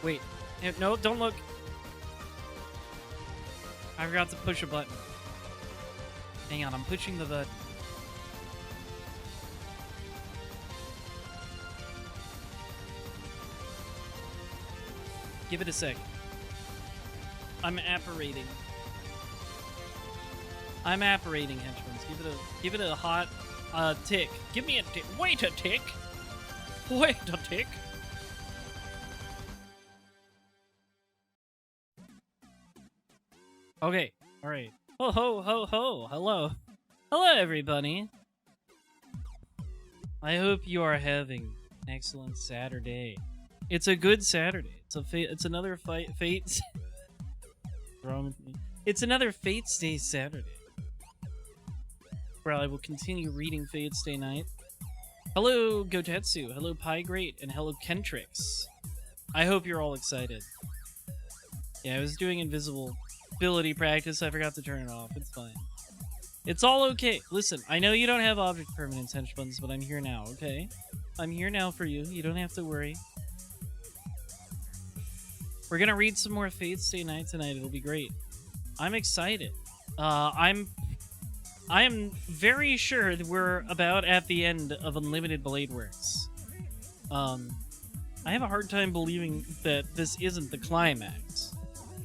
Wait. No, don't look. I forgot to push a button. Hang on, I'm pushing the button. Give it a sec. I'm apparating. I'm apparating, henchman. Give it a hot tick. Give me a tick. Wait a tick. Wait a tick. Okay. All right. Ho ho ho ho. Hello. Hello, everybody. I hope you are having an excellent Saturday. It's a good Saturday. It's another Fate's. Wrong with me. It's another Fate's Day Saturday, where I will continue reading Fate's Day Night. Hello, Gotetsu. Hello, Pie Great, and hello, Kentrix. I hope you're all excited. Yeah, I was doing invisibility practice. I forgot to turn it off. It's fine. It's all okay. Listen, I know you don't have object permanence, henchbuns, but I'm here now, okay? I'm here now for you. You don't have to worry. We're gonna read some more Fate's Day Night tonight. It'll be great. I'm excited. I am very sure that we're about at the end of Unlimited Blade Works. I have a hard time believing that this isn't the climax,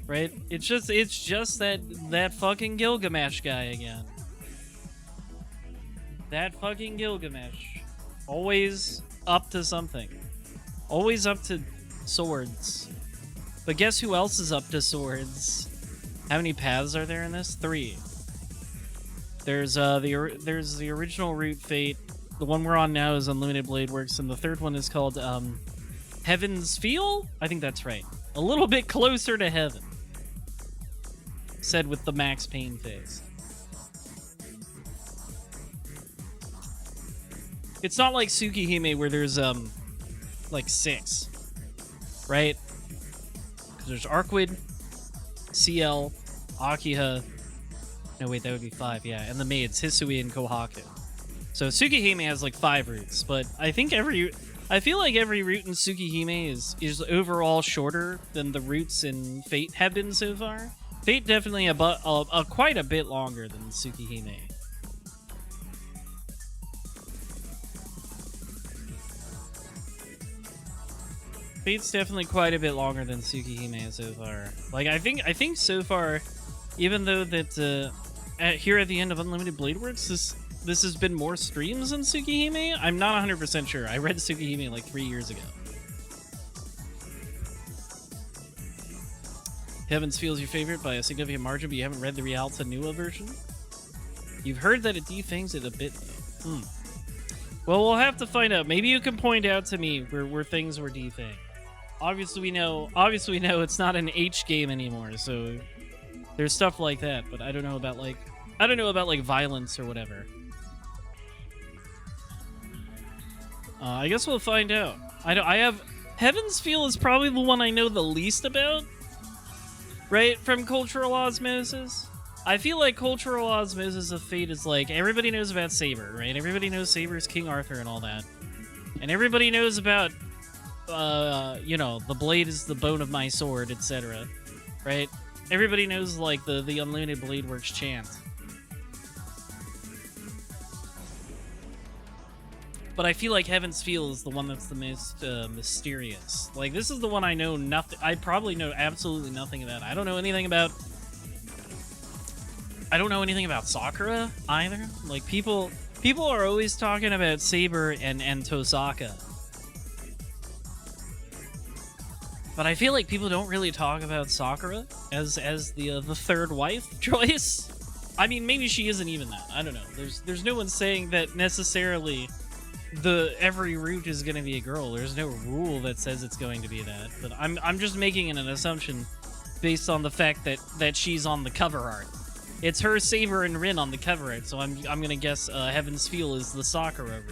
right? It's just that fucking Gilgamesh guy again. That fucking Gilgamesh, always up to something, always up to swords. But guess who else is up to swords? How many paths are there in this? 3. There's the original Root Fate. The one we're on now is Unlimited Blade Works, and the third one is called Heaven's Feel? I think that's right. A little bit closer to heaven. Said with the Max Payne face. It's not like Tsukihime where there's like 6. Right? Because there's Arkwid, CL, Akiha. No, wait, that would be 5, yeah. And the maids, Hisui and Kohaku. So Tsukihime has like 5 roots, but I feel like every root in Tsukihime is overall shorter than the roots in Fate have been so far. Fate definitely quite a bit longer than Tsukihime. Fate's definitely quite a bit longer than Tsukihime so far. Like I think so far, even though that here at the end of Unlimited Blade Works, this has been more streams than Tsukihime. I'm not 100% sure. I read Tsukihime like 3 years ago. Heaven's Feel is your favorite by a significant margin, but you haven't read the Rialta Nua version? You've heard that it defangs it a bit, though. Well, we'll have to find out. Maybe you can point out to me where things were defanged. Obviously we know it's not an H game anymore, so there's stuff like that, but I don't know about like violence or whatever. I guess we'll find out. I have Heaven's Feel is probably the one I know the least about, right? From cultural osmosis. I feel like cultural osmosis of Fate is like everybody knows about Saber, right? Everybody knows Saber's King Arthur and all that, and everybody knows about you know, the blade is the bone of my sword, etc. Right? Everybody knows like the Unlimited Blade Works chant. But I feel like Heaven's Feel is the one that's the most mysterious. Like, this is the one I know nothing. I probably know absolutely nothing about. I don't know anything about Sakura either. Like, people are always talking about Saber and Tosaka. But I feel like people don't really talk about Sakura as the third wife choice. I mean, maybe she isn't even that. I don't know. There's no one saying that necessarily every root is going to be a girl. There's no rule that says it's going to be that. But I'm just making an assumption based on the fact that she's on the cover art. It's her, Saber, and Rin on the cover art. So I'm gonna guess Heaven's Feel is the Sakura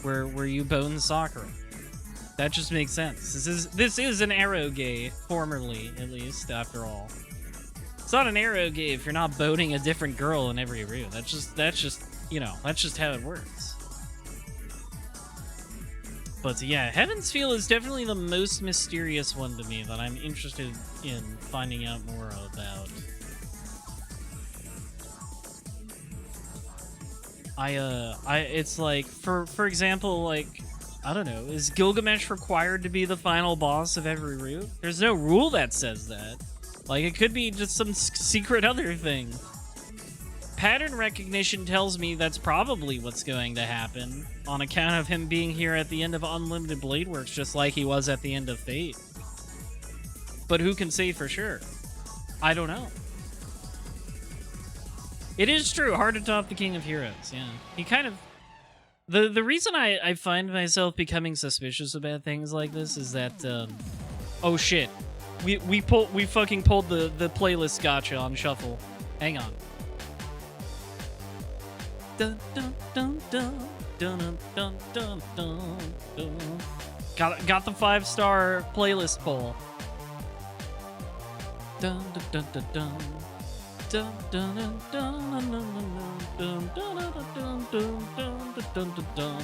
root, where you bone Sakura. That just makes sense. This is an arrow gay, formerly at least. After all, it's not an arrow gay if you're not boning a different girl in every root. That's just you know, that's just how it works. But yeah, Heaven's Feel is definitely the most mysterious one to me that I'm interested in finding out more about. It's like, for example, like, I don't know, is Gilgamesh required to be the final boss of every route? There's no rule that says that. Like, it could be just some secret other thing. Pattern recognition tells me that's probably what's going to happen, on account of him being here at the end of Unlimited Blade Works, just like he was at the end of Fate. But who can say for sure? I don't know. It is true, hard to top the King of Heroes, yeah. He kind of... The reason I find myself becoming suspicious about things like this is that, oh shit. We fucking pulled the playlist gotcha on shuffle. Hang on. Dun, dun, dun, dun, dun, dun, dun, dun, dun. Got the 5-star playlist poll. Dun dun dun dun dun. Dun dun dun dun dun dun dun dun dun dun dun dun.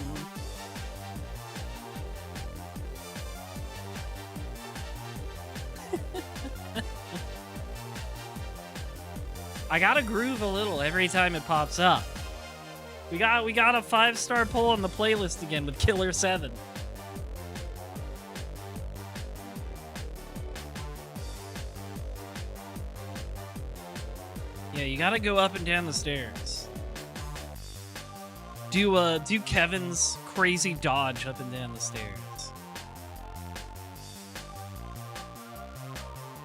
I gotta groove a little every time it pops up. We got a 5-star poll on the playlist again with Killer 7. Yeah, you gotta go up and down the stairs. Do Kevin's crazy dodge up and down the stairs.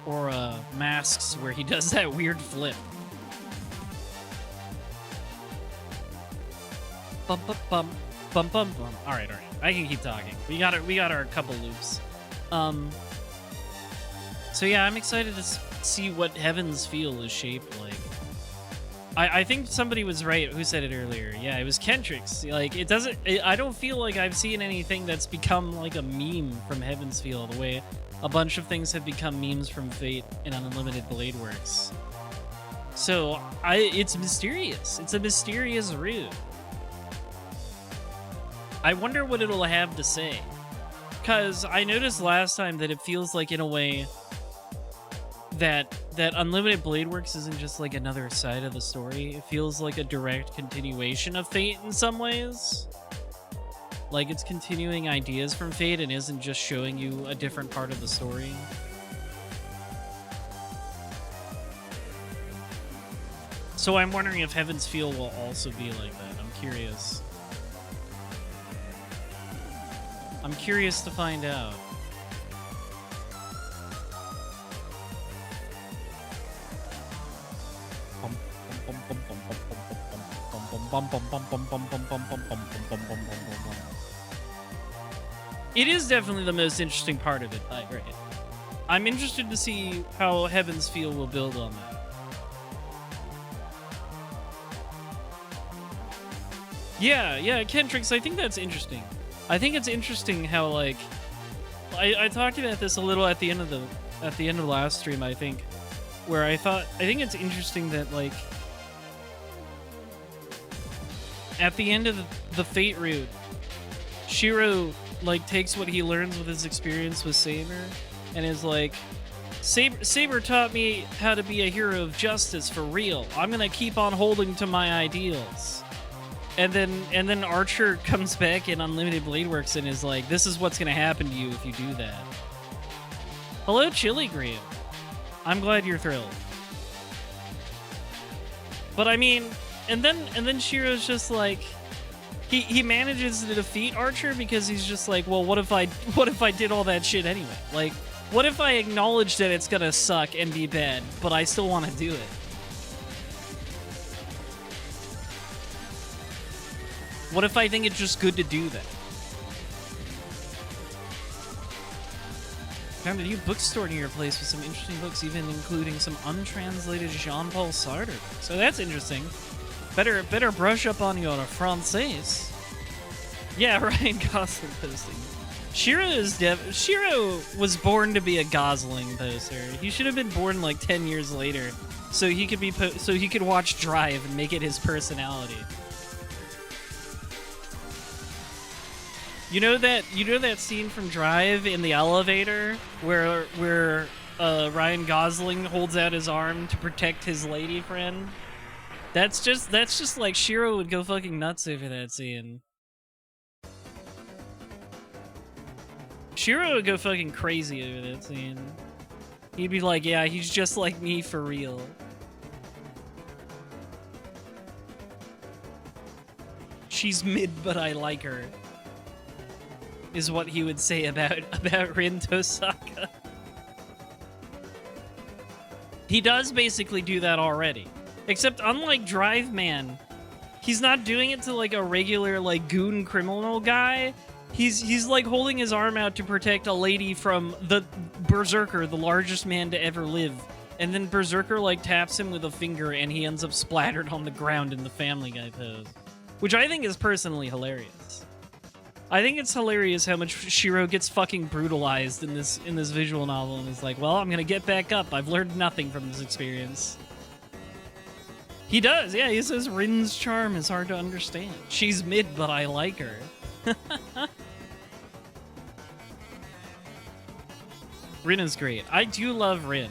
Or Masks, where he does that weird flip. Bum bum bum bum bum bum. All right. I can keep talking. We got our couple loops. So yeah, I'm excited to see what Heaven's Feel is shaped like. I think somebody was right who said it earlier. Yeah, it was Kentrix. Like, I don't feel like I've seen anything that's become like a meme from Heaven's Feel the way a bunch of things have become memes from Fate and Unlimited Blade Works. So it's mysterious. It's a mysterious route. I wonder what it'll have to say. Because I noticed last time that it feels like, in a way, that Unlimited Blade Works isn't just like another side of the story. It feels like a direct continuation of Fate in some ways. Like, it's continuing ideas from Fate and isn't just showing you a different part of the story. So I'm wondering if Heaven's Feel will also be like that. I'm curious. I'm curious to find out. It is definitely the most interesting part of it. Right. I'm interested to see how Heaven's Feel will build on that. Yeah, Kentrix, I think that's interesting. I think it's interesting how, like, I talked about this a little at the end of last stream, I think, where I think it's interesting that, like, at the end of the Fate route, Shiro, like, takes what he learns with his experience with Saber and is like, Saber taught me how to be a hero of justice for real. I'm gonna keep on holding to my ideals. And then Archer comes back in Unlimited Blade Works and is like, this is what's gonna happen to you if you do that. Hello, Chili Green. I'm glad you're thrilled. But I mean, and then Shiro's just like, he manages to defeat Archer because he's just like, well, what if I did all that shit anyway? Like, what if I acknowledge that it's gonna suck and be bad, but I still want to do it? What if I think it's just good to do that? Found a new bookstore near your place with some interesting books, even including some untranslated Jean-Paul Sartre books. So that's interesting. Better brush up on your Francais. Yeah, Ryan Gosling posting. Shiro was born to be a Gosling poster. He should have been born like 10 years later, so he could watch Drive and make it his personality. You know that scene from Drive in the elevator where Ryan Gosling holds out his arm to protect his lady friend? That's just like Shiro would go fucking nuts over that scene. Shiro would go fucking crazy over that scene. He'd be like, yeah, he's just like me for real. She's mid, but I like her. Is what he would say about Rin Tosaka. He does basically do that already. Except unlike Drive Man, he's not doing it to like a regular like goon criminal guy. He's like holding his arm out to protect a lady from the Berserker, the largest man to ever live. And then Berserker like taps him with a finger and he ends up splattered on the ground in the Family Guy pose. Which I think is personally hilarious. I think it's hilarious how much Shiro gets fucking brutalized in this visual novel and is like, well, I'm gonna get back up. I've learned nothing from this experience. He does, yeah, he says Rin's charm is hard to understand. She's mid, but I like her. Rin is great. I do love Rin.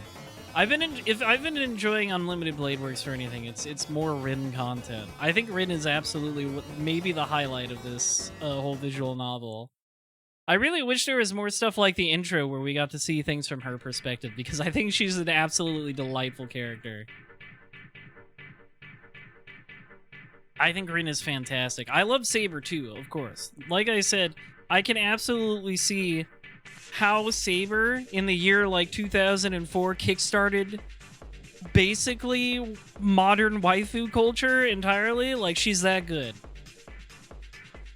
If I've been enjoying Unlimited Blade Works for anything, it's more Rin content. I think Rin is absolutely maybe the highlight of this whole visual novel. I really wish there was more stuff like the intro where we got to see things from her perspective, because I think she's an absolutely delightful character. I think Rin is fantastic. I love Saber too, of course. Like I said, I can absolutely see how Saber in the year like 2004 kickstarted basically modern waifu culture entirely. Like, she's that good.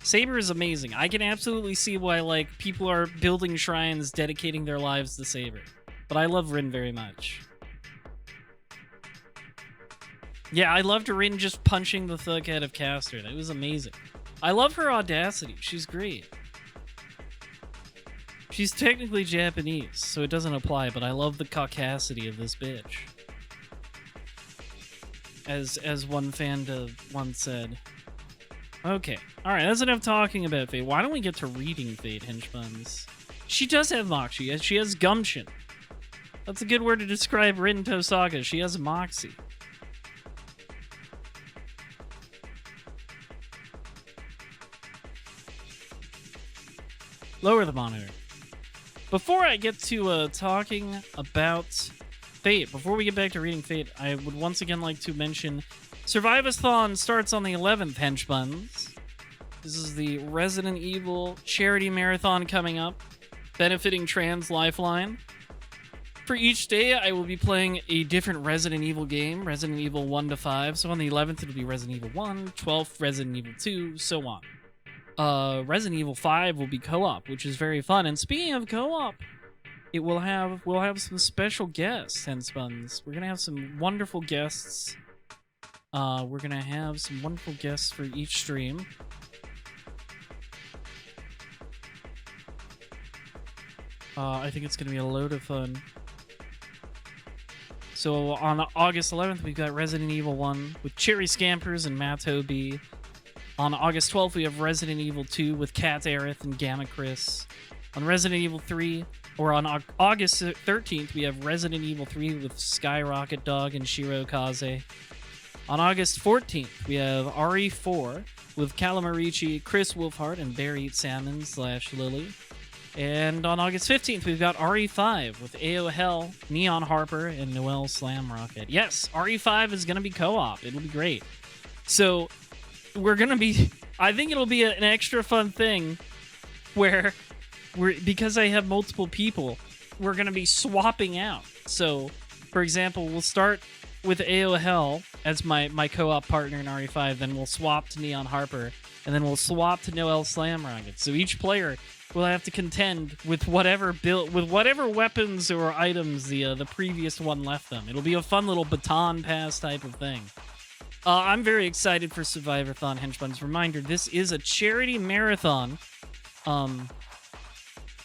Saber is amazing. I can absolutely see why like people are building shrines dedicating their lives to Saber. But I love Rin very much. Yeah, I loved Rin just punching the fuck out of Castor. That was amazing. I love her audacity. She's great. She's technically Japanese, so it doesn't apply, but I love the caucasity of this bitch. As one fan once said. Okay. Alright, that's enough talking about Fate. Why don't we get to reading Fate, henchbuns? She does have moxie. She has gumption. That's a good word to describe Rin Tosaka. She has moxie. Lower the monitor. Before I get to talking about Fate, before we get back to reading Fate, I would once again like to mention Surivathon starts on the 11th, henchbuns. This is the Resident Evil charity marathon coming up, benefiting Trans Lifeline. For each day, I will be playing a different Resident Evil game, Resident Evil 1 to 5. So on the 11th, it'll be Resident Evil 1, 12th, Resident Evil 2, so on. Resident Evil 5 will be co-op, which is very fun. And speaking of co-op, we'll have some special guests, henchbuns. We're gonna have some wonderful guests. We're gonna have some wonderful guests for each stream. I think it's gonna be a load of fun. So on August 11th, we've got Resident Evil 1 with Cherry Scampers and Matt Toby. On August 12th, we have Resident Evil 2 with Kat Aerith and Gamma Chris. On Resident Evil 3, or on August 13th, we have Resident Evil 3 with Skyrocket Dog and Shiro Kaze. On August 14th, we have RE4 with Calamarici, Chris Wolfhard, and Bear Eat Salmon / Lily. And on August 15th, we've got RE5 with AO Hell, Neon Harper, and Noelle Slamrocket. Yes, RE5 is going to be co-op. It'll be great. So we're going to be... I think it'll be an extra fun thing where because I have multiple people, we're going to be swapping out. So, for example, we'll start with AO Hell as my co-op partner in RE5, then we'll swap to Neon Harper, and then we'll swap to Noelle Slamrocket. So each player will have to contend with whatever weapons or items the previous one left them. It'll be a fun little baton pass type of thing. I'm very excited for Survivathon, henchbuns. Reminder, this is a charity marathon.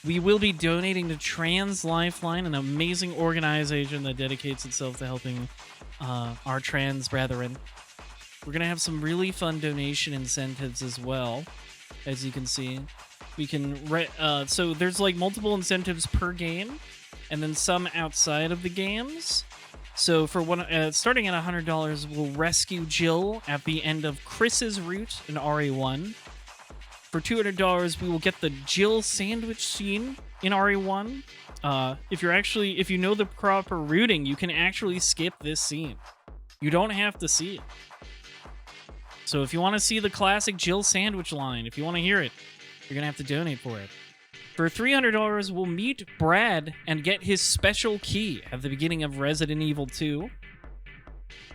We will be donating to Trans Lifeline, an amazing organization that dedicates itself to helping our trans brethren. We're going to have some really fun donation incentives as well, as you can see. We can so there's like multiple incentives per game, and then some outside of the games. So for one, starting at $100, we'll rescue Jill at the end of Chris's route in RE1. For $200, we will get the Jill sandwich scene in RE1. If you know the proper routing, you can actually skip this scene. You don't have to see it. So if you want to see the classic Jill sandwich line, if you want to hear it, you're going to have to donate for it. For $300, we'll meet Brad and get his special key at the beginning of Resident Evil 2.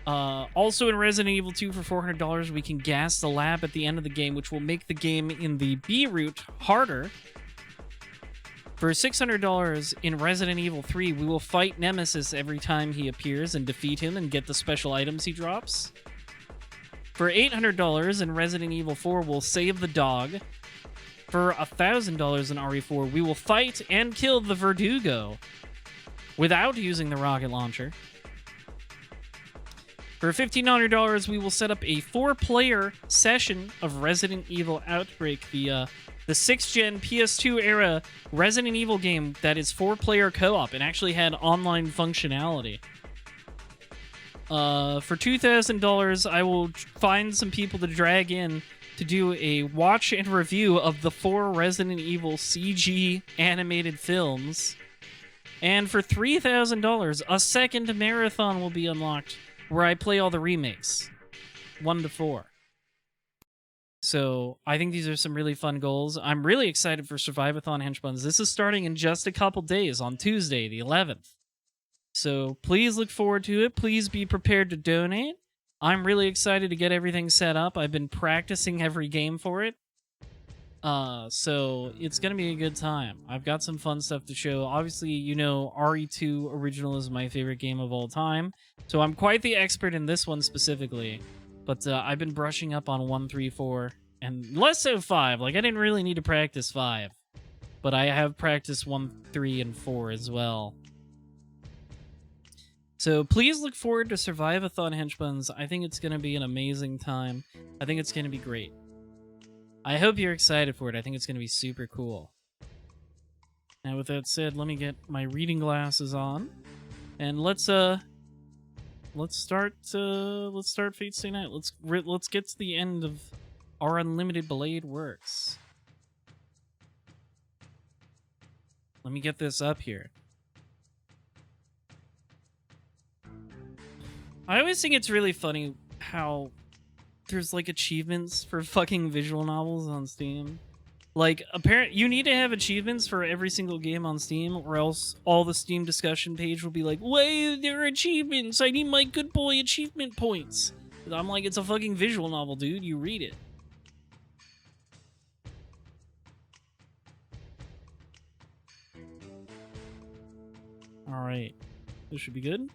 Also in Resident Evil 2 for $400, we can gas the lab at the end of the game, which will make the game in the B route harder. For $600 in Resident Evil 3, we will fight Nemesis every time he appears and defeat him and get the special items he drops. For $800 in Resident Evil 4, we'll save the dog. For $1,000 in RE4, we will fight and kill the Verdugo without using the rocket launcher. For $1,500, we will set up a 4-player session of Resident Evil Outbreak, the 6th-gen PS2 era Resident Evil game that is 4-player co-op and actually had online functionality. For $2,000, I will find some people to drag in to do a watch and review of the 4 Resident Evil CG animated films. And for $3,000, a second marathon will be unlocked where I play all the remakes, 1 to 4. So I think these are some really fun goals. I'm really excited for Surivathon Henchbuns. This is starting in just a couple days on Tuesday, the 11th. So please look forward to it. Please be prepared to donate. I'm really excited to get everything set up. I've been practicing every game for it. So it's going to be a good time. I've got some fun stuff to show. Obviously, you know, RE2 Original is my favorite game of all time. So I'm quite the expert in this one specifically. But I've been brushing up on 1, 3, 4, and less so 5. Like, I didn't really need to practice 5. But I have practiced 1, 3, and 4 as well. So please look forward to Surivathon Henchbuns. I think it's going to be an amazing time. I think it's going to be great. I hope you're excited for it. I think it's going to be super cool. Now, with that said, let me get my reading glasses on, and let's start Fate Stay Night. Let's get to the end of our Unlimited Blade Works. Let me get this up here. I always think it's really funny how there's like achievements for fucking visual novels on Steam. Like, you need to have achievements for every single game on Steam, or else all the Steam discussion page will be like, "Why there are achievements? I need my good boy achievement points." I'm like, it's a fucking visual novel, dude. You read it. All right, this should be good.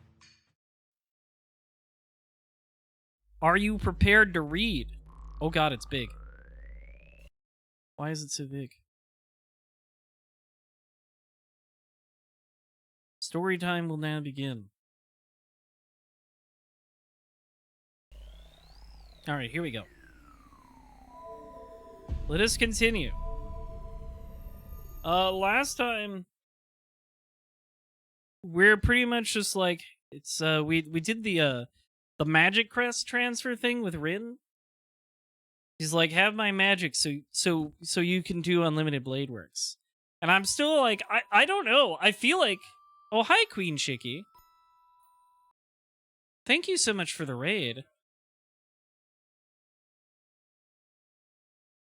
Are you prepared to read? Oh god, it's big. Why is it so big? Story time will now begin. Alright, here we go. Let us continue. Last time we're pretty much just like, it's we did the magic crest transfer thing with Rin. He's like, have my magic so you can do Unlimited Blade Works. And I'm still like, I don't know. I feel like, oh, hi, Queen Shiki. Thank you so much for the raid.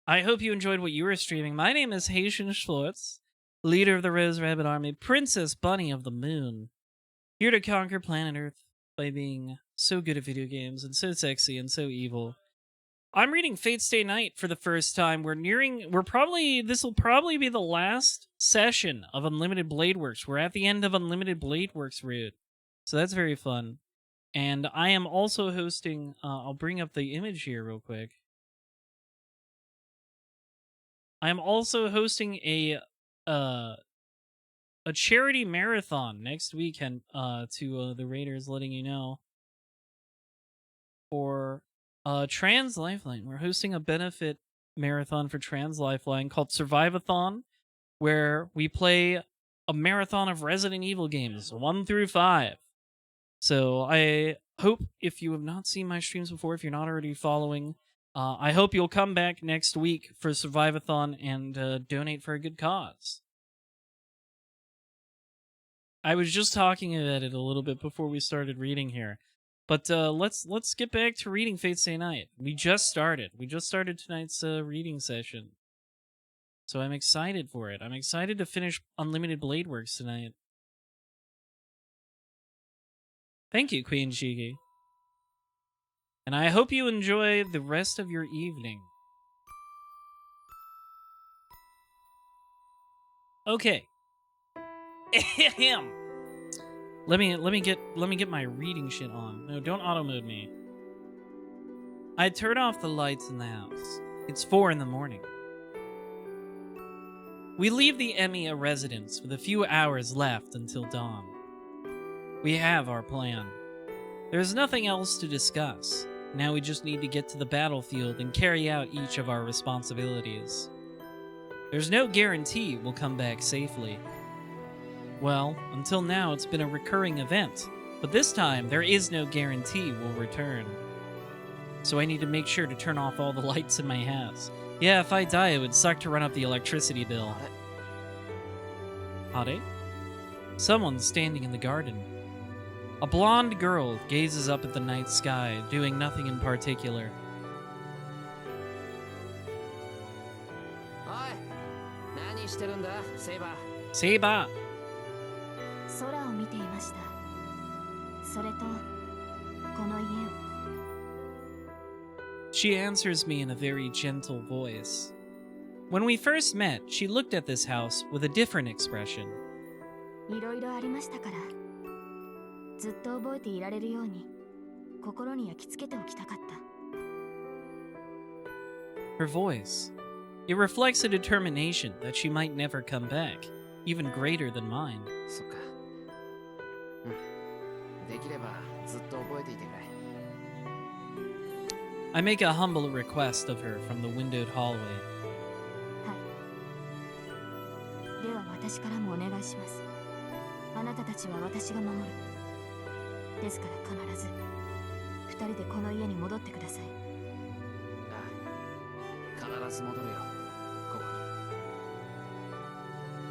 I hope you enjoyed what you were streaming. My name is Haitian Schwartz, leader of the Rose Rabbit Army, Princess Bunny of the Moon, here to conquer planet Earth by being so good at video games and so sexy and so evil. I'm reading Fate Stay Night for the first time. This will probably be the last session of Unlimited Blade Works. We're at the end of Unlimited Blade Works route. So that's very fun. And I am also hosting, I'll bring up the image here real quick. I'm also hosting a charity marathon next weekend, to the Raiders, letting you know. For Trans Lifeline, we're hosting a benefit marathon for Trans Lifeline called Survivathon, where we play a marathon of Resident Evil games, 1 through 5. So I hope if you have not seen my streams before, if you're not already following, I hope you'll come back next week for Survivathon and donate for a good cause. I was just talking about it a little bit before we started reading here. But let's get back to reading Fate Stay Night. We just started. We just started tonight's reading session. So I'm excited for it. I'm excited to finish Unlimited Blade Works tonight. Thank you, Queen Shigi. And I hope you enjoy the rest of your evening. Okay. let me get my reading shit on. No, don't auto mode me. I turn off the lights in the house. It's 4 in the morning. We leave the Emiya residence with a few hours left until dawn. We have our plan. There's nothing else to discuss. Now we just need to get to the battlefield and carry out each of our responsibilities. There's no guarantee we'll come back safely. Well, until now it's been a recurring event, but this time there is no guarantee we'll return. So I need to make sure to turn off all the lights in my house. Yeah, if I die, it would suck to run up the electricity bill. Hare? Someone's standing in the garden. A blonde girl gazes up at the night sky, doing nothing in particular. Seiba! She answers me in a very gentle voice. When we first met, she looked at this house with a different expression. Her voice, it reflects a determination that she might never come back, even greater than mine. I make a humble request of her from the windowed hallway.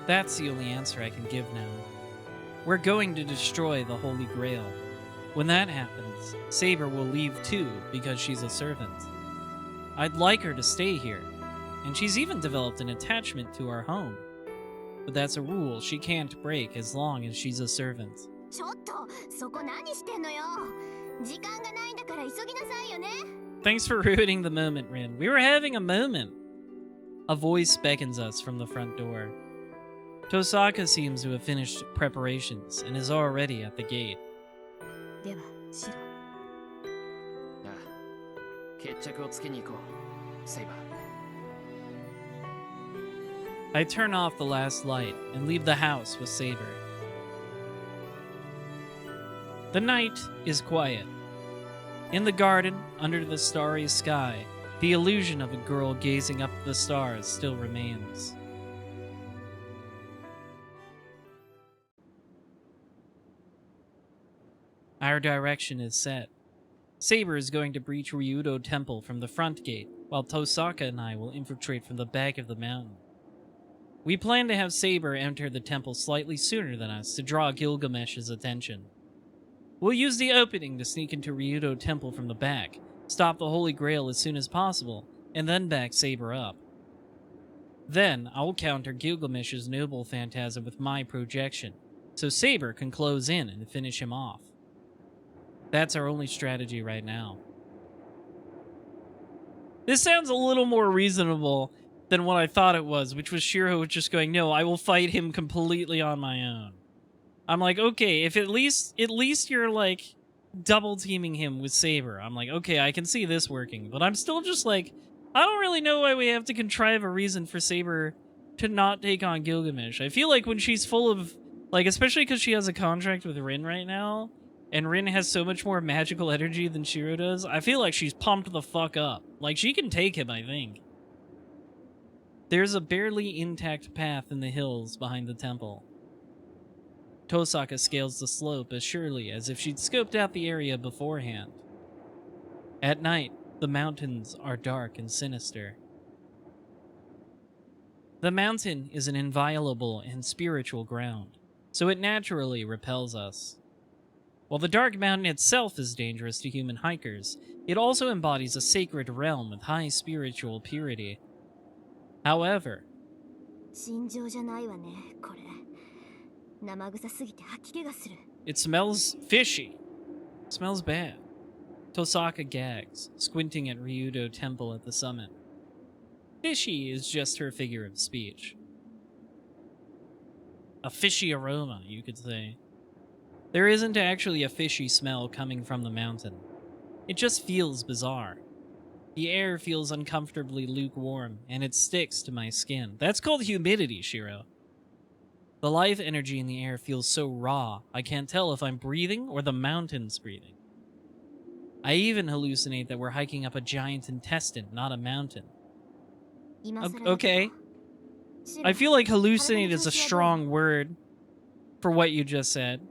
That's the only answer I can give now. We're going to destroy the Holy Grail. When that happens, Saber will leave too because she's a servant. I'd like her to stay here, and she's even developed an attachment to our home. But that's a rule she can't break as long as she's a servant. Thanks for ruining the moment, Rin. We were having a moment. A voice beckons us from the front door. Tosaka seems to have finished preparations and is already at the gate. I turn off the last light and leave the house with Saber. The night is quiet. In the garden, under the starry sky, the illusion of a girl gazing up at the stars still remains. Our direction is set. Saber is going to breach Ryudo Temple from the front gate, while Tosaka and I will infiltrate from the back of the mountain. We plan to have Saber enter the temple slightly sooner than us to draw Gilgamesh's attention. We'll use the opening to sneak into Ryudo Temple from the back, stop the Holy Grail as soon as possible, and then back Saber up. Then, I'll counter Gilgamesh's noble phantasm with my projection, so Saber can close in and finish him off. That's our only strategy right now. This sounds a little more reasonable than what I thought it was, which was Shiro just going, no, I will fight him completely on my own. I'm like, okay, if at least you're like double teaming him with Saber, I'm like, okay, I can see this working. But I'm still just like, I don't really know why we have to contrive a reason for Saber to not take on Gilgamesh. I feel like when she's full of, like, especially because she has a contract with Rin right now, and Rin has so much more magical energy than Shiro does, I feel like she's pumped the fuck up. Like, she can take him, I think. There's a barely intact path in the hills behind the temple. Tosaka scales the slope as surely as if she'd scoped out the area beforehand. At night, the mountains are dark and sinister. The mountain is an inviolable and spiritual ground, so it naturally repels us. While the dark mountain itself is dangerous to human hikers, it also embodies a sacred realm with high spiritual purity. However, 尋常じゃないわね、これ。生臭すぎて吐き気がする。 it smells fishy. It smells bad. Tosaka gags, squinting at Ryudo Temple at the summit. Fishy is just her figure of speech. A fishy aroma, you could say. There isn't actually a fishy smell coming from the mountain. It just feels bizarre. The air feels uncomfortably lukewarm, and it sticks to my skin. That's called humidity, Shiro. The life energy in the air feels so raw, I can't tell if I'm breathing or the mountain's breathing. I even hallucinate that we're hiking up a giant intestine, not a mountain. Okay. I feel like hallucinate is a strong word for what you just said.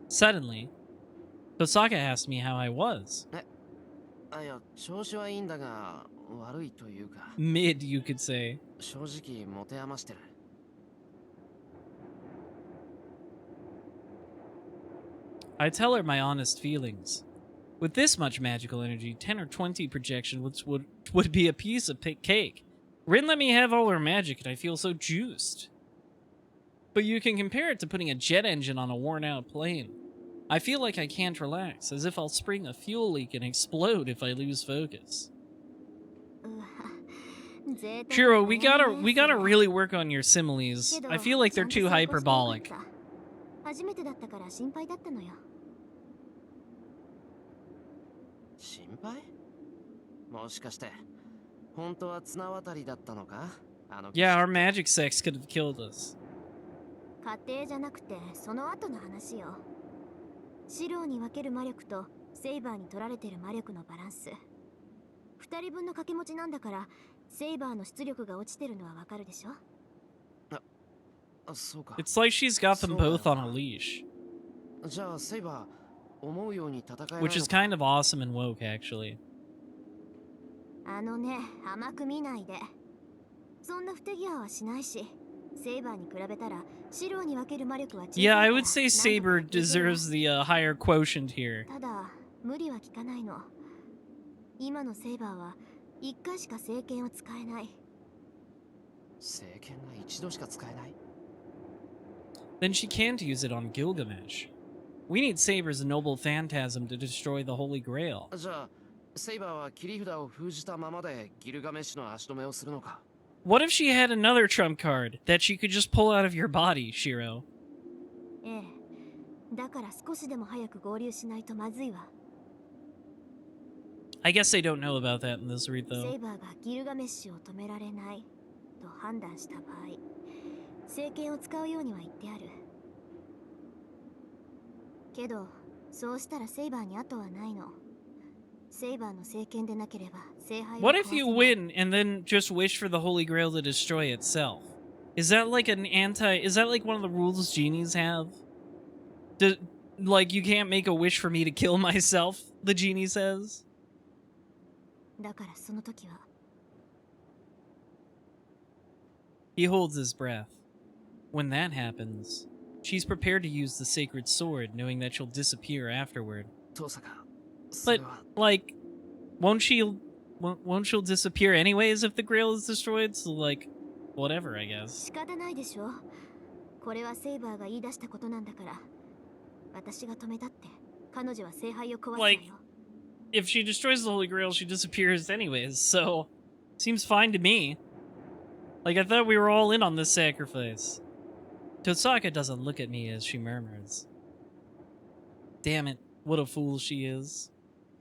Suddenly, Tosaka asked me how I was. Mid, you could say. I tell her my honest feelings. With this much magical energy, 10 or 20 projection would be a piece of cake. Rin let me have all her magic and I feel so juiced. But you can compare it to putting a jet engine on a worn-out plane. I feel like I can't relax, as if I'll spring a fuel leak and explode if I lose focus. Shiro, we gotta really work on your similes. I feel like they're too hyperbolic. 初めてだったから心配だったのよ。心配？もしかして本当は綱渡りだったのか？Yeah, our magic sex could have killed us. 家庭じゃなくてその後の話よ。シローに分ける魔力とセイバーに取られてる魔力のバランス。二人分の掛け持ちなんだから、セイバーの出力が落ちてるのはわかるでしょ？ It's like she's got them both on a leash. Which is kind of awesome and woke, actually. あのね、甘く見ないで。そんな不手際はしないし、セイバーに比べたらシローに分ける魔力は小さい。 Yeah, I would say Saber deserves the higher quotient here. ただ、無理は効かないの。今のセイバーは一回しか聖剣を使えない。聖剣が一度しか使えない？ Then she can't use it on Gilgamesh. We need Saber's noble phantasm to destroy the Holy Grail. What if she had another trump card that she could just pull out of your body, Shiro? ええ。だから少しでも早く合流しないとまずいわ。 I guess they don't know about that in this read, though. セイバーがギルガメッシュを止められないと判断した場合、聖剣を使うようには言ってある。けど、そうしたらセイバーに後はないの。セイバーの聖剣でなければ聖杯を壊せない。 What if you win and then just wish for the Holy Grail to destroy itself? Is that like is that like one of the rules genies have? Like you can't make a wish for me to kill myself, the genie says? だからその時は He holds his breath. When that happens, she's prepared to use the sacred sword, knowing that she'll disappear afterward. But, like, won't she disappear anyways if the grail is destroyed? So, like, whatever, I guess. 仕方ないでしょ。これはセイバーが言い出したことなんだから。私が止めたって彼女は聖杯を壊すわよ。 If she destroys the Holy Grail, she disappears anyways, so seems fine to me. Like, I thought we were all in on this sacrifice. Tosaka doesn't look at me as she murmurs. Damn it, what a fool she is.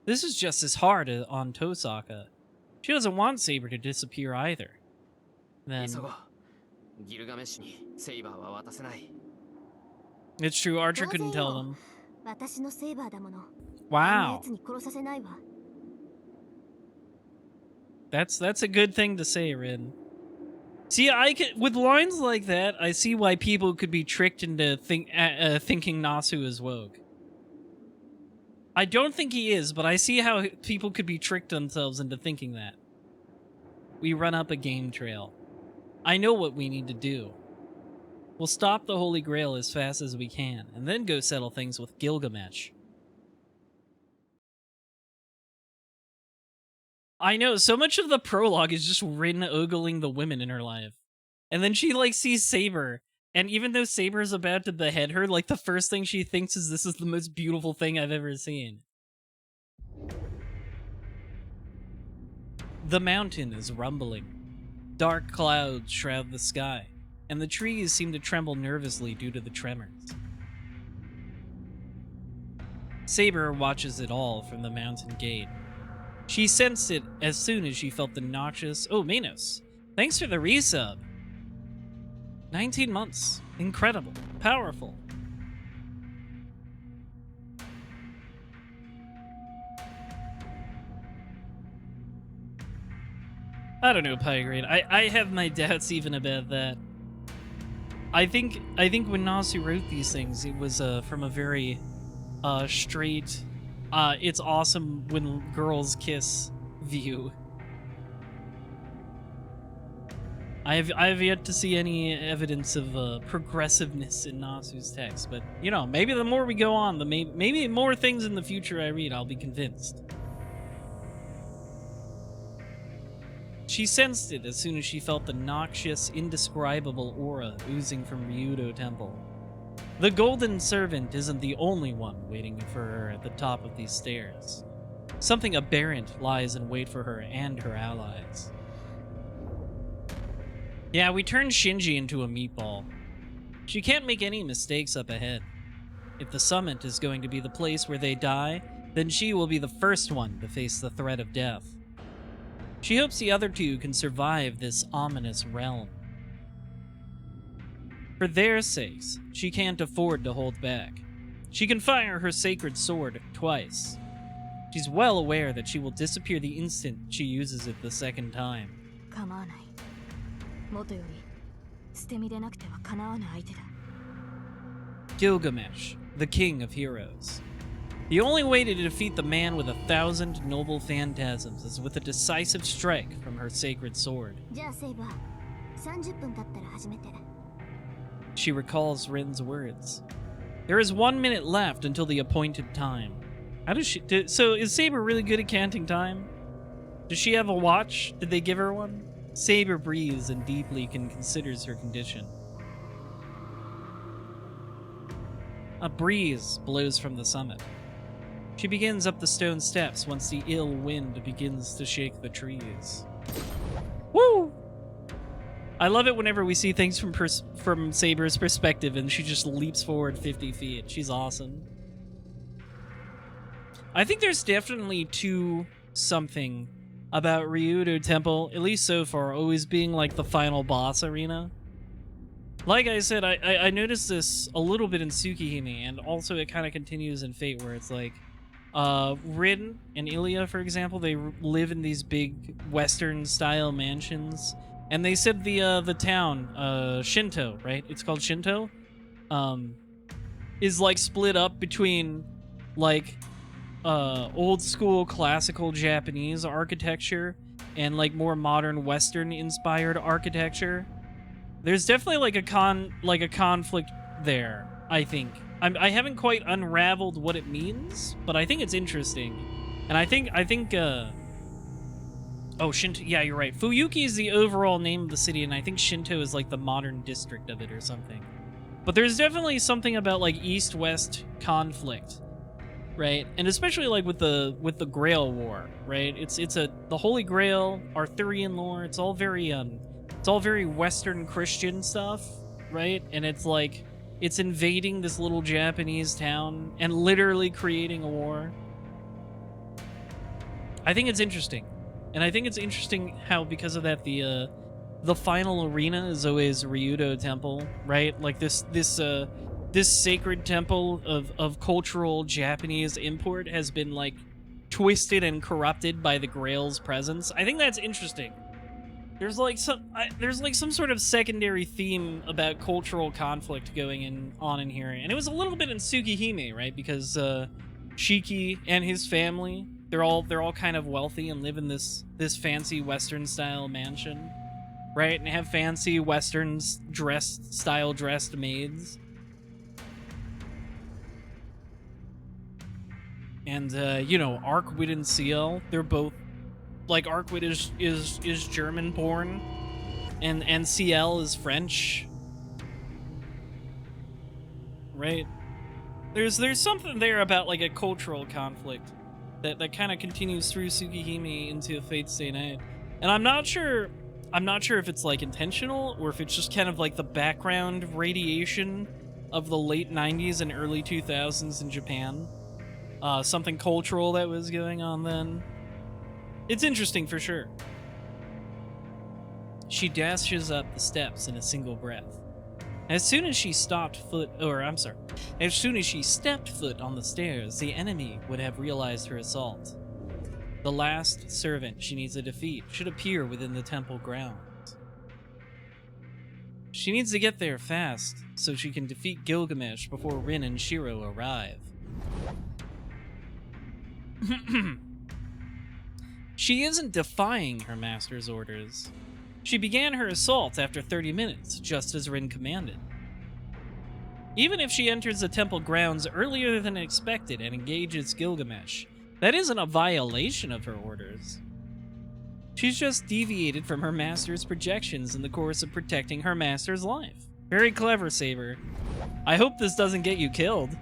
This is just as hard on Tosaka. She doesn't want Saber to disappear either. Then... It's true, Archer couldn't tell them. Wow. That's a good thing to say, Rin. See, I can, with lines like that, I see why people could be tricked into thinking Nasu is woke. I don't think he is, but I see how people could be tricked themselves into thinking that. We run up a game trail. I know what we need to do. We'll stop the Holy Grail as fast as we can, and then go settle things with Gilgamesh. I know, so much of the prologue is just Rin ogling the women in her life. And then she, like, sees Saber, and even though Saber is about to behead her, like, the first thing she thinks is this is the most beautiful thing I've ever seen. The mountain is rumbling. Dark clouds shroud the sky, and the trees seem to tremble nervously due to the tremors. Saber watches it all from the mountain gate. She sensed it as soon as she felt the noxious... Oh, Minos. Thanks for the resub. 19 months. Incredible. Powerful. I don't know, Pygrade. I have my doubts even about that. I think when Nasu wrote these things, it was from a very straight, it's awesome when girls kiss view. I have yet to see any evidence of progressiveness in Nasu's text, but you know, maybe the more we go on, the maybe more things in the future I read, I'll be convinced. She sensed it as soon as she felt the noxious, indescribable aura oozing from Ryudo Temple. The Golden Servant isn't the only one waiting for her at the top of these stairs. Something aberrant lies in wait for her and her allies. Yeah, we turned Shinji into a meatball. She can't make any mistakes up ahead. If the summit is going to be the place where they die, then she will be the first one to face the threat of death. She hopes the other two can survive this ominous realm. For their sakes, she can't afford to hold back. She can fire her sacred sword twice. She's well aware that she will disappear the instant she uses it the second time. Gilgamesh, the king of heroes. The only way to defeat the man with 1,000 noble phantasms is with a decisive strike from her sacred sword. She recalls Rin's words. There is 1 minute left until the appointed time. How does she... So is Saber really good at counting time? Does she have a watch? Did they give her one? Saber breathes and deeply considers her condition. A breeze blows from the summit. She begins up the stone steps once the ill wind begins to shake the trees. Woo! I love it whenever we see things from Saber's perspective and she just leaps forward 50 feet. She's awesome. I think there's definitely something about Ryudo Temple, at least so far, always being like the final boss arena. Like I said, I noticed this a little bit in Tsukihime, and also it kind of continues in Fate, where it's like, Rin and Ilya, for example, they live in these big Western-style mansions, and they said the town, Shinto, right? It's called Shinto, is like split up between like old-school classical Japanese architecture and like more modern Western-inspired architecture. There's definitely like a conflict there, I think. I haven't quite unraveled what it means, but I think it's interesting. And I think oh, Shinto, yeah, you're right. Fuyuki is the overall name of the city, and I think Shinto is like the modern district of it or something. But there's definitely something about like East-West conflict, right? And especially like with the Grail War, right? It's the Holy Grail, Arthurian lore. It's all very Western Christian stuff, right? And it's like it's invading this little Japanese town and literally creating a war. I think it's interesting. And I think it's interesting how, because of that, the final arena is always Ryudo Temple, right? Like this sacred temple of cultural Japanese import has been like twisted and corrupted by the Grail's presence. I think that's interesting. There's like some sort of secondary theme about cultural conflict going on in here, and it was a little bit in Tsukihime, right? Because Shiki and his family, they're all kind of wealthy and live in this fancy Western style mansion, right? And have fancy Western dressed maids. And you know, Arkwid and CL, they're both like Arkwid is German born and CL is French. Right? There's something there about like a cultural conflict that kind of continues through Tsukihime into Fate Stay Night. And I'm not sure if it's like intentional or if it's just kind of like the background radiation of the late 90s and early 2000s in Japan. Something cultural that was going on then. It's interesting for sure. She dashes up the steps in a single breath. As soon as she stepped foot on the stairs, the enemy would have realized her assault. The last servant she needs to defeat should appear within the temple grounds. She needs to get there fast so she can defeat Gilgamesh before Rin and Shiro arrive. She isn't defying her master's orders. She began her assault after 30 minutes, just as Rin commanded. Even if she enters the temple grounds earlier than expected and engages Gilgamesh, that isn't a violation of her orders. She's just deviated from her master's projections in the course of protecting her master's life. Very clever, Saber. I hope this doesn't get you killed.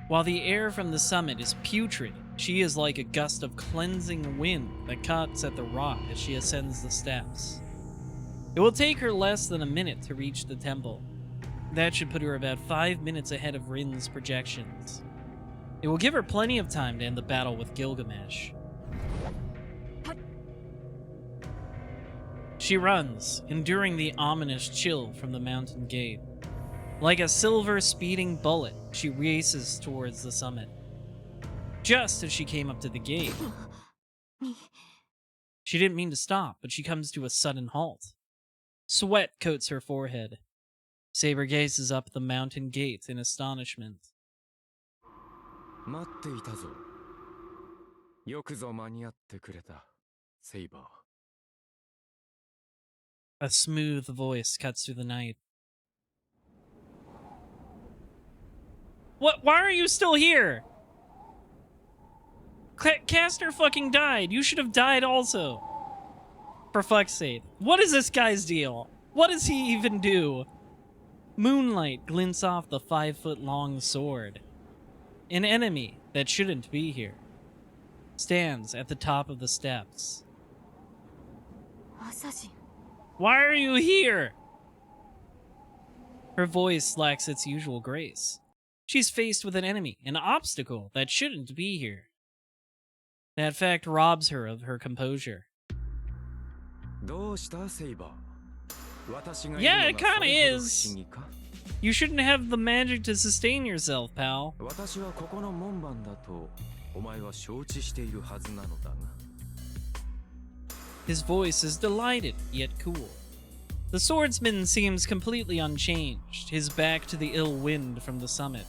While the air from the summit is putrid, she is like a gust of cleansing wind that cuts at the rock as she ascends the steps. It will take her less than a minute to reach the temple. That should put her about 5 minutes ahead of Rin's projections. It will give her plenty of time to end the battle with Gilgamesh. She runs, enduring the ominous chill from the mountain gate. Like a silver speeding bullet, she races towards the summit. Just as she came up to the gate, she didn't mean to stop, but she comes to a sudden halt. Sweat coats her forehead. Saber gazes up the mountain gate in astonishment. A smooth voice cuts through the night. What? Why are you still here? Castor fucking died. You should have died also. For fuck's sake. What is this guy's deal? What does he even do? Moonlight glints off the 5-foot-long sword. An enemy that shouldn't be here stands at the top of the steps. Why are you here? Her voice lacks its usual grace. She's faced with an enemy, an obstacle that shouldn't be here. That fact robs her of her composure. Yeah, it kinda is. You shouldn't have the magic to sustain yourself, pal. His voice is delighted, yet cool. The swordsman seems completely unchanged, his back to the ill wind from the summit.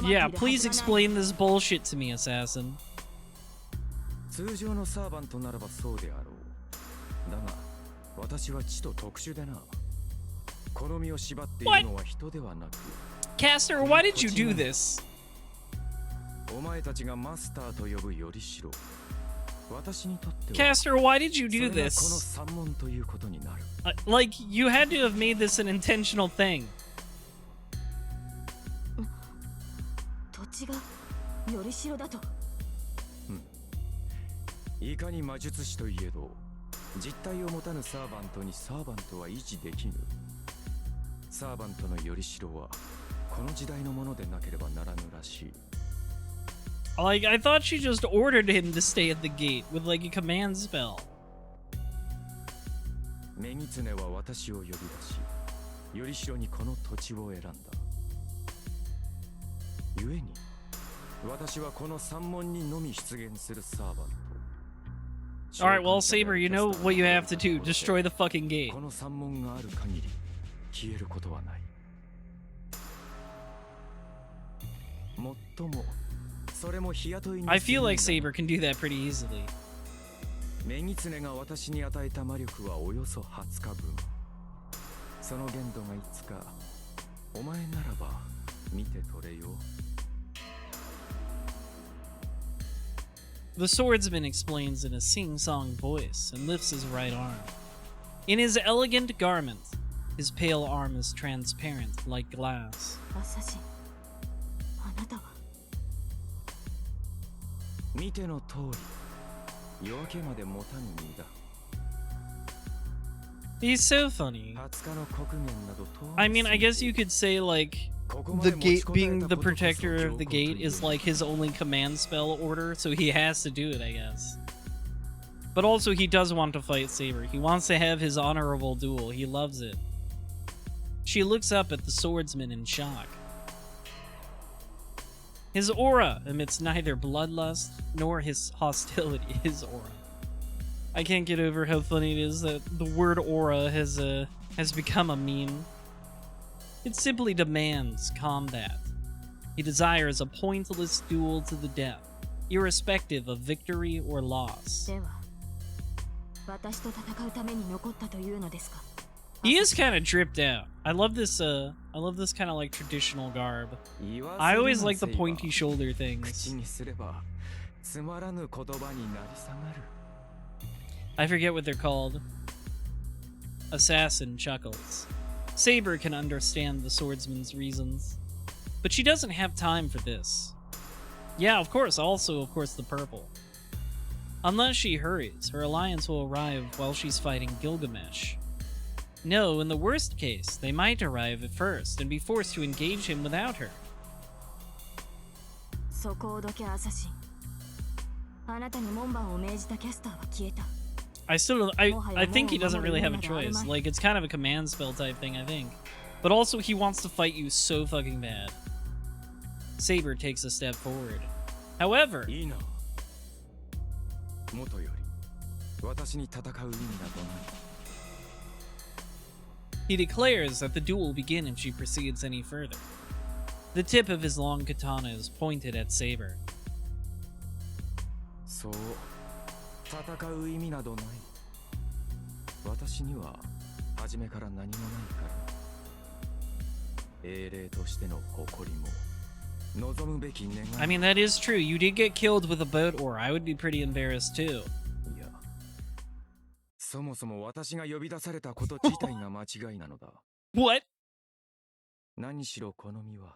Yeah, please explain this bullshit to me, assassin. What? Castor, why did you do this? Castor, why did you do this? Like, you had to have made this an intentional thing. Like, I thought she just ordered him to stay at the gate with, like, a command spell. 女狐は私を呼び出し、よりしろにこの土地を選んだ。故に、私はこの三門にのみ出現するサーバント。Alright, well, Saber, you know what you have to do. Destroy the fucking gate. この三門がある限り、消えることはない。もっとも、それも日雇いに。 I feel like Saber can do that pretty easily. 女狐が私に与えた魔力はおよそ20日分。その限度がいつか、お前ならば見て取れよ。The swordsman explains in a sing-song voice and lifts his right arm. In his elegant garment, his pale arm is transparent like glass. アサシン、あなたは。見ての通り、夜明けまで持たぬ身だ。 He's so funny. 20日の刻限など遠い。 I mean, I guess you could say, like, the gate, being the protector of the gate is like his only command spell order, so he has to do it, I guess. But also, he does want to fight Saber. He wants to have his honorable duel. He loves it. She looks up at the swordsman in shock. His aura emits neither bloodlust nor his hostility. His aura. I can't get over how funny it is that the word aura has become a meme. It simply demands combat. He desires a pointless duel to the death, irrespective of victory or loss. では、私と戦うために残ったというのですか。 He is kind of dripped out. I love this kind of like traditional garb. I always like the pointy shoulder things. 口にすればつまらぬ言葉になり下がる。 I forget what they're called. Assassin chuckles. Saber can understand the swordsman's reasons, but she doesn't have time for this. Yeah, of course, also, of course, the purple. Unless she hurries, her alliance will arrive while she's fighting Gilgamesh. No, in the worst case, they might arrive at first and be forced to engage him without her. そこをどけアサシン。あなたに門番を命じたキャスターは消えた。I think he doesn't really have a choice. Like, it's kind of a command spell type thing, I think. But also, he wants to fight you so fucking bad. Saber takes a step forward. However... いいな。元より、私に戦う意味などない。 He declares that the duel will begin if she proceeds any further. The tip of his long katana is pointed at Saber. そう、戦う意味などない。私には初めから何もないから。英霊としての誇りも望むべき願い。 I mean, that is true. You did get killed with a boat oar. I would be pretty embarrassed too. いや、そもそも私が呼び出されたこと自体が間違いなのだ。What? 何しろこの身は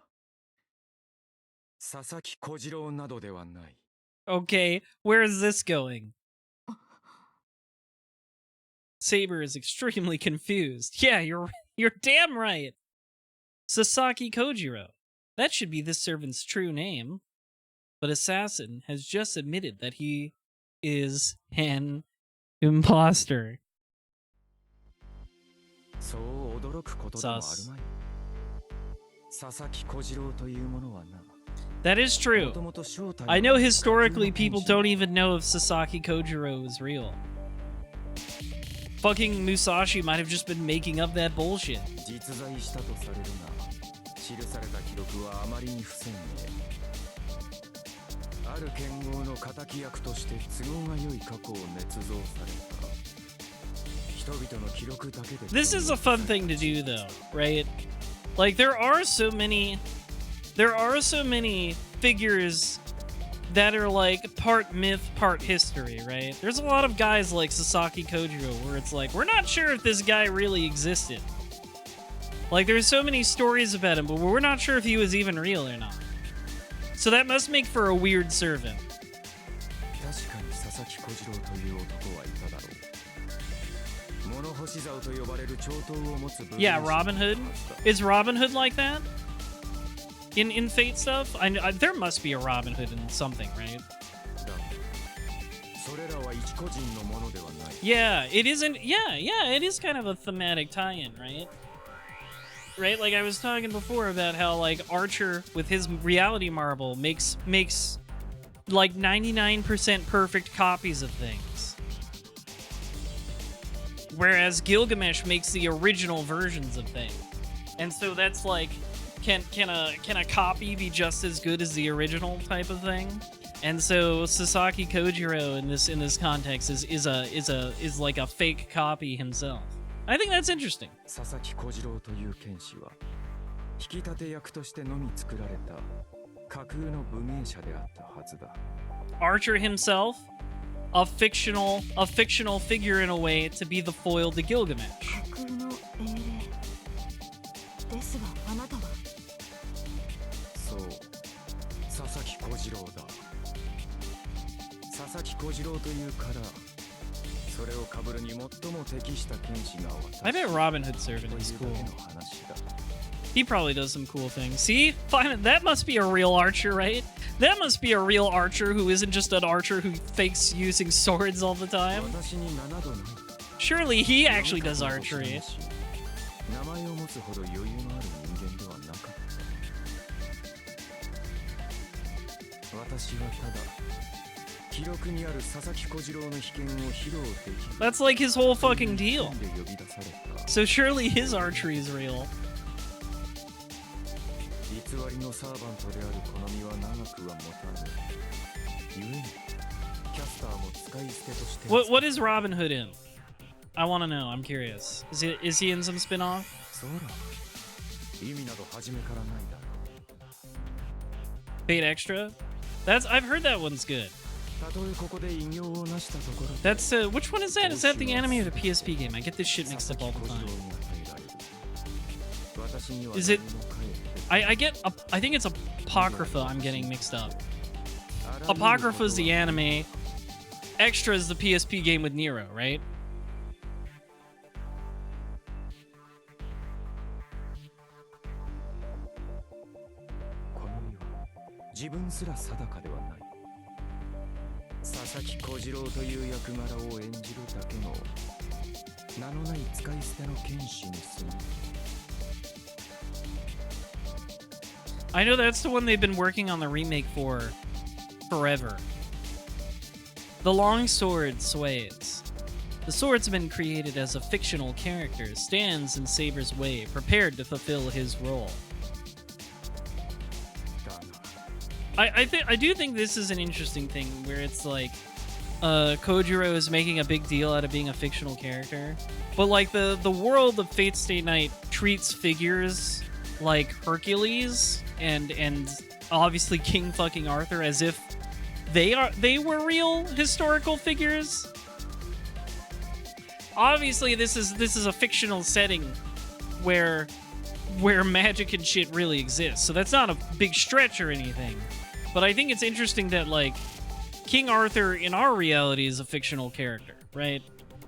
佐々木小次郎などではない。 Okay, where is this going? Saber is extremely confused. Yeah, you're damn right. Sasaki Kojiro. That should be this servant's true name. But Assassin has just admitted that he is an imposter. そう驚くことでもあるまい。佐々木小次郎というものはな。 That is true. I know historically people don't even know if Sasaki Kojiro is real. Fucking Musashi might have just been making up that bullshit. 実在したとされるが、記された記録はあまりに不鮮明。ある剣豪の敵役として都合が良い過去を捏造された。人々の記録だけで。This is a fun thing to do, though, right? Like there are so many figures that are like part myth, part history, right? There's a lot of guys like Sasaki Kojiro where it's like, we're not sure if this guy really existed. Like, there's so many stories about him, but we're not sure if he was even real or not. So that must make for a weird servant. Yeah, Robin Hood? Is Robin Hood like that? In Fate stuff? There must be a Robin Hood in something, right? Yeah, it isn't. Yeah, it is kind of a thematic tie-in, right? Right, like I was talking before about how like Archer with his reality marble makes like 99% perfect copies of things, whereas Gilgamesh makes the original versions of things. And so that's like, can a copy be just as good as the original type of thing? And so Sasaki Kojiro in this context is like a fake copy himself. I think that's interesting. 佐々木小次郎という剣士は引き立て役としてのみ作られた架空の武芸者であったはずだ。 Archer himself, a fictional figure in a way to be the foil to Gilgamesh. 架空の英霊ですがあなたはそう佐々木小次郎だ。佐々木小次郎というからそれを被るに最も適した剣士が私 I bet Robin Hood Servant is という cool. だけの話だ。 He probably does some cool things. See? Fine, that must be a real archer, right? That must be a real archer who isn't just an archer who fakes using swords all the time. 私に7度ない。 Surely he actually does archery. 名前を持つほど余裕のある人間ではなかった。私はただ記録にある佐々木小次郎の秘剣を披露できる。 That's like his whole fucking deal. で呼び出された。 So surely his archery is real. 偽りのサーバントである好みは長くは持たぬ。故にキャスターも使い捨てとして。 What is Robin Hood in? I want to know. I'm curious. Is he in some spin-off? そうだ。意味など初めからないだろう。 Fate Extra? I've heard that one's good. たとえここで偉業を成したところで。 That's which one is that? Is that the anime or the PSP game? I get this shit mixed up all the time. Is it? I get. I think it's Apocrypha. I'm getting mixed up. Apocrypha is the anime. Extra is the PSP game with Nero, right? この世自分すら定かではない。佐々木小次郎という役柄を演じるだけの名のない使い捨ての剣士にする。 I know that's the one they've been working on the remake for forever. The long sword sways. The swordsman created as a fictional character stands in Saber's way, prepared to fulfill his role. I do think this is an interesting thing where it's like Kojiro is making a big deal out of being a fictional character, but like the world of Fate Stay Night treats figures like Hercules and obviously King fucking Arthur as if they were real historical figures. Obviously this is a fictional setting where magic and shit really exists, so that's not a big stretch or anything. But I think it's interesting that, like, King Arthur in our reality is a fictional character, right?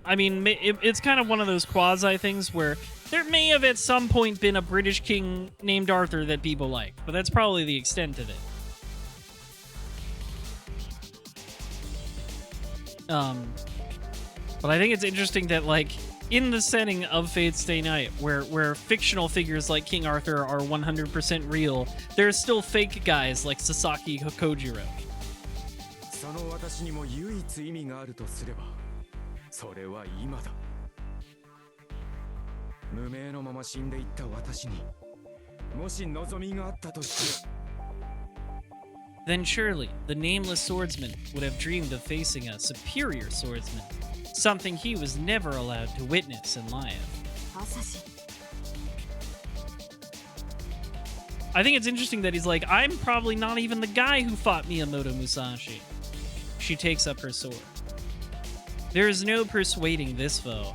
I mean, it's kind of one of those quasi things where there may have at some point been a British king named Arthur that people like, but that's probably the extent of it. But I think it's interesting that, like, in the setting of Fate Stay Night, where fictional figures like King Arthur are 100% real, there's still fake guys like Sasaki Kojiro. その私にも唯一意味があるとすれば、それは今だ。無名のまま死んでいった私に、もし望みがあったとして。 Then surely the nameless swordsman would have dreamed of facing a superior swordsman. Something he was never allowed to witness in life. I think it's interesting that he's like, I'm probably not even the guy who fought Miyamoto Musashi. She takes up her sword. There is no persuading this foe.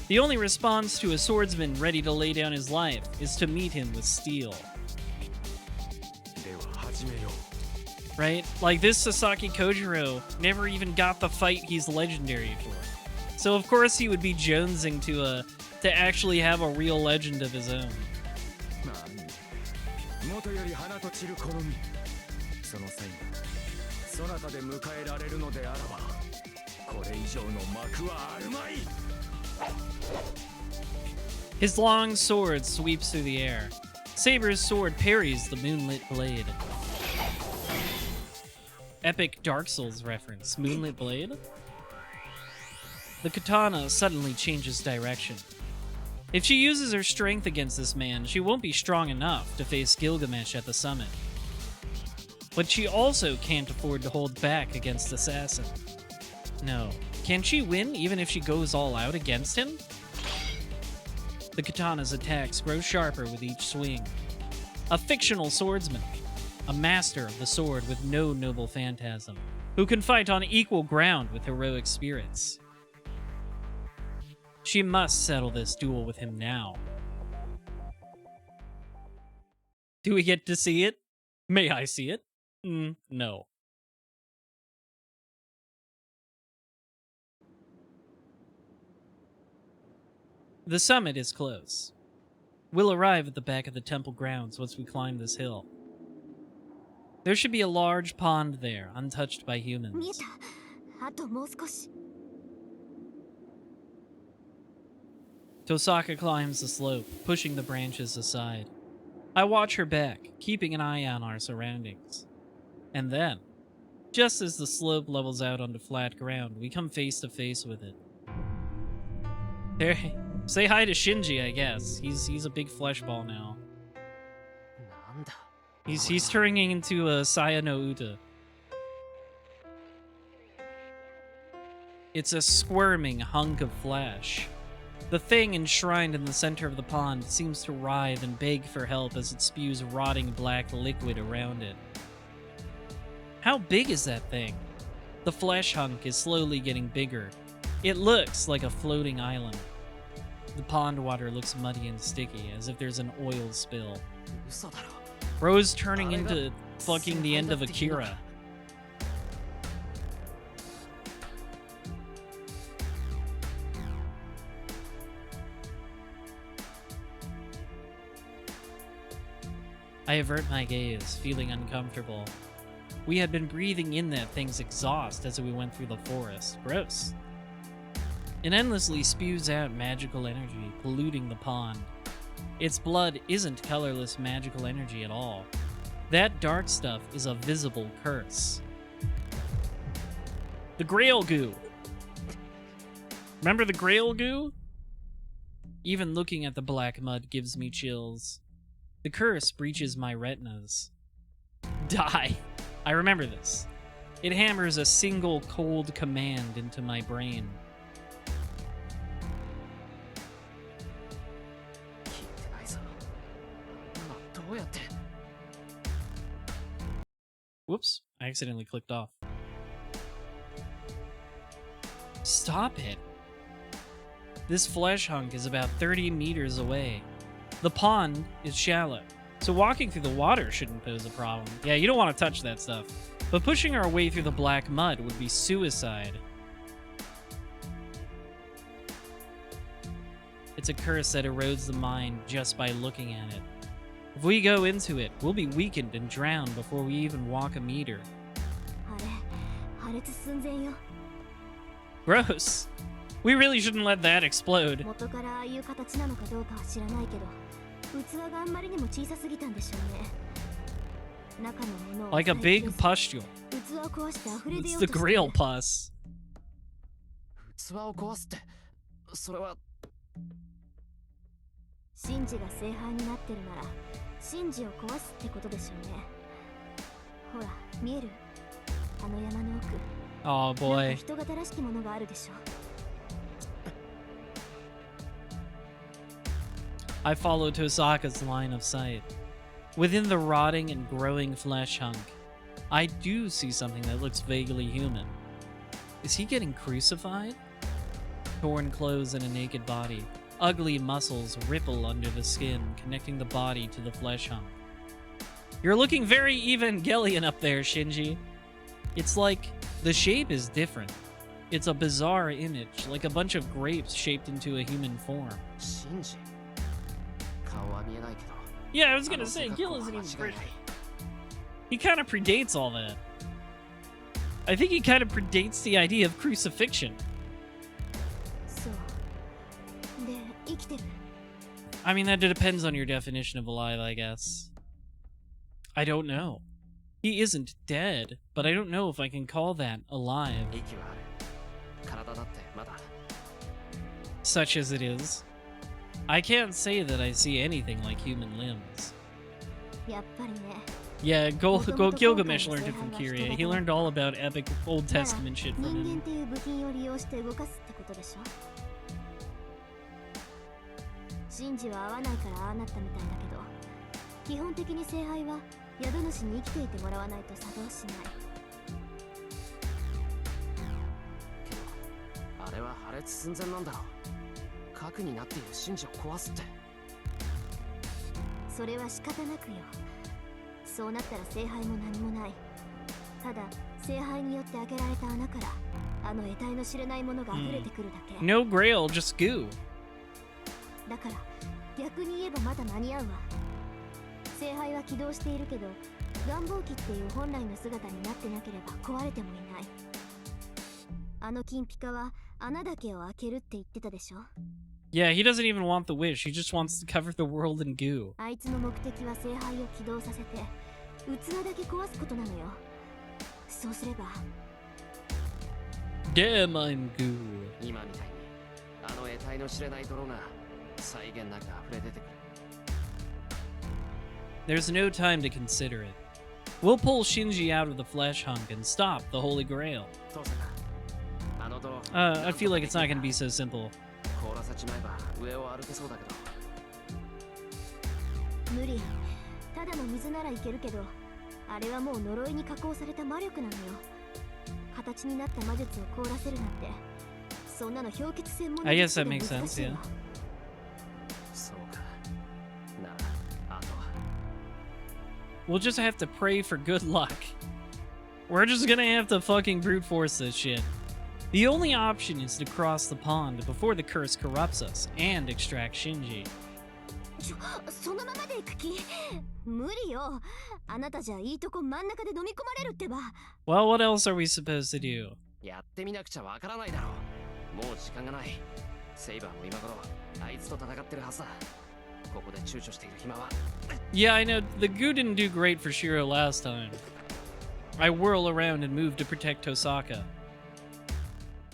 The only response to a swordsman ready to lay down his life is to meet him with steel. Right? Like, this Sasaki Kojiro never even got the fight he's legendary for. So of course he would be jonesing to actually have a real legend of his own. そなたで迎えられるのであらば、これ以上の幕はあるまい。 His long sword sweeps through the air. Saber's sword parries the moonlit blade. Epic Dark Souls reference. Moonlit blade? The katana suddenly changes direction. If she uses her strength against this man, she won't be strong enough to face Gilgamesh at the summit. But she also can't afford to hold back against Assassin. No. Can she win even if she goes all out against him? The katana's attacks grow sharper with each swing. A fictional swordsman, a master of the sword with no noble phantasm, who can fight on equal ground with heroic spirits. She must settle this duel with him now. Do we get to see it? May I see it? No. The summit is close. We'll arrive at the back of the temple grounds once we climb this hill. There should be a large pond there, untouched by humans. Tosaka climbs the slope, pushing the branches aside. I watch her back, keeping an eye on our surroundings. And then, just as the slope levels out onto flat ground, we come face to face with it. There, say hi to Shinji, I guess. He's a big flesh ball now. He's turning into a Saya no Uta. It's a squirming hunk of flesh. The thing enshrined in the center of the pond seems to writhe and beg for help as it spews rotting black liquid around it. How big is that thing? The flesh hunk is slowly getting bigger. It looks like a floating island. The pond water looks muddy and sticky, as if there's an oil spill. Bro's turning into fucking the end of Akira. I avert my gaze, feeling uncomfortable. We had been breathing in that thing's exhaust as we went through the forest. Gross. It endlessly spews out magical energy, polluting the pond. Its blood isn't colorless magical energy at all. That dark stuff is a visible curse. The Grail Goo! Remember the Grail Goo? Even looking at the black mud gives me chills. The curse breaches my retinas. Die! I remember this. It hammers a single cold command into my brain. Whoops, I accidentally clicked off. Stop it. This flesh hunk is about 30 meters away. The pond is shallow, so walking through the water shouldn't pose a problem. Yeah, you don't want to touch that stuff. But pushing our way through the black mud would be suicide. It's a curse that erodes the mind just by looking at it. If we go into it, we'll be weakened and drowned before we even walk a meter. Gross. We really shouldn't let that explode. Like a big pustule. It's the Grail pus. 神事が聖杯になってるなら神事を壊すってことでしょうね。ほら、見える？あの山の奥。Oh boy. 人型らしきものがあるでしょ。I follow Tosaka's line of sight. Within the rotting and growing flesh hunk, I do see something that looks vaguely human. Is he getting crucified? Torn clothes and a naked body. Ugly muscles ripple under the skin, connecting the body to the flesh hunk. You're looking very Evangelion up there, Shinji. It's like the shape is different. It's a bizarre image, like a bunch of grapes shaped into a human form. Yeah, I was gonna say, Gil isn't even British. He kind of predates all that. I think he kind of predates the idea of crucifixion. そうで生きてる I mean, that depends on your definition of alive, I guess. I don't know. He isn't dead, but I don't know if I can call that alive. 息はある。体だってまだ。Such as it is. I can't say that I see anything like human limbs. やっぱりね Yeah, Gilgamesh learned it from Kyrie. He learned all about epic Old Testament shit 人 from 間 him. っていう部品を利用して動かすってことでしょシンジは合わないからああなったみたいだけど基本的に聖杯は宿主に生きていてもらわないと作動しないあれは破裂寸前なんだろう。核になっている神事を壊すって。それは仕方なくよそうなったら聖杯も何もないただ聖杯によって開けられた穴からあの得体の知れないものが溢れてくるだけ、 No grail, just goo. だから逆に言えばまだ間に合うわ聖杯は起動しているけど願望機っていう本来の姿になってなければ壊れてもいないあの金ピカは穴だけを開けるって言ってたでしょ Yeah, he doesn't even want the wish. He just wants to cover the world in goo. あいつの目的は聖杯を起動させて器だけ壊すことなのよそうすれば Damn, I'm goo. 今みたいにあの得体の知れない泥が際限なく溢れ出てくる。 There's no time to consider it. We'll pull Shinji out of the flesh hunk and stop the Holy Grail. 父さんあの泥 I feel like it's not gonna be so simple. 凍らせちまえば上を歩けそうだけど。無理ただの水ならいけるけどあれはもう呪いに加工された魔力なのよ形になった魔術を凍らせるなんてそんなの氷結専門の I guess that 術 makes で難 sense, しいわ yeah. そうか。ならあとは。 We'll just have to pray for good luck. We're just gonna have to fucking brute force this shit. The only option is to cross the pond before the curse corrupts us and extract Shinji. そのままで行く気無理よあなたじゃいいとこ真ん中で飲み込まれるってば Well, what else are we supposed to do? やってみなくちゃわからないだろう。もう時間がない。セイバーも今頃あいつと戦ってるはずだ。ここで躊躇している暇は。 Yeah, I know. The goo didn't do great for Shiro last time. I whirl around and move to protect Tosaka.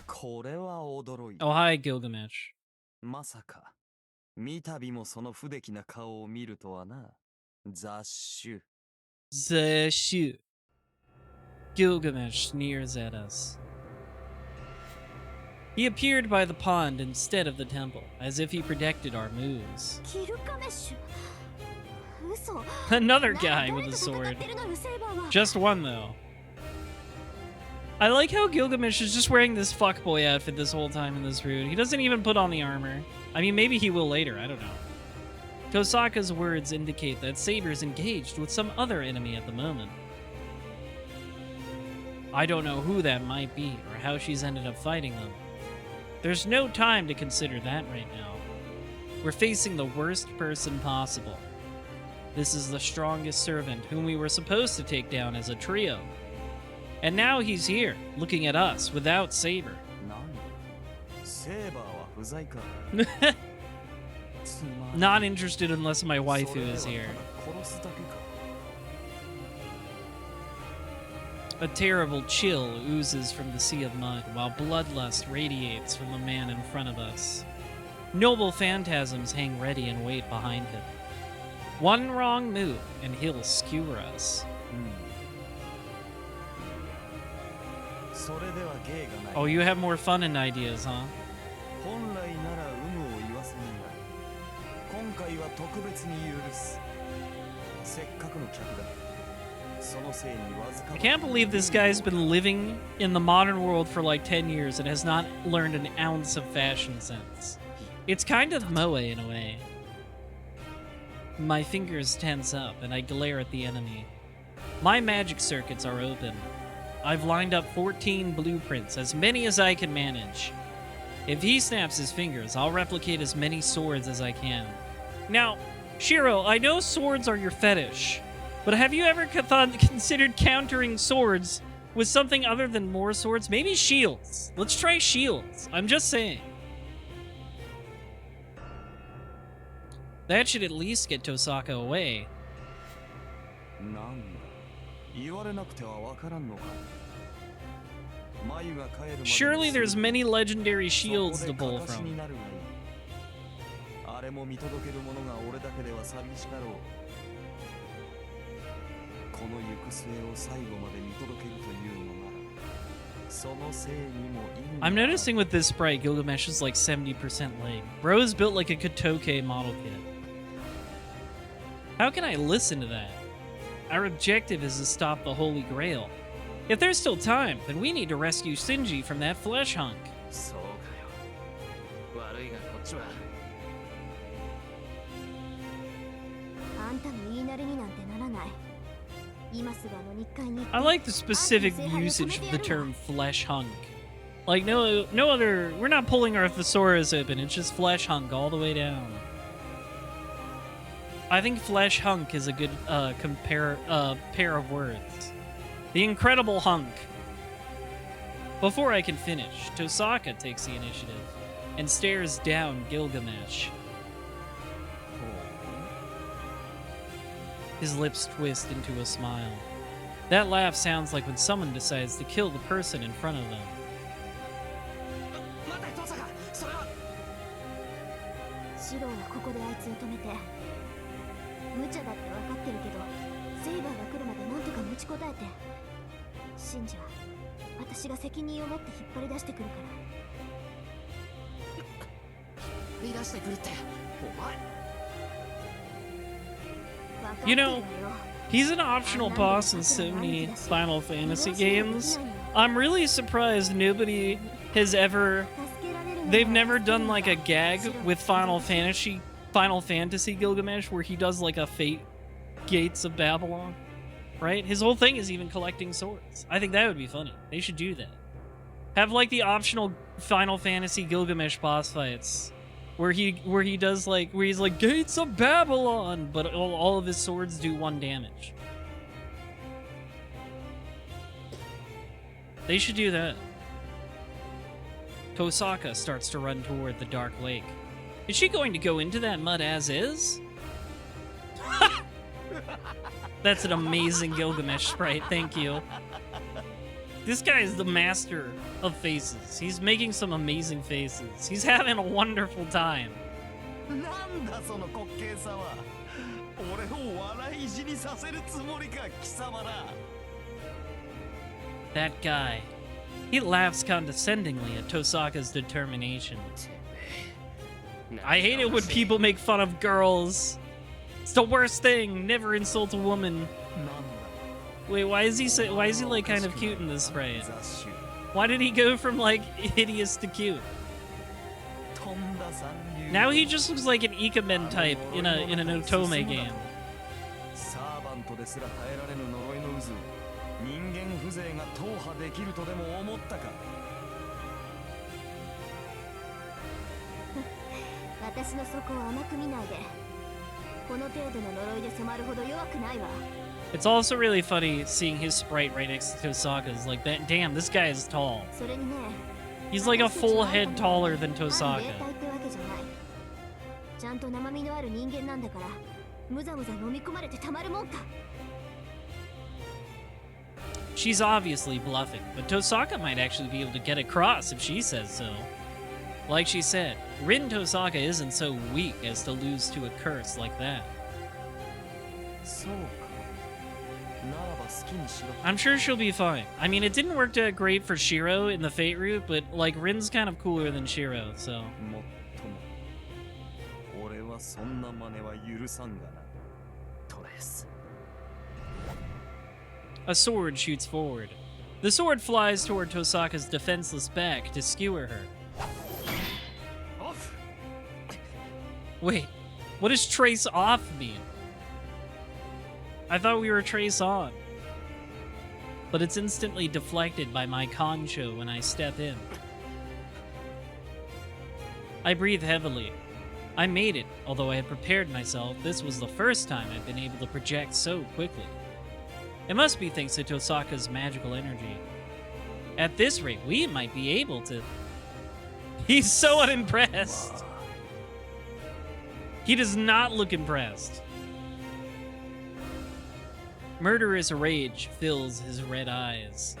これは驚いた。 Oh, hi, Gilgamesh. まさか三度もその不出来な顔を見るとはな。雑種。 The shoot. Gilgamesh sneers at us. He appeared by the pond instead of the temple, as if he predicted our moves. キルカメッシュ嘘 Another guy with a sword. Just one, though. I like how Gilgamesh is just wearing this fuckboy outfit this whole time in this route. He doesn't even put on the armor. I mean, maybe he will later, I don't know. Tosaka's words indicate that Saber's engaged with some other enemy at the moment. I don't know who that might be, or how she's ended up fighting them. There's no time to consider that right now. We're facing the worst person possible. This is the strongest servant whom we were supposed to take down as a trio. And now he's here, looking at us without Saber. セーバーは不在か。 Not interested unless my waifu is here. 殺すだけか。 A terrible chill oozes from the sea of mud, while bloodlust radiates from the man in front of us. Noble phantasms hang ready and wait behind him. One wrong move, and he'll skewer us. それでは芸がない。 Oh, you have more fun and ideas, huh? 本来なら有無を言わせぬが、今回は特別に許す。せっかくの客だ。そのせいにわずか。 I can't believe this guy's been living in the modern world for like 10 years and has not learned an ounce of fashion sense. It's kind of moe in a way. My fingers tense up and I glare at the enemy. My magic circuits are open. I've lined up 14 blueprints, as many as I can manage. If he snaps his fingers, I'll replicate as many swords as I can. Now, Shiro, I know swords are your fetish, but have you ever considered countering swords with something other than more swords? Maybe shields. Let's try shields. I'm just saying. That should at least get Tosaka away. Surely there's many legendary shields to pull from. I'm noticing with this sprite, Gilgamesh is like 70% leg. Bro is built like a Kotoke model kit. How can I listen to that? Our objective is to stop the Holy Grail. If there's still time, then we need to rescue Shinji from that flesh hunk. I like the specific usage of the term flesh hunk. Like no other, we're not pulling our thesaurus open, it's just flesh hunk all the way down. I think flesh hunk is a good pair of words. The incredible hunk. Before I can finish, Tosaka takes the initiative and stares down Gilgamesh. His lips twist into a smile. That laugh sounds like when someone decides to kill the person in front of them. You know, he's an optional boss in so many Final Fantasy games. I'm really surprised nobody has ever... They've never done like a gag with Final Fantasy Gilgamesh where he does like a Fate Gates of Babylon, right? His whole thing is even collecting swords. I think that would be funny. They should do that. Have like the optional Final Fantasy Gilgamesh boss fights where he does like, where he's like, Gates of Babylon, but all of his swords do 1 damage. They should do that. Tosaka starts to run toward the dark lake. Is she going to go into that mud as is? That's an amazing Gilgamesh sprite, thank you. This guy is the master of faces. He's making some amazing faces. He's having a wonderful time. That guy. He laughs condescendingly at Tosaka's determination. I hate it when people make fun of girls. It's the worst thing. Never insult a woman. Wait, why is he like kind of cute in this sprite? Why did he go from like hideous to cute? Now he just looks like an Ikemen type in an Otome game. It's also really funny seeing his sprite right next to Tosaka's. Like, that, damn, this guy is tall. He's like a full head taller than Tosaka. She's obviously bluffing, but Tosaka might actually be able to get across if she says so. Like she said, Rin Tosaka isn't so weak as to lose to a curse like that. I'm sure she'll be fine. I mean, it didn't work that great for Shiro in the Fate route, but like Rin's kind of cooler than Shiro, so. A sword shoots forward. The sword flies toward Tosaka's defenseless back to skewer her. Wait, what does trace off mean? I thought we were trace on. But it's instantly deflected by my concho when I step in. I breathe heavily. I made it, although I had prepared myself. This was the first time I'd been able to project so quickly. It must be thanks to Tosaka's magical energy. At this rate, we might be able to... He's so unimpressed. He does not look impressed. Murderous rage fills his red eyes.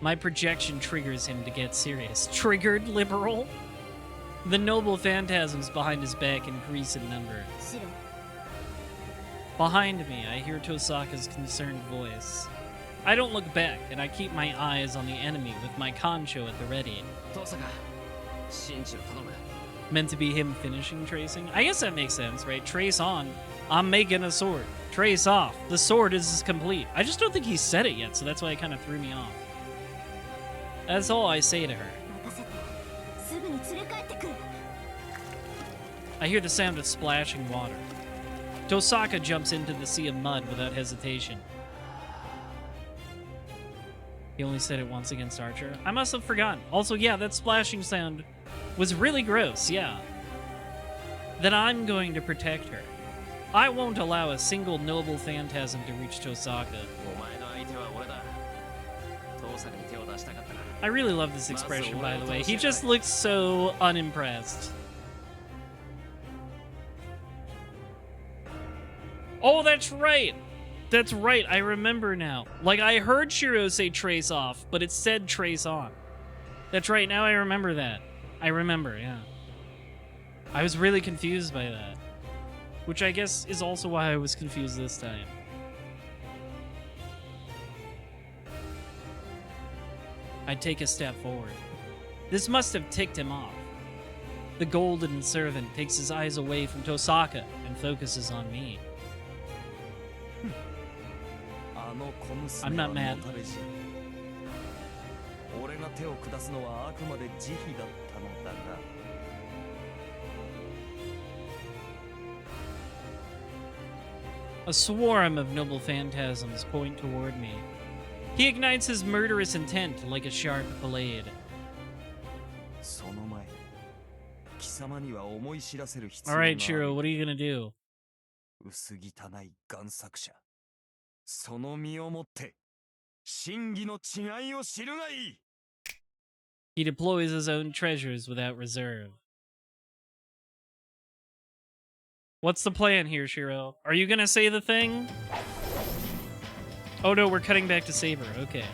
My projection triggers him to get serious. Triggered, liberal? The noble phantasms behind his back increase in number. Behind me, I hear Tosaka's concerned voice. I don't look back, and I keep my eyes on the enemy with my concho at the ready. Meant to be him finishing tracing? I guess that makes sense, right? Trace on. I'm making a sword. Trace off. The sword is complete. I just don't think he said it yet, so that's why it kind of threw me off. That's all I say to her. I hear the sound of splashing water. Tosaka jumps into the sea of mud without hesitation. He only said it once against Archer. I must have forgotten. Also, yeah, that splashing sound was really gross, yeah. Then I'm going to protect her. I won't allow a single noble phantasm to reach Tosaka. I really love this expression, by the way. He just looks so unimpressed. Oh, that's right! That's right, I remember now. Like, I heard Shiro say trace off, but it said trace on. That's right, now I remember that. I remember, yeah. I was really confused by that. Which I guess is also why I was confused this time. I take a step forward. This must have ticked him off. The golden servant takes his eyes away from Tosaka and focuses on me. I'm not mad. A swarm of noble phantasms point toward me. He ignites his murderous intent like a sharp blade. Alright, Shiro, what are you gonna do? He deploys his own treasures without reserve. What's the plan here, Shiro? Are you gonna say the thing? Oh no, we're cutting back to Saber. Okay.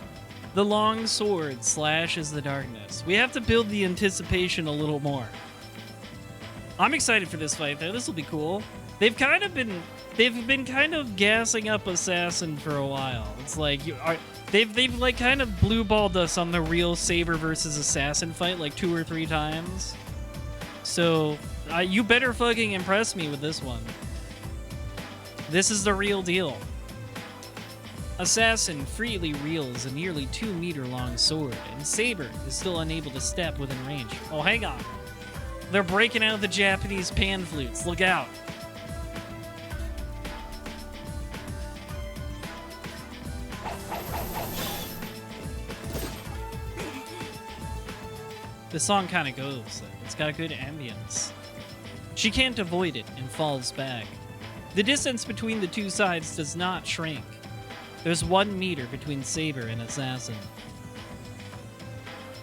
The long sword slashes the darkness. We have to build the anticipation a little more. I'm excited for this fight, though. This will be cool. They've been kind of gassing up Assassin for a while. It's like they've like kind of blue-balled us on the real Saber versus Assassin fight like 2 or 3 times. So you better fucking impress me with this one. This is the real deal. Assassin freely wields a nearly 2-meter-long sword, and Saber is still unable to step within range. Oh, hang on. They're breaking out the Japanese pan flutes. Look out. The song kind of goes, though. It's got a good ambience. She can't avoid it and falls back. The distance between the two sides does not shrink. There's 1 meter between Saber and Assassin.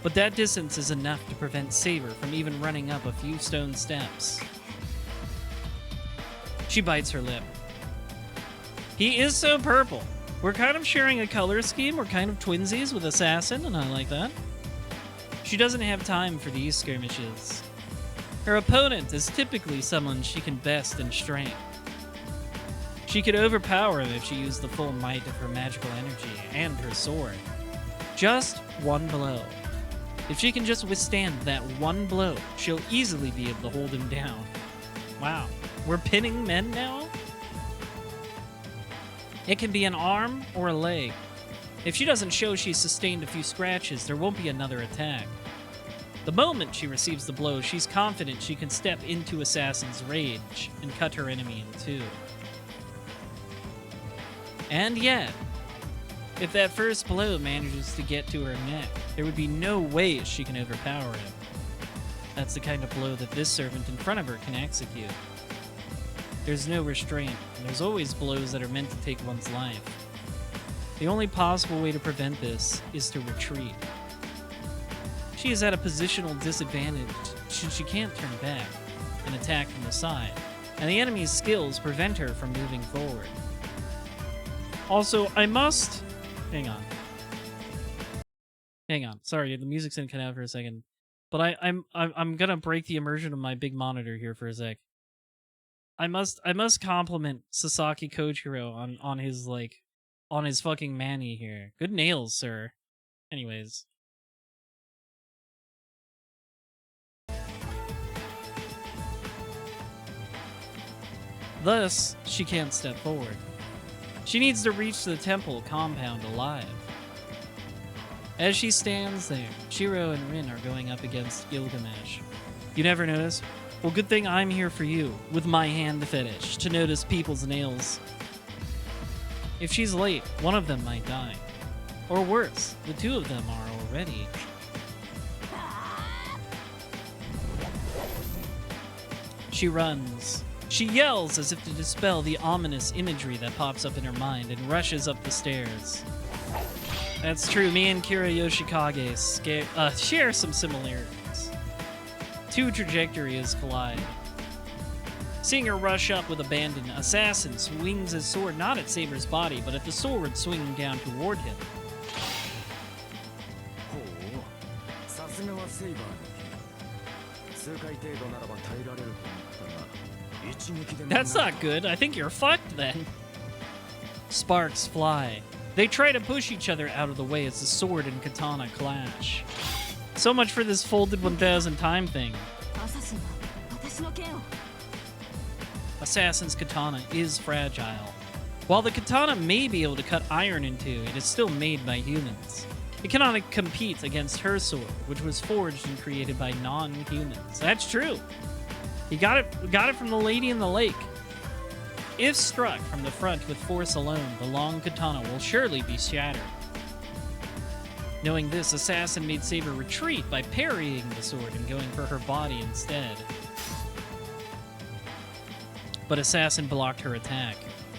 But that distance is enough to prevent Saber from even running up a few stone steps. She bites her lip. He is so purple. We're kind of sharing a color scheme. We're kind of twinsies with Assassin, and I like that. She doesn't have time for these skirmishes. Her opponent is typically someone she can best in strength. She could overpower him if she used the full might of her magical energy and her sword. Just 1 blow. If she can just withstand that 1 blow, she'll easily be able to hold him down. Wow, we're pinning men now? It can be an arm or a leg. If she doesn't show she's sustained a few scratches, there won't be another attack. The moment she receives the blow, she's confident she can step into Assassin's rage and cut her enemy in 2. And yet, if that first blow manages to get to her neck, there would be no way she can overpower him. That's the kind of blow that this servant in front of her can execute. There's no restraint, and there's always blows that are meant to take one's life. The only possible way to prevent this is to retreat. She is at a positional disadvantage since she can't turn back and attack from the side, and the enemy's skills prevent her from moving forward. Also, I must... Hang on. Sorry, the music's gonna cut out for a second. But I'm gonna break the immersion of my big monitor here for a sec. I must compliment Sasaki Kojiro on his fucking Manny here. Good nails, sir. Anyways. Thus, she can't step forward. She needs to reach the temple compound alive. As she stands there, Shiro and Rin are going up against Gilgamesh. You never notice? Well, good thing I'm here for you, with my hand fetish, to notice people's nails. If she's late, one of them might die. Or worse, the two of them are already. She runs. She yells as if to dispel the ominous imagery that pops up in her mind and rushes up the stairs. That's true, me and Kira Yoshikage share some similarities. Two trajectories collide. Seeing her rush up with abandon, Assassin swings his sword not at Saber's body, but at the sword swinging down toward him. That's not good. I think you're fucked then. Sparks fly. They try to push each other out of the way as the sword and katana clash. So much for this folded 1000 time thing. Assassin's katana is fragile. While the katana may be able to cut iron in two, it is still made by humans. It cannot compete against her sword, which was forged and created by non-humans. That's true. He got it from the lady in the lake. If struck from the front with force alone, the long katana will surely be shattered. Knowing this, Assassin made Saber retreat by parrying the sword and going for her body instead. But Assassin blocked her attack.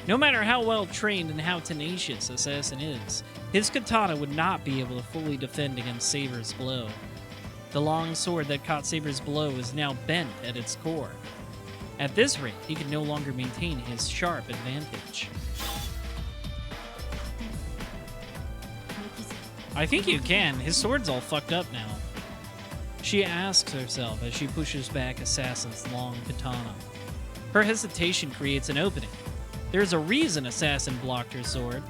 No matter how well trained and how tenacious Assassin is, his katana would not be able to fully defend against Saber's blow. The long sword that caught Saber's blow is now bent at its core. At this rate, he can no longer maintain his sharp advantage. I think you can. His sword's all fucked up now. She asks herself as she pushes back Assassin's long katana. Her hesitation creates an opening. There's a reason Assassin blocked her sword.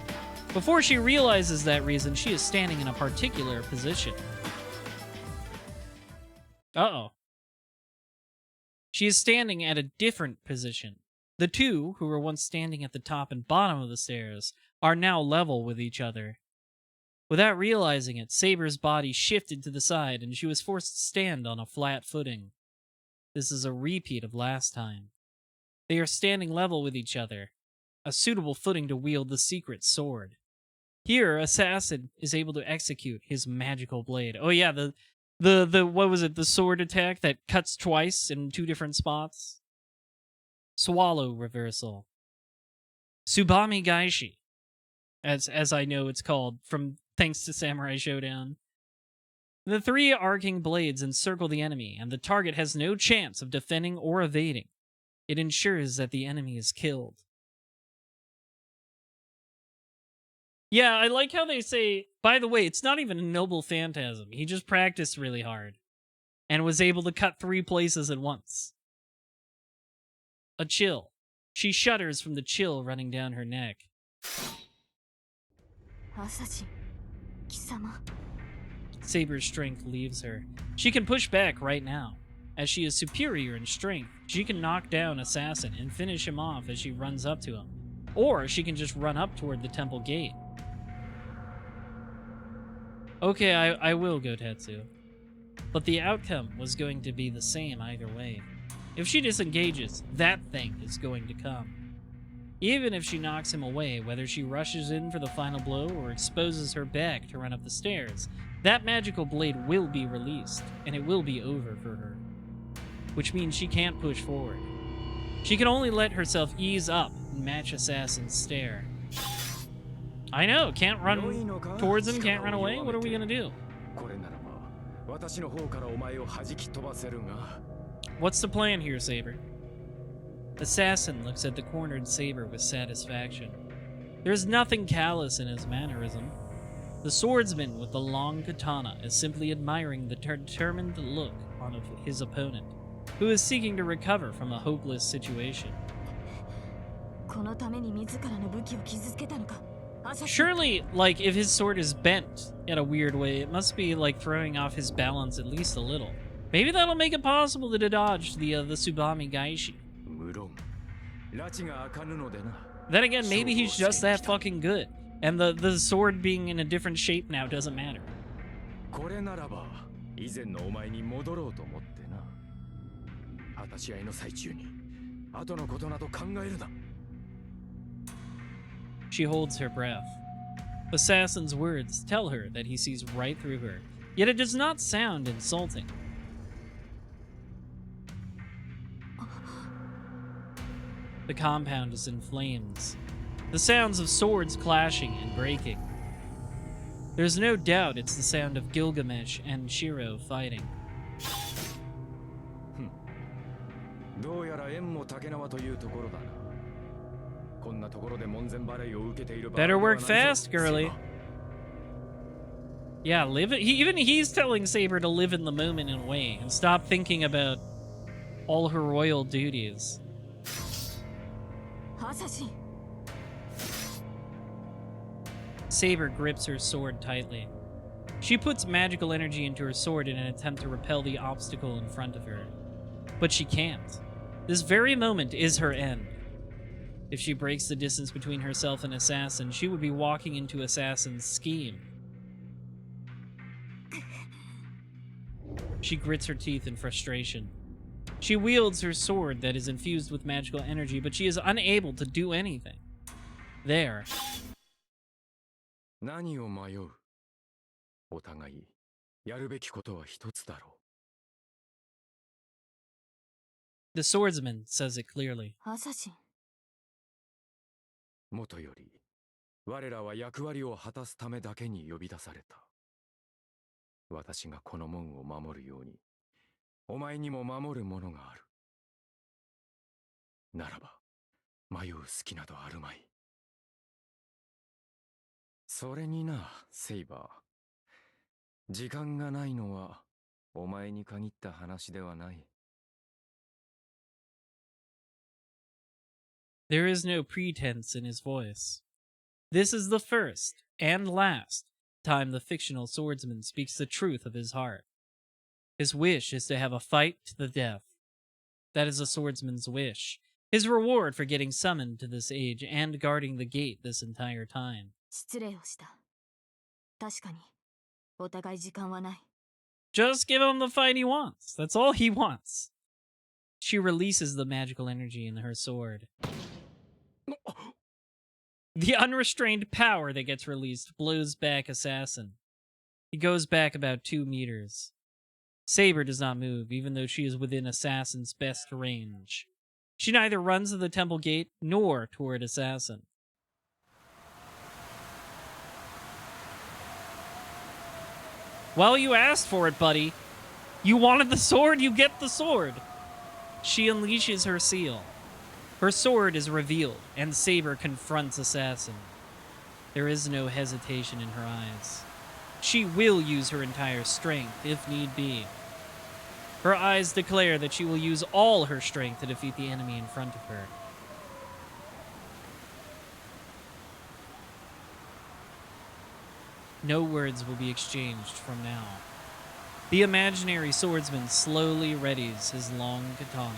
Before she realizes that reason, she is standing in a particular position. Uh-oh. She is standing at a different position. The two, who were once standing at the top and bottom of the stairs, are now level with each other. Without realizing it, Saber's body shifted to the side and she was forced to stand on a flat footing. This is a repeat of last time. They are standing level with each other, a suitable footing to wield the secret sword. Here, Assassin is able to execute his magical blade. Oh yeah, the what was it? The sword attack that cuts twice in two different spots? Swallow reversal. Tsubame Gaishi, as I know it's called, thanks to Samurai Showdown. The three arcing blades encircle the enemy, and the target has no chance of defending or evading. It ensures that the enemy is killed. Yeah, I like how they say, by the way, it's not even a noble phantasm. He just practiced really hard and was able to cut 3 places at once. A chill. She shudders from the chill running down her neck. Saber's strength leaves her. She can push back right now. As she is superior in strength, she can knock down Assassin and finish him off as she runs up to him. Or she can just run up toward the temple gate. Okay, I will go Tetsu. But the outcome was going to be the same either way. If she disengages, that thing is going to come. Even if she knocks him away, whether she rushes in for the final blow or exposes her back to run up the stairs, that magical blade will be released, and it will be over for her. Which means she can't push forward. She can only let herself ease up and match Assassin's stare. I know, can't run towards him, can't run away. What are we gonna do? What's the plan here, Saber? Assassin looks at the cornered Saber with satisfaction. There's nothing callous in his mannerism. The swordsman with the long katana is simply admiring the determined look on his opponent, who is seeking to recover from a hopeless situation. Surely, like, if his sword is bent in a weird way, it must be, like, throwing off his balance at least a little. Maybe that'll make it possible to dodge the Tsubame Gaishi. Then again, maybe he's just that fucking good, and the sword being in a different shape now doesn't matter. She holds her breath. Assassin's words tell her that he sees right through her, yet it does not sound insulting. The compound is in flames. The sounds of swords clashing and breaking. There's no doubt it's the sound of Gilgamesh and Shiro fighting. Better work fast, girly. Yeah, even he's telling Saber to live in the moment in a way and stop thinking about all her royal duties. Saber grips her sword tightly. She puts magical energy into her sword in an attempt to repel the obstacle in front of her. But she can't. This very moment is her end. If she breaks the distance between herself and Assassin, she would be walking into Assassin's scheme. She grits her teeth in frustration. She wields her sword that is infused with magical energy, but she is unable to do anything. There. The swordsman says it clearly. There is no pretense in his voice. This is the first and last time the fictional swordsman speaks the truth of his heart. His wish is to have a fight to the death. That is a swordsman's wish. His reward for getting summoned to this age and guarding the gate this entire time. Just give him the fight he wants. That's all he wants. She releases the magical energy in her sword. The unrestrained power that gets released blows back Assassin. He goes back about 2 meters. Saber does not move, even though she is within Assassin's best range. She neither runs to the temple gate nor toward Assassin. Well, you asked for it, buddy. You wanted the sword, you get the sword. She unleashes her seal. Her sword is revealed, and Saber confronts Assassin. There is no hesitation in her eyes. She will use her entire strength, if need be. Her eyes declare that she will use all her strength to defeat the enemy in front of her. No words will be exchanged from now. The imaginary swordsman slowly readies his long katana.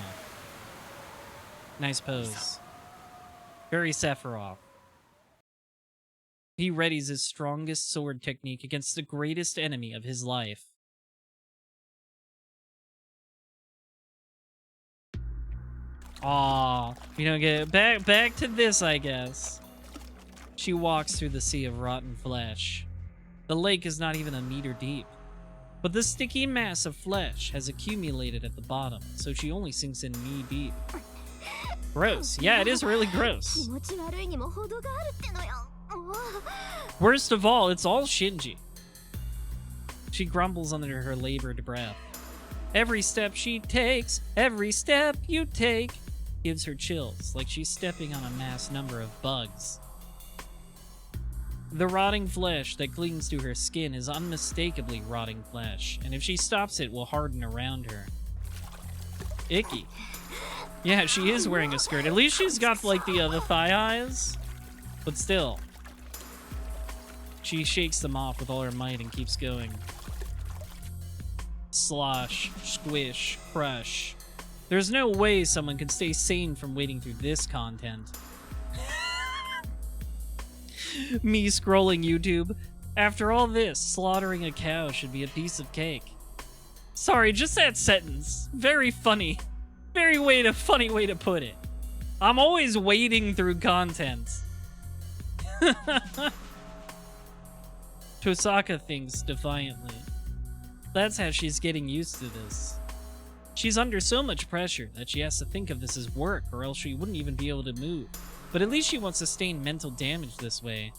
Nice pose. Very Sephiroth. He readies his strongest sword technique against the greatest enemy of his life. Aw, we don't get it. Back to this, I guess. She walks through the sea of rotten flesh. The lake is not even a meter deep. But the sticky mass of flesh has accumulated at the bottom, so she only sinks in knee deep. Gross. Yeah, it is really 気 gross. 持ち悪いにも程があるってのよ。もう Worst of all, it's all Shinji. She grumbles under her labored breath. Every step she takes, every step you take, gives her chills, like she's stepping on a mass number of bugs. The rotting flesh that clings to her skin is unmistakably rotting flesh, and if she stops it, will harden around her. Icky. Yeah, she is wearing a skirt. At least she's got, like, the thigh highs. But still. She shakes them off with all her might and keeps going. Slosh, squish, crush. There's no way someone can stay sane from wading through this content. Me scrolling YouTube. After all this, slaughtering a cow should be a piece of cake. Sorry, just that sentence. Very funny. Funny way to put it. I'm always wading through content. Tosaka thinks defiantly. That's how she's getting used to this. She's under so much pressure that she has to think of this as work, or else she wouldn't even be able to move. But at least she won't sustain mental damage this way.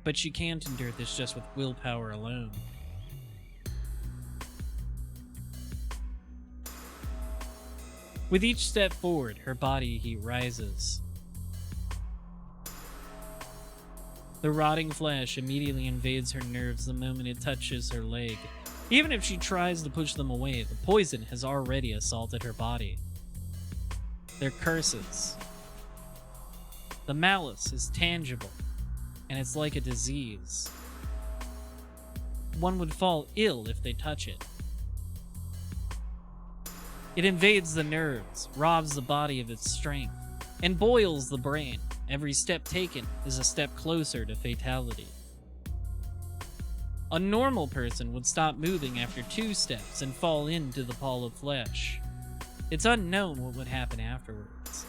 But she can't endure this just with willpower alone. With each step forward, her body heat rises. The rotting flesh immediately invades her nerves the moment it touches her leg. Even if she tries to push them away, the poison has already assaulted her body. They're curses. The malice is tangible, and it's like a disease. One would fall ill if they touch it. It invades the nerves, robs the body of its strength, and boils the brain. Every step taken is a step closer to fatality. A normal person would stop moving after 2 steps and fall into the pall of flesh. It's unknown what would happen afterwards.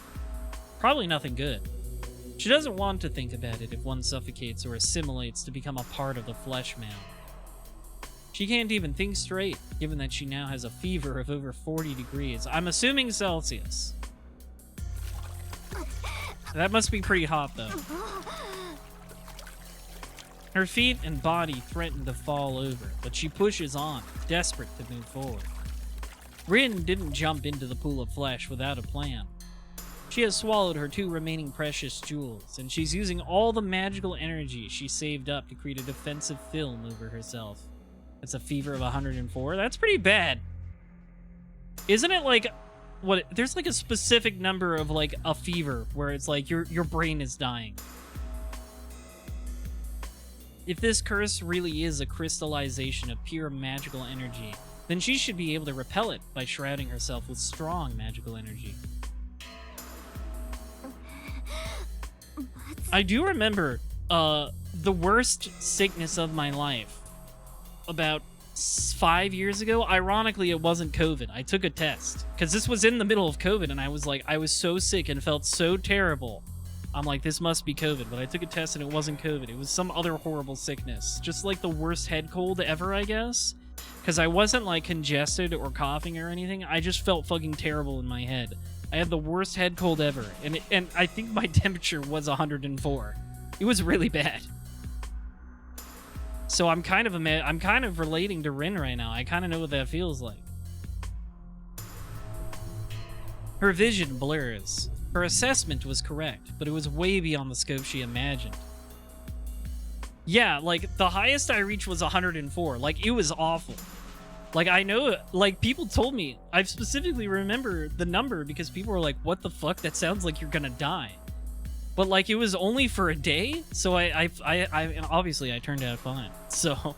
Probably nothing good. She doesn't want to think about it if one suffocates or assimilates to become a part of the flesh mound. She can't even think straight, given that she now has a fever of over 40 degrees. I'm assuming Celsius. That must be pretty hot, though. Her feet and body threaten to fall over, but she pushes on, desperate to move forward. Rin didn't jump into the pool of flesh without a plan. She has swallowed her 2 remaining precious jewels, and she's using all the magical energy she saved up to create a defensive film over herself. That's a fever of 104? That's pretty bad. Isn't it like... what? There's like a specific number of like a fever where it's like your brain is dying. If this curse really is a crystallization of pure magical energy, then she should be able to repel it by shrouding herself with strong magical energy. I do remember the worst sickness of my life about 5 years ago. Ironically, it wasn't COVID. I took a test because this was in the middle of COVID, and I was so sick and felt so terrible. I'm like, this must be COVID, but I took a test and it wasn't COVID. It was some other horrible sickness. Just like the worst head cold ever, I guess. Because I wasn't like congested or coughing or anything. I just felt fucking terrible in my head. I had the worst head cold ever, and I think my temperature was 104. It was really bad. So I'm kind of relating to Rin right now. I kind of know what that feels like. Her vision blurs. Her assessment was correct, but it was way beyond the scope she imagined. Yeah, like, the highest I reached was 104. Like, it was awful. Like, I know, like, people told me, I specifically remember the number because people were like, what the fuck? That sounds like you're gonna die. But, like, it was only for a day, so I obviously I turned out fine, so.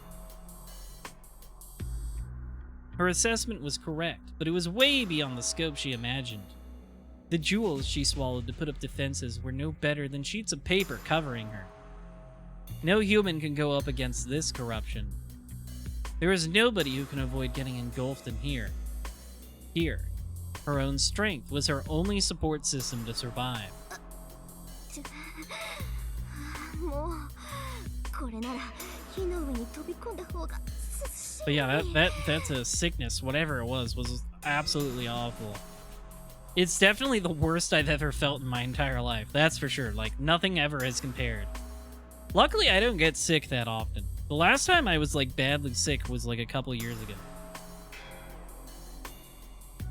Her assessment was correct, but it was way beyond the scope she imagined. The jewels she swallowed to put up defenses were no better than sheets of paper covering her. No human can go up against this corruption. There is nobody who can avoid getting engulfed in here. Here, her own strength was her only support system to survive. もうこれなら木の上に飛び込んだ方が涼しい。 But yeah, that's a sickness. Whatever it was absolutely awful. It's definitely the worst I've ever felt in my entire life. That's for sure. Like, nothing ever has compared. Luckily, I don't get sick that often. The last time I was, like, badly sick was, like, a couple years ago.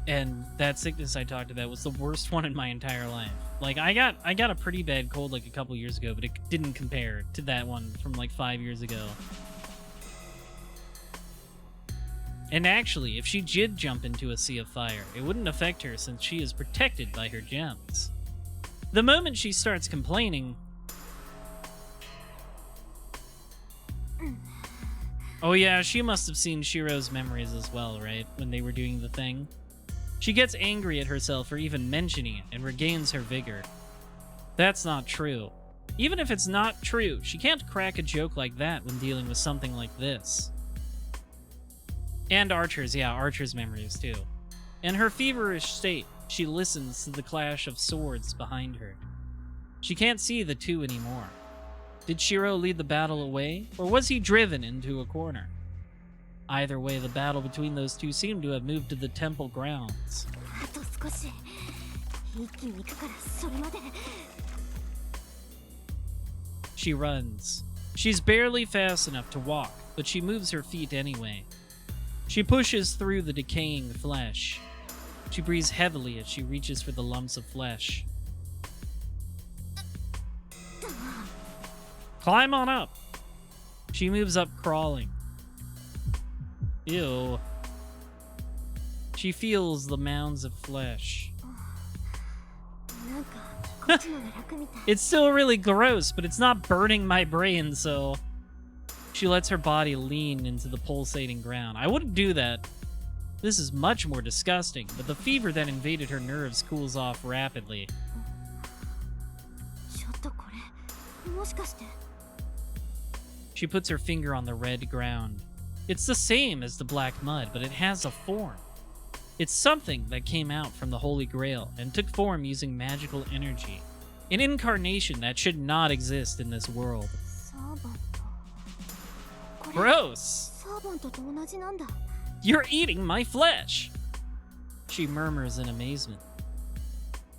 And that sickness I talked about was the worst one in my entire life. Like, I got a pretty bad cold, like, a couple years ago, but it didn't compare to that one from, like, 5 years ago. And actually, if she did jump into a sea of fire, it wouldn't affect her since she is protected by her gems. The moment she starts complaining... Oh yeah, she must have seen Shiro's memories as well, right? When they were doing the thing. She gets angry at herself for even mentioning it and regains her vigor. That's not true. Even if it's not true, she can't crack a joke like that when dealing with something like this. And Archer's, yeah, Archer's memories too. In her feverish state, she listens to the clash of swords behind her. She can't see the two anymore. Did Shiro lead the battle away, or was he driven into a corner? Either way, the battle between those two seemed to have moved to the temple grounds. あと少し。一気に行くからそれまで。 She runs. She's barely fast enough to walk, but she moves her feet anyway. She pushes through the decaying flesh. She breathes heavily as she reaches for the lumps of flesh. Climb on up. She moves up crawling. Ew. She feels the mounds of flesh. なんかこっちのが楽みたい。 It's still really gross, but it's not burning my brain, so... She lets her body lean into the pulsating ground. I wouldn't do that. This is much more disgusting, but the fever that invaded her nerves cools off rapidly. ちょっとこれもしかして。 She puts her finger on the red ground. It's the same as the black mud, but it has a form. It's something that came out from the Holy Grail and took form using magical energy. An incarnation that should not exist in this world. サーバント。これ Gross! サーバントと同じなんだ。 You're eating my flesh! She murmurs in amazement.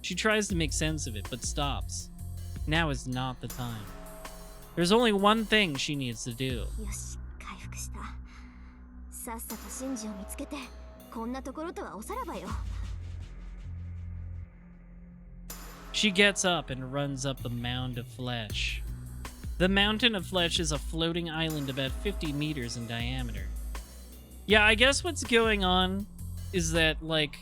She tries to make sense of it, but stops. Now is not the time. There's only one thing she needs to do. よし、回復した。さっさとシンジを見つけて、こんなところとはおさらばよ。 She gets up and runs up the mound of flesh. The mountain of flesh is a floating island about 50 meters in diameter. Yeah, I guess what's going on is that, like,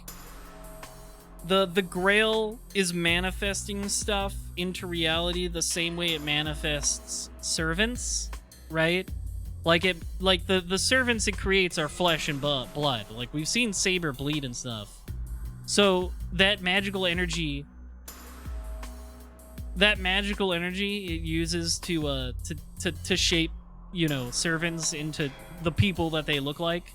the Grail is manifesting stuff into reality the same way it manifests servants, right? Like the servants it creates are flesh and blood. Like, we've seen Saber bleed and stuff. So that magical energy it uses to shape, you know, servants into the people that they look like,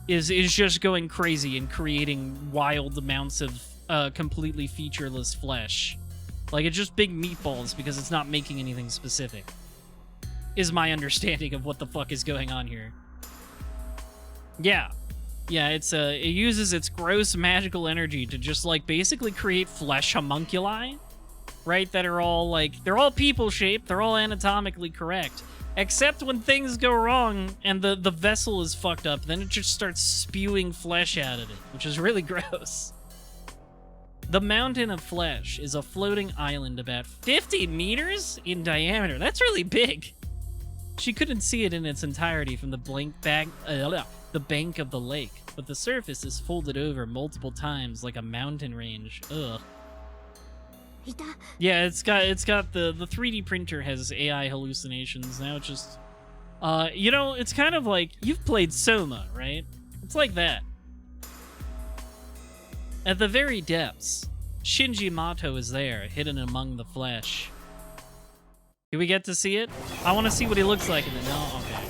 is just going crazy and creating wild amounts of completely featureless flesh. Like, it's just big meatballs because it's not making anything specific, is my understanding of what the fuck is going on here. Yeah, it's it uses its gross magical energy to just, like, basically create flesh homunculi, right? That are all, like, they're all people-shaped, they're all anatomically correct, except when things go wrong and the vessel is fucked up, then it just starts spewing flesh out of it, which is really gross. The Mountain of Flesh is a floating island about 50 meters in diameter. That's really big. She couldn't see it in its entirety from the bank of the lake, but the surface is folded over multiple times like a mountain range. Ugh. いた。 Yeah, it's got the 3D printer has AI hallucinations. Now it's just you know, it's kind of like, you've played Soma, right? It's like that. At the very depths, Shinji Mato is there, hidden among the flesh. Do we get to see it? I want to see what he looks like in the... No? Okay.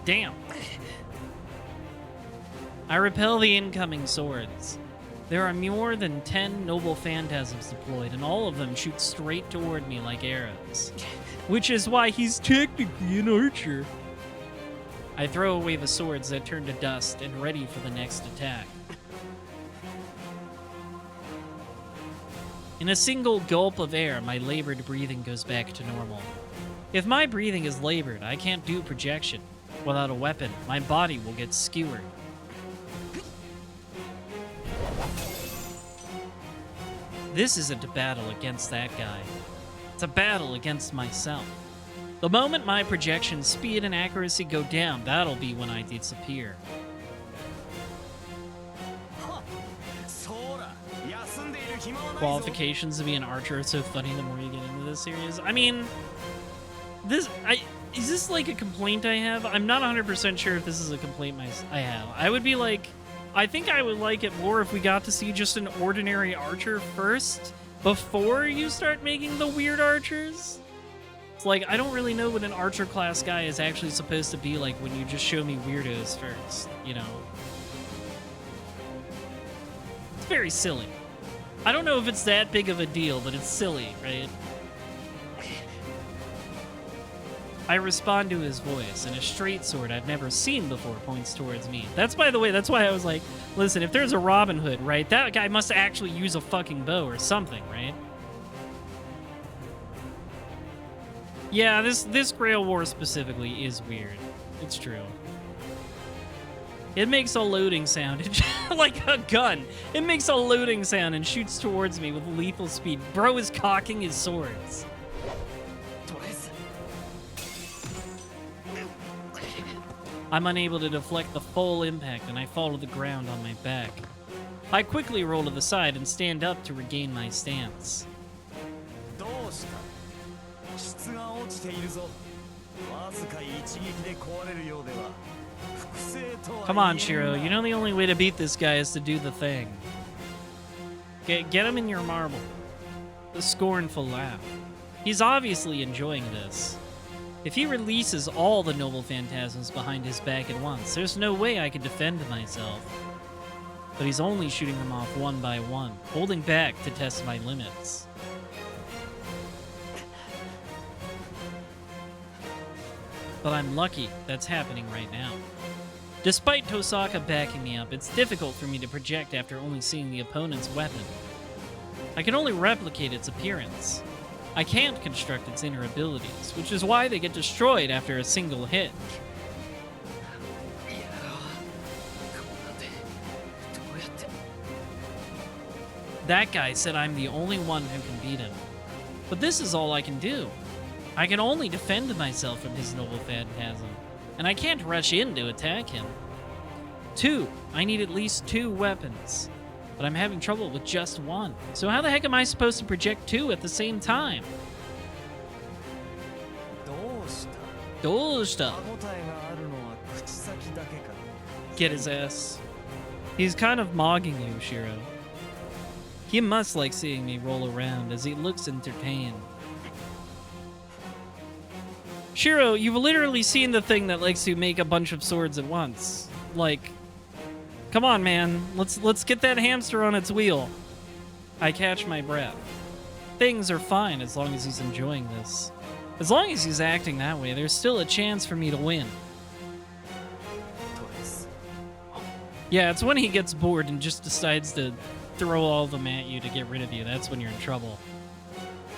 Damn. I repel the incoming swords. There are more than 10 noble phantasms deployed, and all of them shoot straight toward me like arrows. which is why he's technically an archer. I throw away the swords that turn to dust and ready for the next attack. In a single gulp of air, my labored breathing goes back to normal. If my breathing is labored, I can't do projection. Without a weapon, my body will get skewered. This isn't a battle against that guy. It's a battle against myself. The moment my projection speed and accuracy go down, that'll be when I disappear. Qualifications to be an archer are so funny the more you get into this series. I mean, is this like a complaint I have? I'm not 100% sure if this is a complaint I have. I would be like, I think I would like it more if we got to see just an ordinary archer first before you start making the weird archers. It's like, I don't really know what an archer class guy is actually supposed to be like when you just show me weirdos first, you know? It's very silly. I don't know if it's that big of a deal, but it's silly, right? I respond to his voice, and a straight sword I've never seen before points towards me. That's, by the way, that's why I was like, listen, if there's a Robin Hood, right, that guy must actually use a fucking bow or something, right? Yeah, this Grail War specifically is weird. It's true. It makes a loading sound, like a gun. It makes a loading sound and shoots towards me with lethal speed. Bro is cocking his swords. I'm unable to deflect the full impact, and I fall to the ground on my back. I quickly roll to the side and stand up to regain my stance. Come on, Shiro. You know the only way to beat this guy is to do the thing. Get him in your marble. The scornful laugh. He's obviously enjoying this. If he releases all the noble phantasms behind his back at once, there's no way I can defend myself. But he's only shooting them off one by one, holding back to test my limits. But I'm lucky that's happening right now. Despite Tosaka backing me up, it's difficult for me to project after only seeing the opponent's weapon. I can only replicate its appearance. I can't construct its inner abilities, which is why they get destroyed after a single hit. That guy said I'm the only one who can beat him. But this is all I can do. I can only defend myself from his noble phantasm, and I can't rush in to attack him. I need at least 2 weapons. But I'm having trouble with just one. So how the heck am I supposed to project 2 at the same time? Dosta. Get his ass. He's kind of mogging you, Shiro. He must like seeing me roll around as he looks entertained. Shiro, you've literally seen the thing that likes to make a bunch of swords at once. Like, come on, man. Let's get that hamster on its wheel. I catch my breath. Things are fine as long as he's enjoying this. As long as he's acting that way, there's still a chance for me to win. Yeah, it's when he gets bored and just decides to throw all of them at you to get rid of you. That's when you're in trouble.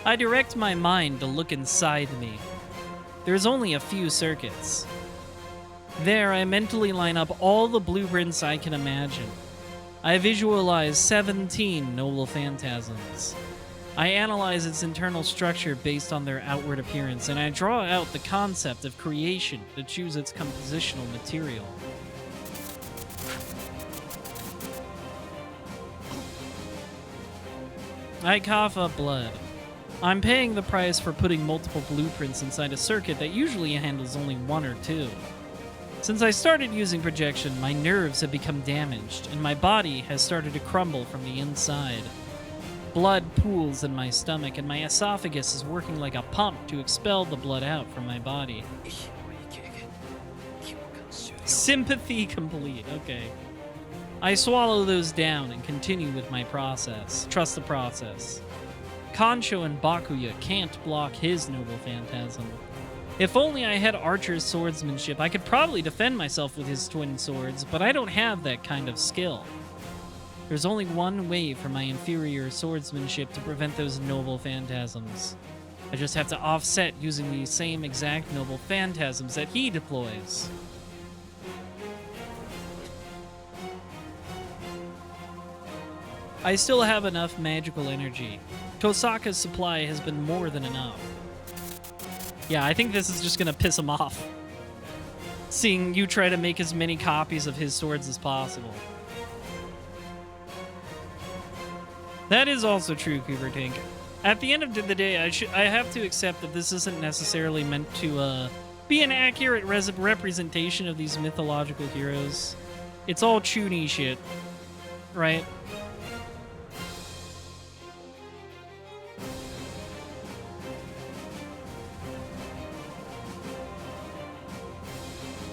I direct my mind to look inside me. There's only a few circuits. There, I mentally line up all the blueprints I can imagine. I visualize 17 noble phantasms. I analyze its internal structure based on their outward appearance, and I draw out the concept of creation to choose its compositional material. I cough up blood. I'm paying the price for putting multiple blueprints inside a circuit that usually handles only 1 or 2. Since I started using projection, my nerves have become damaged, and my body has started to crumble from the inside. Blood pools in my stomach, and my esophagus is working like a pump to expel the blood out from my body. Sympathy complete, okay. I swallow those down and continue with my process. Trust the process. Kancho and Bakuya can't block his noble phantasm. If only I had Archer's swordsmanship, I could probably defend myself with his twin swords, but I don't have that kind of skill. There's only one way for my inferior swordsmanship to prevent those noble phantasms. I just have to offset using the same exact noble phantasms that he deploys. I still have enough magical energy. Tosaka's supply has been more than enough. Yeah, I think this is just gonna piss him off. Seeing you try to make as many copies of his swords as possible. That is also true, Cooper Tank. At the end of the day, I have to accept that this isn't necessarily meant to be an accurate representation of these mythological heroes. It's all chuny shit, right?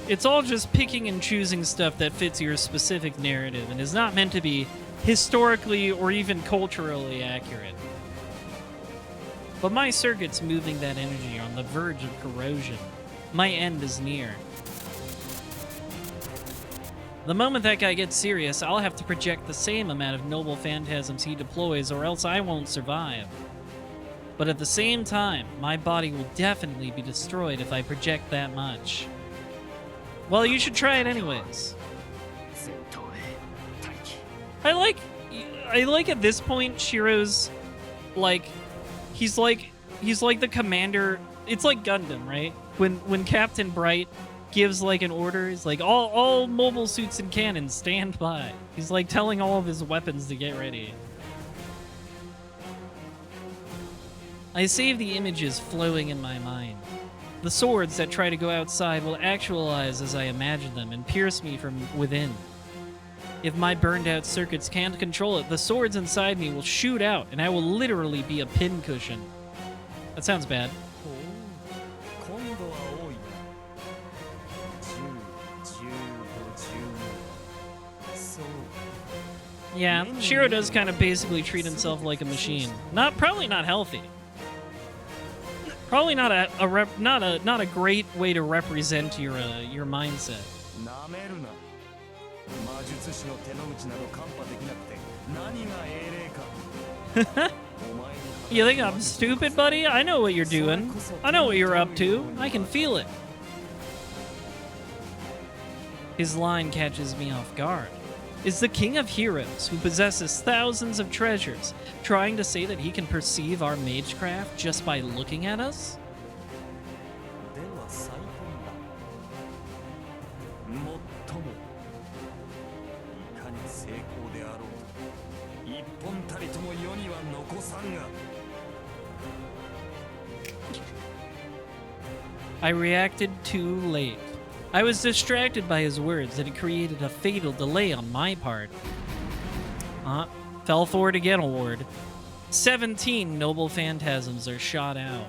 It's all just picking and choosing stuff that fits your specific narrative and is not meant to be historically or even culturally accurate. But my circuit's moving that energy on the verge of corrosion. My end is near. The moment that guy gets serious, I'll have to project the same amount of noble phantasms he deploys, or else I won't survive. But at the same time, my body will definitely be destroyed if I project that much. Well, you should try it anyways. I like at this point Shiro's like he's like the commander. It's like Gundam, right? When Captain Bright gives like an order, he's like all mobile suits and cannons stand by. He's like telling all of his weapons to get ready. I save the images flowing in my mind. The swords that try to go outside will actualize as I imagine them and pierce me from within. If my burned out circuits can't control it, the swords inside me will shoot out and I will literally be a pincushion. That sounds bad. Yeah, Shiro does kind of basically treat himself like a machine. Probably not healthy. Probably not a great way to represent your mindset. You think I'm stupid, buddy? I know what you're doing. I know what you're up to. I can feel it. His line catches me off guard. Is the king of heroes, who possesses thousands of treasures, trying to say that he can perceive our magecraft just by looking at us? I reacted too late. I was distracted by his words that had created a fatal delay on my part. Fell for it again, award. 17 noble phantasms are shot out.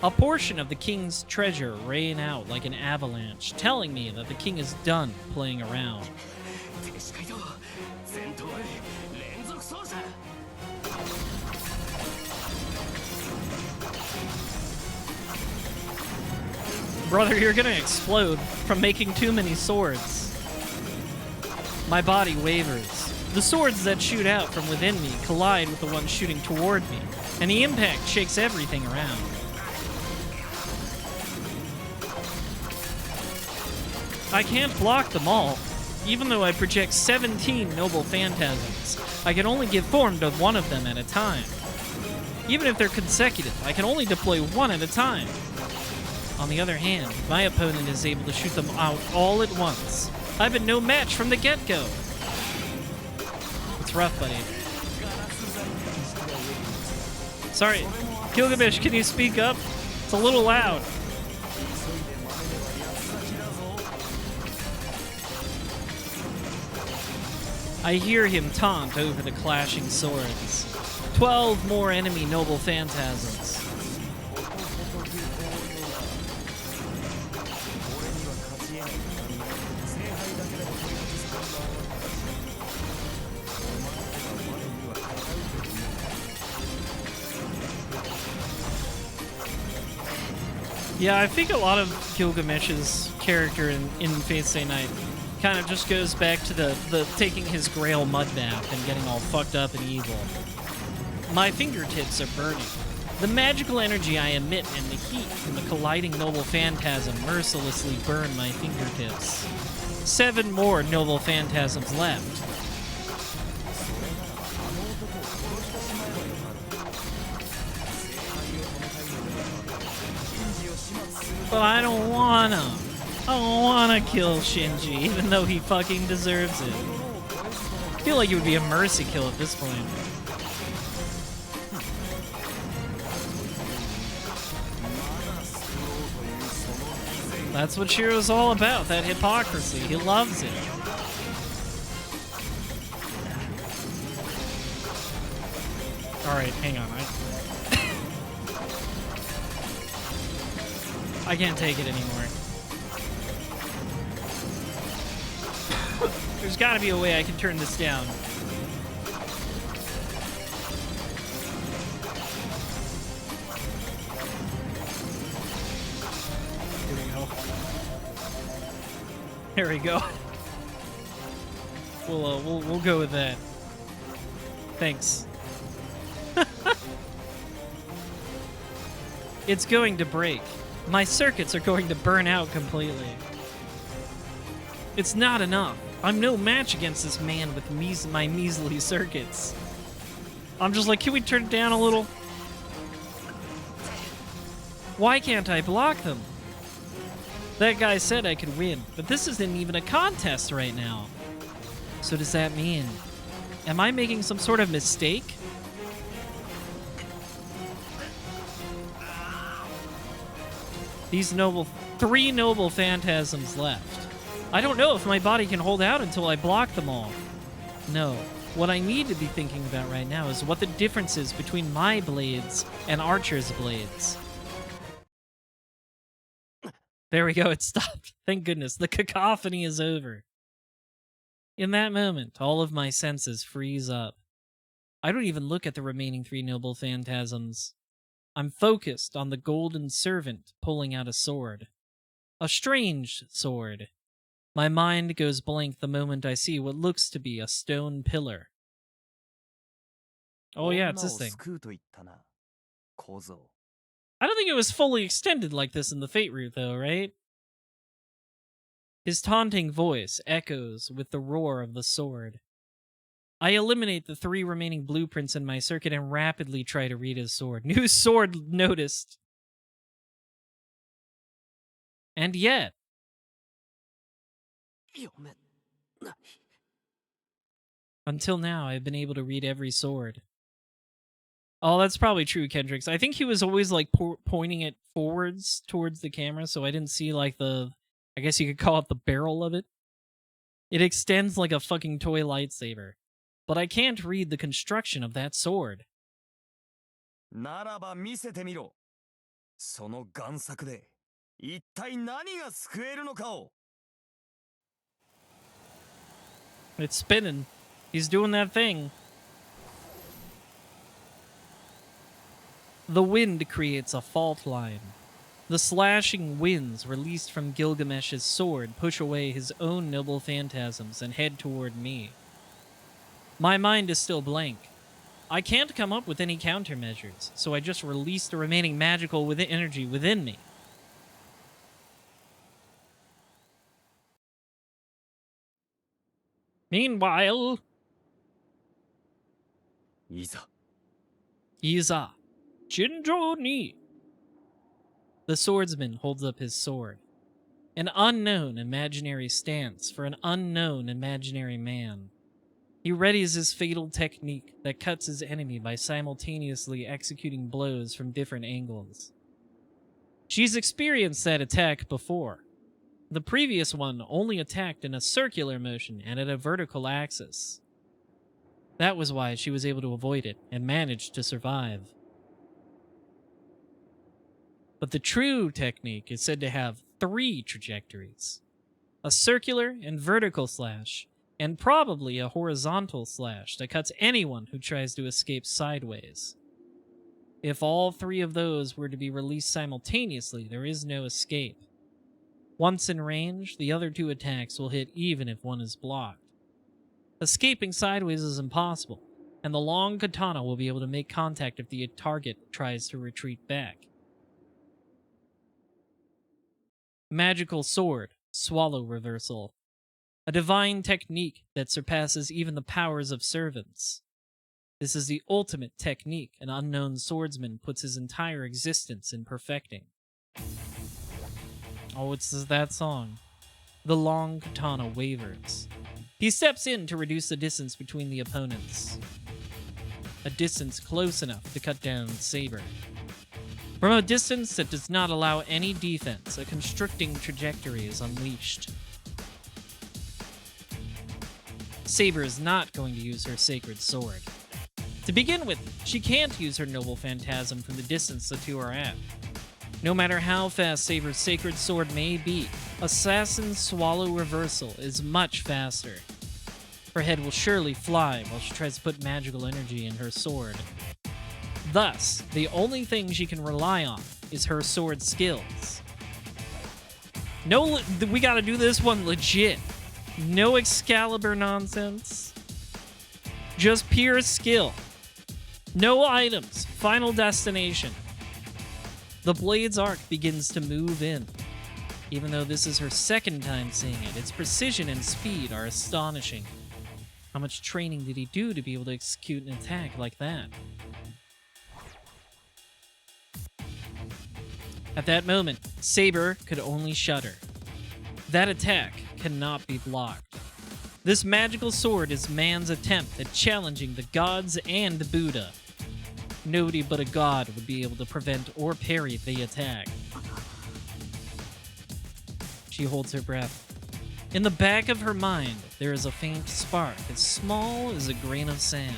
A portion of the king's treasure rain out like an avalanche, telling me that the king is done playing around. Brother, you're gonna explode from making too many swords. My body wavers. The swords that shoot out from within me collide with the ones shooting toward me, and the impact shakes everything around. I can't block them all. Even though I project 17 noble phantasms, I can only give form to one of them at a time. Even if they're consecutive, I can only deploy one at a time. On the other hand, my opponent is able to shoot them out all at once. I've been no match from the get-go. It's rough, buddy. Sorry, Gilgamesh, can you speak up? It's a little loud. I hear him taunt over the clashing swords. 12 more enemy noble phantasms. Yeah, I think a lot of Gilgamesh's character in Fate Stay Night kind of just goes back to the taking his Grail mud bath and getting all fucked up and evil. My fingertips are burning. The magical energy I emit and the heat from the colliding noble phantasm mercilessly burn my fingertips. 7 more noble phantasms left. But I don't wanna. I don't wanna kill Shinji, even though he fucking deserves it. I feel like it would be a mercy kill at this point. That's what Shiro's all about, that hypocrisy. He loves it. Alright, hang on. I can't take it anymore. There's gotta be a way I can turn this down. Here we go. There we go. We'll go with that. Thanks. It's going to break. My circuits are going to burn out completely. It's not enough. I'm no match against this man with my measly circuits. I'm just like, can we turn it down a little? Why can't I block them? That guy said I could win, but this isn't even a contest right now. So does that mean... Am I making some sort of mistake? These 3 noble phantasms left. I don't know if my body can hold out until I block them all. No. What I need to be thinking about right now is what the difference is between my blades and Archer's blades. There we go, it stopped. Thank goodness, the cacophony is over. In that moment, all of my senses freeze up. I don't even look at the remaining 3 noble phantasms. I'm focused on the golden servant pulling out a sword. A strange sword. My mind goes blank the moment I see what looks to be a stone pillar. Oh yeah, it's this thing. I don't think it was fully extended like this in the Fate route though, right? His taunting voice echoes with the roar of the sword. I eliminate the 3 remaining blueprints in my circuit and rapidly try to read his sword. New sword noticed. And yet... Until now, I've been able to read every sword. Oh, that's probably true, Kendricks. I think he was always, like, pointing it forwards towards the camera, so I didn't see, like, the... I guess you could call it the barrel of it. It extends like a fucking toy lightsaber. But I can't read the construction of that sword. It's spinning. He's doing that thing. The wind creates a fault line. The slashing winds released from Gilgamesh's sword push away his own noble phantasms and head toward me. My mind is still blank. I can't come up with any countermeasures, so I just release the remaining magical energy within me. Meanwhile... Iza. Jinjo ni. The swordsman holds up his sword. An unknown imaginary stance for an unknown imaginary man. He readies his fatal technique that cuts his enemy by simultaneously executing blows from different angles. She's experienced that attack before. The previous one only attacked in a circular motion and at a vertical axis. That was why she was able to avoid it and managed to survive. But the true technique is said to have 3 trajectories. A circular and vertical slash, and probably a horizontal slash that cuts anyone who tries to escape sideways. If all three of those were to be released simultaneously, there is no escape. Once in range, the other two attacks will hit even if one is blocked. Escaping sideways is impossible, and the long katana will be able to make contact if the target tries to retreat back. Magical Sword, Swallow Reversal. A divine technique that surpasses even the powers of servants. This is the ultimate technique an unknown swordsman puts his entire existence in perfecting. Oh, it's that song. The long katana wavers. He steps in to reduce the distance between the opponents. A distance close enough to cut down Saber. From a distance that does not allow any defense, a constricting trajectory is unleashed. Saber is not going to use her sacred sword. To begin with, she can't use her noble phantasm from the distance the two are at. No matter how fast Saber's sacred sword may be, Assassin's Swallow Reversal is much faster. Her head will surely fly while she tries to put magical energy in her sword. Thus, the only thing she can rely on is her sword skills. We gotta do this one legit. No Excalibur nonsense. Just pure skill. No items. Final destination. The blade's arc begins to move in. Even though this is her second time seeing it, its precision and speed are astonishing. How much training did he do to be able to execute an attack like that? At that moment, Saber could only shudder. That attack cannot be blocked. This magical sword is man's attempt at challenging the gods and Buddha. Nobody but a god would be able to prevent or parry the attack. She holds her breath. In the back of her mind, there is a faint spark as small as a grain of sand.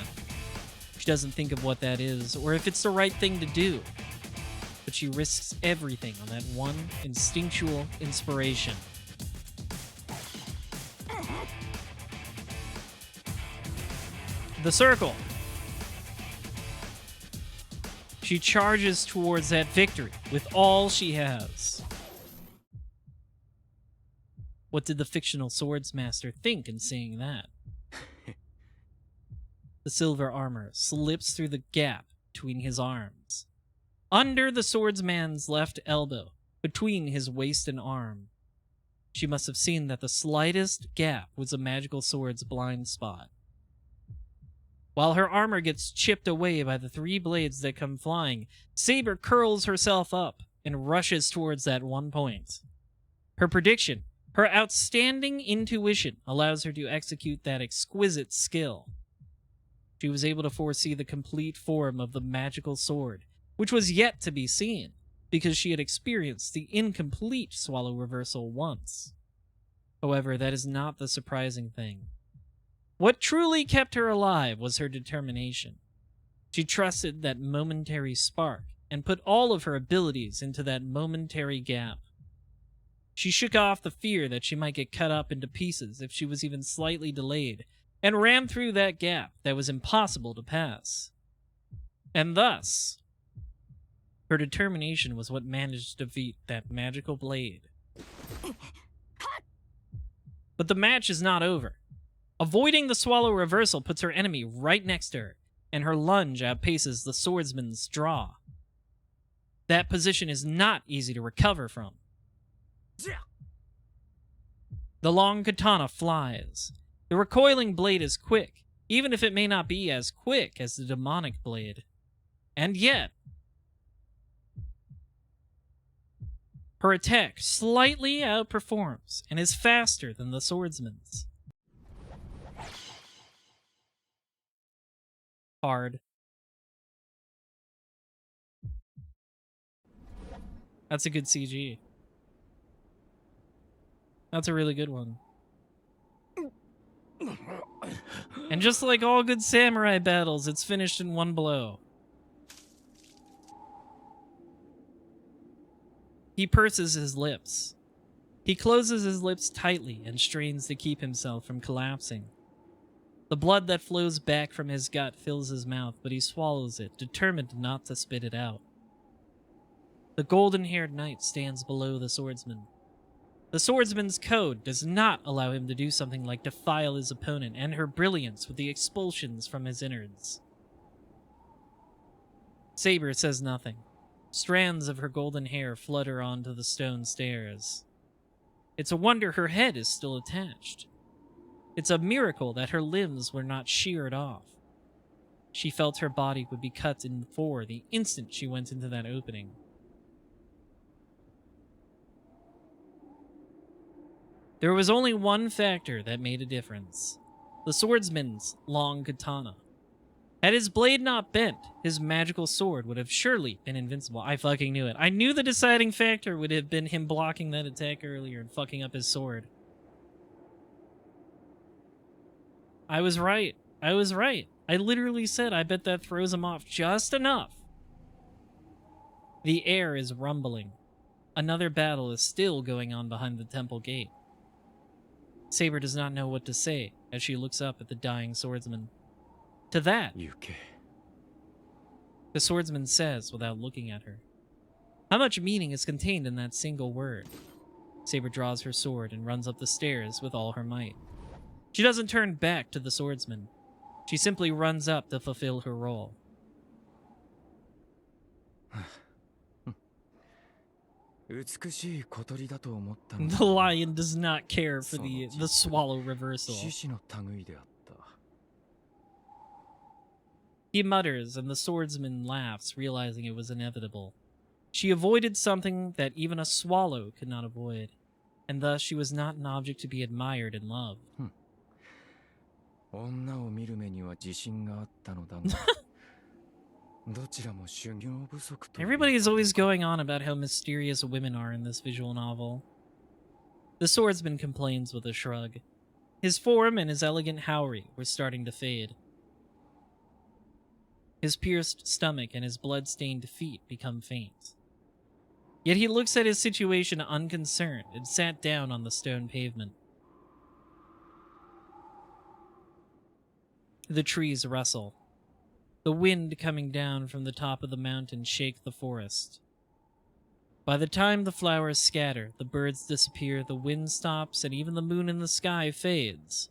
She doesn't think of what that is or if it's the right thing to do. But she risks everything on that one instinctual inspiration. The circle. She charges towards that victory with all she has. What did the fictional swordsmaster think in seeing that? The silver armor slips through the gap between his arms. Under the swordsman's left elbow, between his waist and arm. She must have seen that the slightest gap was a magical sword's blind spot. While her armor gets chipped away by the three blades that come flying, Saber curls herself up and rushes towards that one point. Her prediction, her outstanding intuition, allows her to execute that exquisite skill. She was able to foresee the complete form of the magical sword, which was yet to be seen, because she had experienced the incomplete Swallow Reversal once. However, that is not the surprising thing. What truly kept her alive was her determination. She trusted that momentary spark and put all of her abilities into that momentary gap. She shook off the fear that she might get cut up into pieces if she was even slightly delayed, and ran through that gap that was impossible to pass. And thus, her determination was what managed to defeat that magical blade. But the match is not over. Avoiding the Swallow Reversal puts her enemy right next to her, and her lunge outpaces the swordsman's draw. That position is not easy to recover from. The long katana flies. The recoiling blade is quick, even if it may not be as quick as the demonic blade. And yet, her attack slightly outperforms and is faster than the swordsman's. Hard. That's a good CG. That's a really good one. And just like all good samurai battles, it's finished in one blow. He purses his lips. He closes his lips tightly and strains to keep himself from collapsing. The blood that flows back from his gut fills his mouth, but he swallows it, determined not to spit it out. The golden-haired knight stands below the swordsman. The swordsman's code does not allow him to do something like defile his opponent and her brilliance with the expulsions from his innards. Saber says nothing. Strands of her golden hair flutter onto the stone stairs. It's a wonder her head is still attached. It's a miracle that her limbs were not sheared off. She felt her body would be cut in four the instant she went into that opening. There was only one factor that made a difference. The swordsman's long katana. Had his blade not bent, his magical sword would have surely been invincible. I fucking knew it. I knew the deciding factor would have been him blocking that attack earlier and fucking up his sword. I was right. I was right. I literally said I bet that throws him off just enough. The air is rumbling. Another battle is still going on behind the temple gate. Saber does not know what to say as she looks up at the dying swordsman. To that, the swordsman says without looking at her. How much meaning is contained in that single word? Saber draws her sword and runs up the stairs with all her might. She doesn't turn back to the swordsman. She simply runs up to fulfill her role. The lion does not care for the swallow reversal. He mutters, and the swordsman laughs, realizing it was inevitable. She avoided something that even a swallow could not avoid, and thus she was not an object to be admired and loved. Everybody is always going on about how mysterious women are in this visual novel. The swordsman complains with a shrug. His form and his elegant howry were starting to fade. His pierced stomach and his blood-stained feet become faint. Yet he looks at his situation unconcerned and sat down on the stone pavement. The trees rustle. The wind coming down from the top of the mountain shake the forest. By the time the flowers scatter, the birds disappear, the wind stops, and even the moon in the sky fades.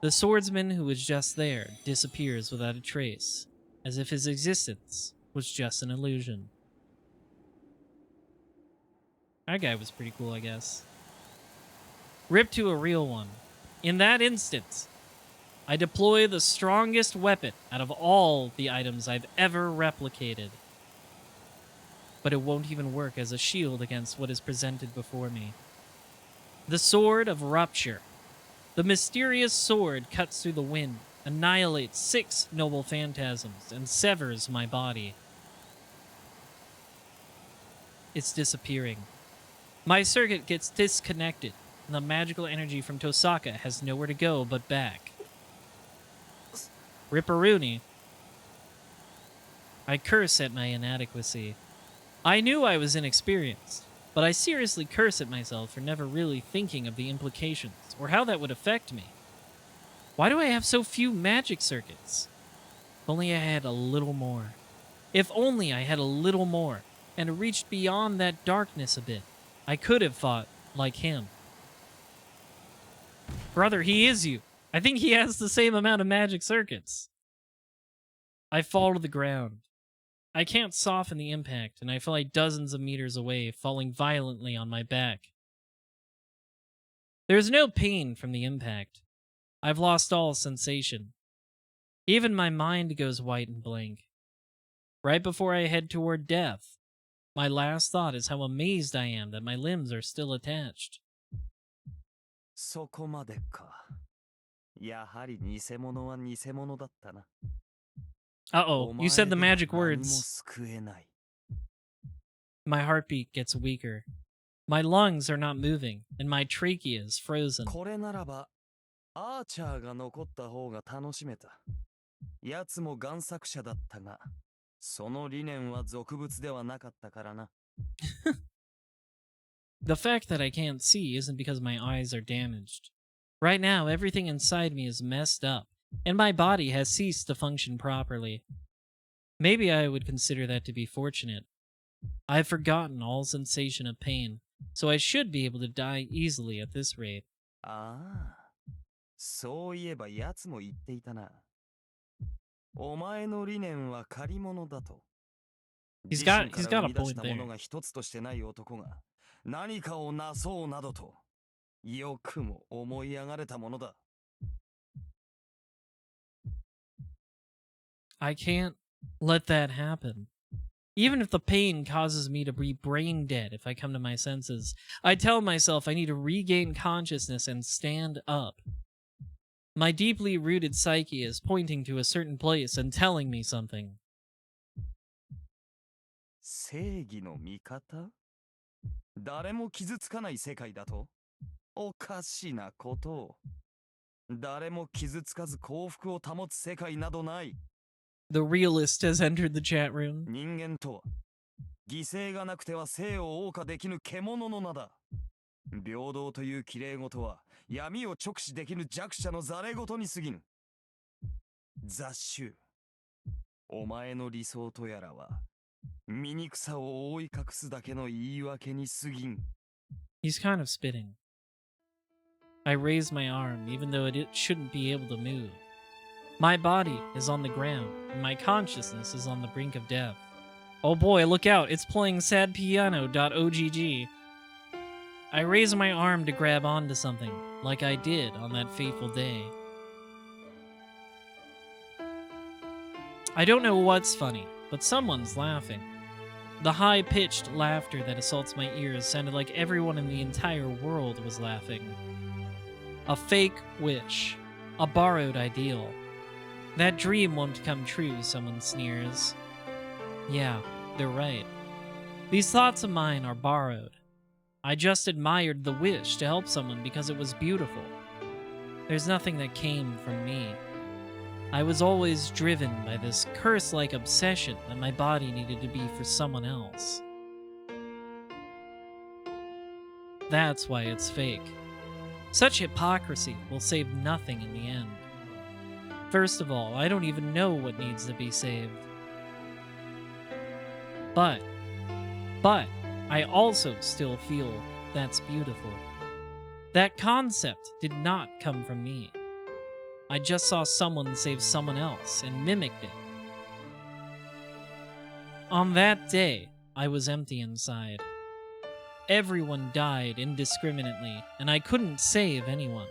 The swordsman who was just there disappears without a trace, as if his existence was just an illusion. That guy was pretty cool, I guess. Ripped to a real one. In that instant, I deploy the strongest weapon out of all the items I've ever replicated. But it won't even work as a shield against what is presented before me. The Sword of Rupture. The mysterious sword cuts through the wind, annihilates 6 noble phantasms, and severs my body. It's disappearing. My circuit gets disconnected, and the magical energy from Tosaka has nowhere to go but back. Ripperoonie. I curse at my inadequacy. I knew I was inexperienced, but I seriously curse at myself for never really thinking of the implications or how that would affect me. Why do I have so few magic circuits? If only I had a little more. If only I had a little more and reached beyond that darkness a bit, I could have fought like him. Brother, he is you. I think he has the same amount of magic circuits. I fall to the ground. I can't soften the impact, and I fly dozens of meters away, falling violently on my back. There's no pain from the impact. I've lost all sensation. Even my mind goes white and blank. Right before I head toward death, my last thought is how amazed I am that my limbs are still attached. そこまでか。やはり偽物は偽物だったな。 Uh-oh, you said the magic お前では何も words. 救えない。 My heartbeat gets weaker. My lungs are not moving, and my trachea is frozen. これならば、アーチャーが残った方が楽しめた。奴も贋作者だったが、その理念は俗物ではなかったからな。The fact that I can't see isn't because my eyes are damaged. Right now, everything inside me is messed up, and my body has ceased to function properly. Maybe I would consider that to be fortunate. I have forgotten all sensation of pain, so I should be able to die easily at this rate. ああ、そういえば奴も言っていたな。お前の理念は借り物だと。自身 He's から got 生 a み出し point たもの there. が一つとしてない男が何かをなそうなどと、よくも思い上がれたものだ。I can't let that happen. Even if the pain causes me to be brain dead if I come to my senses, I tell myself I need to regain consciousness and stand up. My deeply rooted psyche is pointing to a certain place and telling me something. 正義の味方？誰も傷つかない世界だと？おかしなことを。誰も傷つかず幸福を保つ世界などない。The realist has entered the chat room. 人間とは犠牲がなくては生を謳歌できぬ獣の名だ。平等という綺麗事は闇を直視できぬ弱者のざれ事に過ぎぬ。雑種、お前の理想とやらは醜さを覆い隠すだけの言い訳に過ぎん。 He's kind of spitting. I raise my arm, even though it shouldn't be able to move. My body is on the ground, and my consciousness is on the brink of death. Oh boy, look out, it's playing sadpiano.ogg. I raise my arm to grab onto something, like I did on that fateful day. I don't know what's funny, but someone's laughing. The high-pitched laughter that assaults my ears sounded like everyone in the entire world was laughing. A fake wish. A borrowed ideal. That dream won't come true, someone sneers. Yeah, they're right. These thoughts of mine are borrowed. I just admired the wish to help someone because it was beautiful. There's nothing that came from me. I was always driven by this curse-like obsession that my body needed to be for someone else. That's why it's fake. Such hypocrisy will save nothing in the end. First of all, I don't even know what needs to be saved. But I also still feel that's beautiful. That concept did not come from me. I just saw someone save someone else and mimicked it. On that day, I was empty inside. Everyone died indiscriminately, and I couldn't save anyone.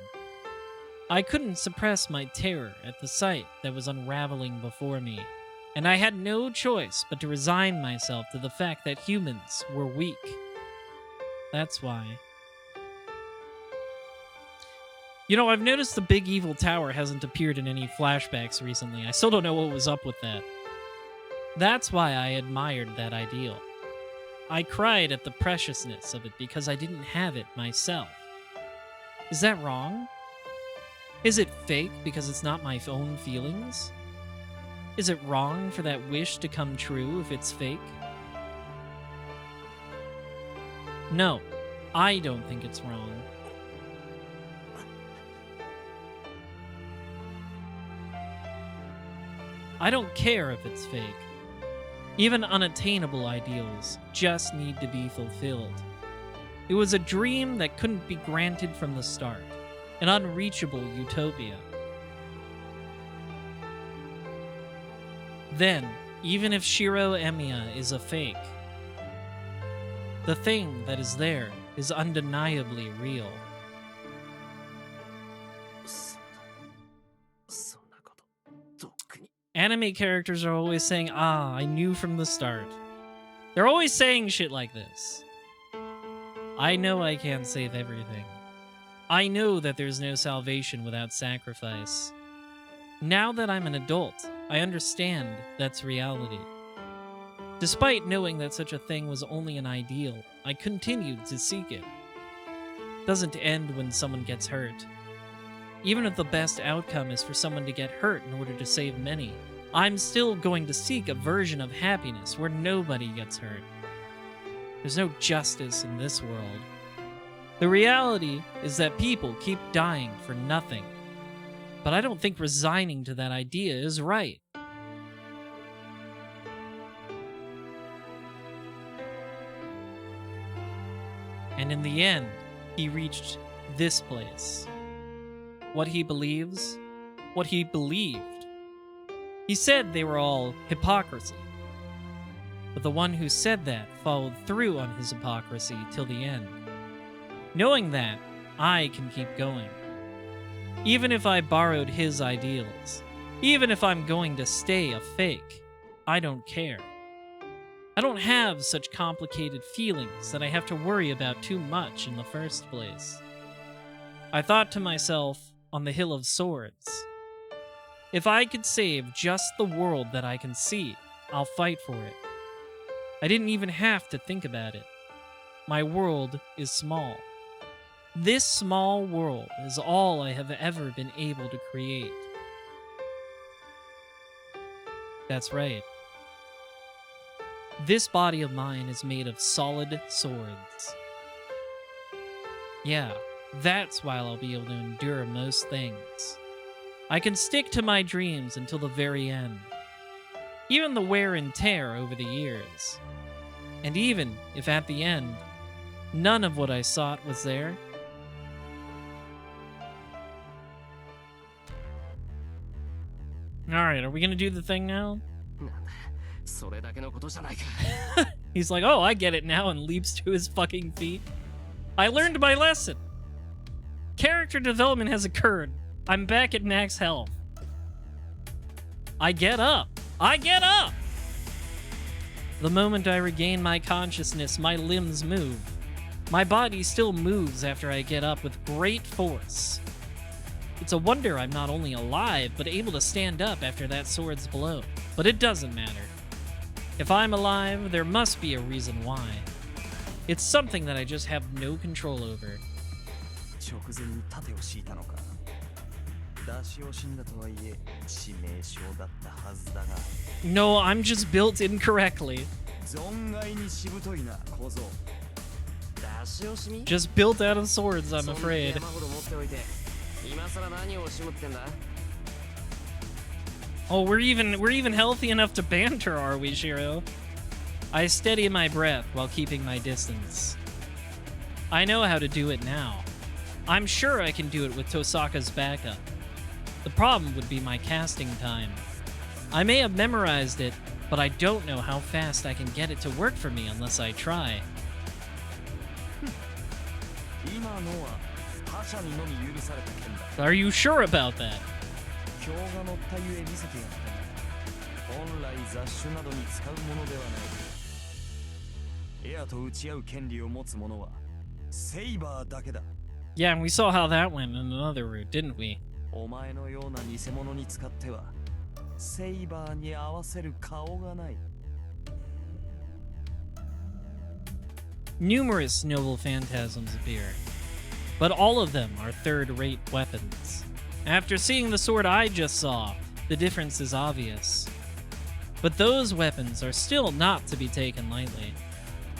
I couldn't suppress my terror at the sight that was unraveling before me, and I had no choice but to resign myself to the fact that humans were weak. That's why. You know, I've noticed the big evil tower hasn't appeared in any flashbacks recently. I still don't know what was up with that. That's why I admired that ideal. I cried at the preciousness of it because I didn't have it myself. Is that wrong? Is it fake because it's not my own feelings? Is it wrong for that wish to come true if it's fake? No, I don't think it's wrong. I don't care if it's fake. Even unattainable ideals just need to be fulfilled. It was a dream that couldn't be granted from the start, an unreachable utopia. Then, even if Shiro Emiya is a fake, the thing that is there is undeniably real. そんなこととっくに Anime characters are always saying, "Ah, I knew from the start." They're always saying shit like this. I know I can't save everything. I know that there's no salvation without sacrifice. Now that I'm an adult, I understand that's reality. Despite knowing that such a thing was only an ideal, I continued to seek it. Doesn't end when someone gets hurt. Even if the best outcome is for someone to get hurt in order to save many, I'm still going to seek a version of happiness where nobody gets hurt. There's no justice in this world. The reality is that people keep dying for nothing. But I don't think resigning to that idea is right. And in the end, he reached this place. What he believes, what he believed. He said they were all hypocrisy. But the one who said that followed through on his hypocrisy till the end. Knowing that, I can keep going. Even if I borrowed his ideals, even if I'm going to stay a fake, I don't care. I don't have such complicated feelings that I have to worry about too much in the first place. I thought to myself on the Hill of Swords, if I could save just the world that I can see, I'll fight for it. I didn't even have to think about it. My world is small. This small world is all I have ever been able to create. That's right. This body of mine is made of solid swords. Yeah, that's why I'll be able to endure most things. I can stick to my dreams until the very end. Even the wear and tear over the years. And even if at the end, none of what I sought was there. Alright, are we gonna do the thing now? He's like, oh, I get it now, and leaps to his fucking feet. I learned my lesson. Character development has occurred. I'm back at max health. I get up. I get up! The moment I regain my consciousness, my limbs move. My body still moves after I get up with great force. It's a wonder I'm not only alive, but able to stand up after that sword's blow. But it doesn't matter. If I'm alive, there must be a reason why. It's something that I just have no control over. No, I'm just built incorrectly. Just built out of swords, I'm afraid. Oh, we're even healthy enough to banter, are we, Shiro? I steady my breath while keeping my distance. I know how to do it now. I'm sure I can do it with Tosaka's backup. The problem would be my casting time. I may have memorized it, but I don't know how fast I can get it to work for me unless I try. Are you sure about that? Yeah, and we saw how that went in another route, didn't we? Numerous noble phantasms appear, but all of them are third-rate weapons. After seeing the sword I just saw, the difference is obvious. But those weapons are still not to be taken lightly.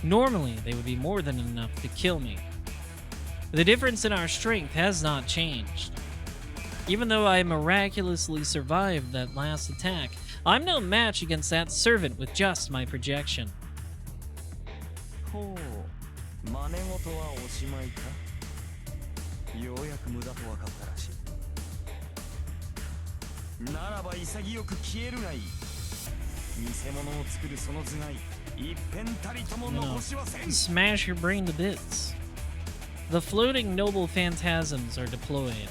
Normally, they would be more than enough to kill me. The difference in our strength has not changed. Even though I miraculously survived that last attack, I'm no match against that servant with just my projection. Smash your brain to bits. The floating noble phantasms are deployed.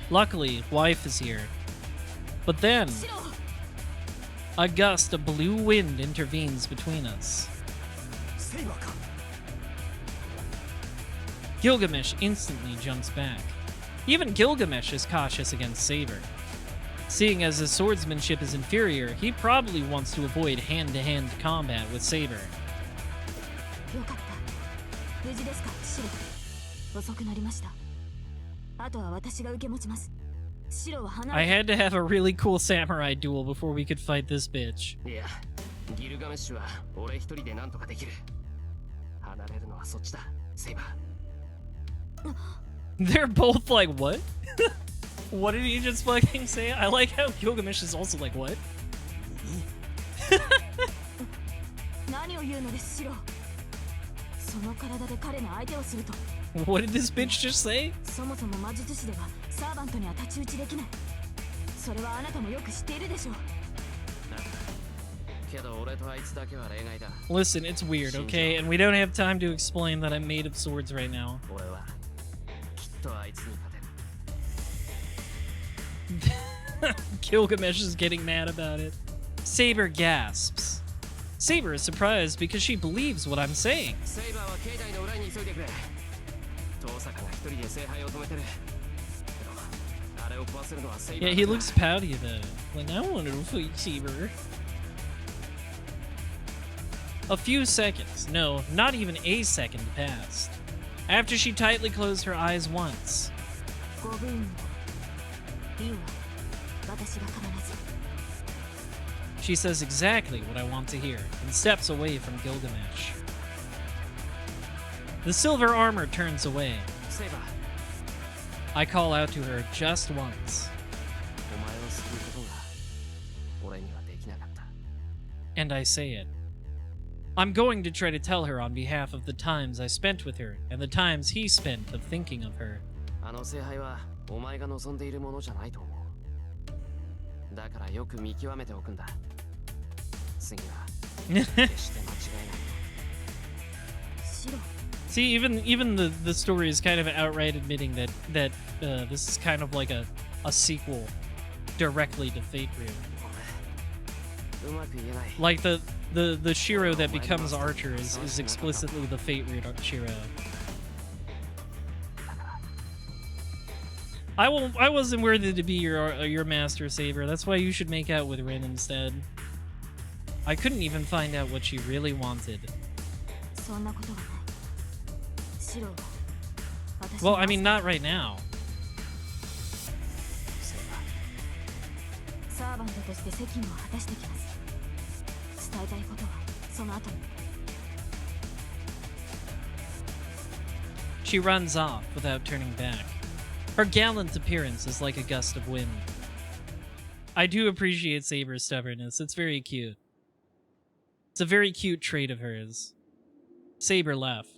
Luckily, wife is here. But then, a gust of blue wind intervenes between us. Gilgamesh instantly jumps back. Even Gilgamesh is cautious against Saber. Seeing as his swordsmanship is inferior, he probably wants to avoid hand-to-hand combat with Saber. I had to have a really cool samurai duel before we could fight this bitch. They're both like, what? What did he just fucking say? I like how Gilgamesh is also like, what? 何を言うのですシロ。その体で彼の相手をすると。 What did this bitch just say? そもそも魔術師ではサーバントには太刀打ちできない。それはあなたもよく知っているでしょう。 Listen, it's weird, okay? And we don't have time to explain that I'm made of swords right now. Gilgamesh is getting mad about it. Saber gasps. Saber is surprised because she believes what I'm saying. Yeah, he looks pouty about it. Like, I want to fight Saber. A few seconds, no, not even a second passed. After she tightly closed her eyes once. ご分をリンは私が必ず。 She says exactly what I want to hear and steps away from Gilgamesh. The silver armor turns away. I call out to her just once. And I say it. I'm going to try to tell her on behalf of the times I spent with her and the times he spent of thinking of her. See, even the story is kind of outright admitting that this is kind of like a sequel directly to Fate Rune. Like the Shiro that becomes Archer is explicitly the Fate Rune Shiro. I wasn't worthy to be your master Saber. That's why you should make out with Rin instead. I couldn't even find out what she really wanted. Well, I mean, not right now. She runs off without turning back. Her gallant appearance is like a gust of wind. I do appreciate Saber's stubbornness. It's very cute. It's a very cute trait of hers. Saber left.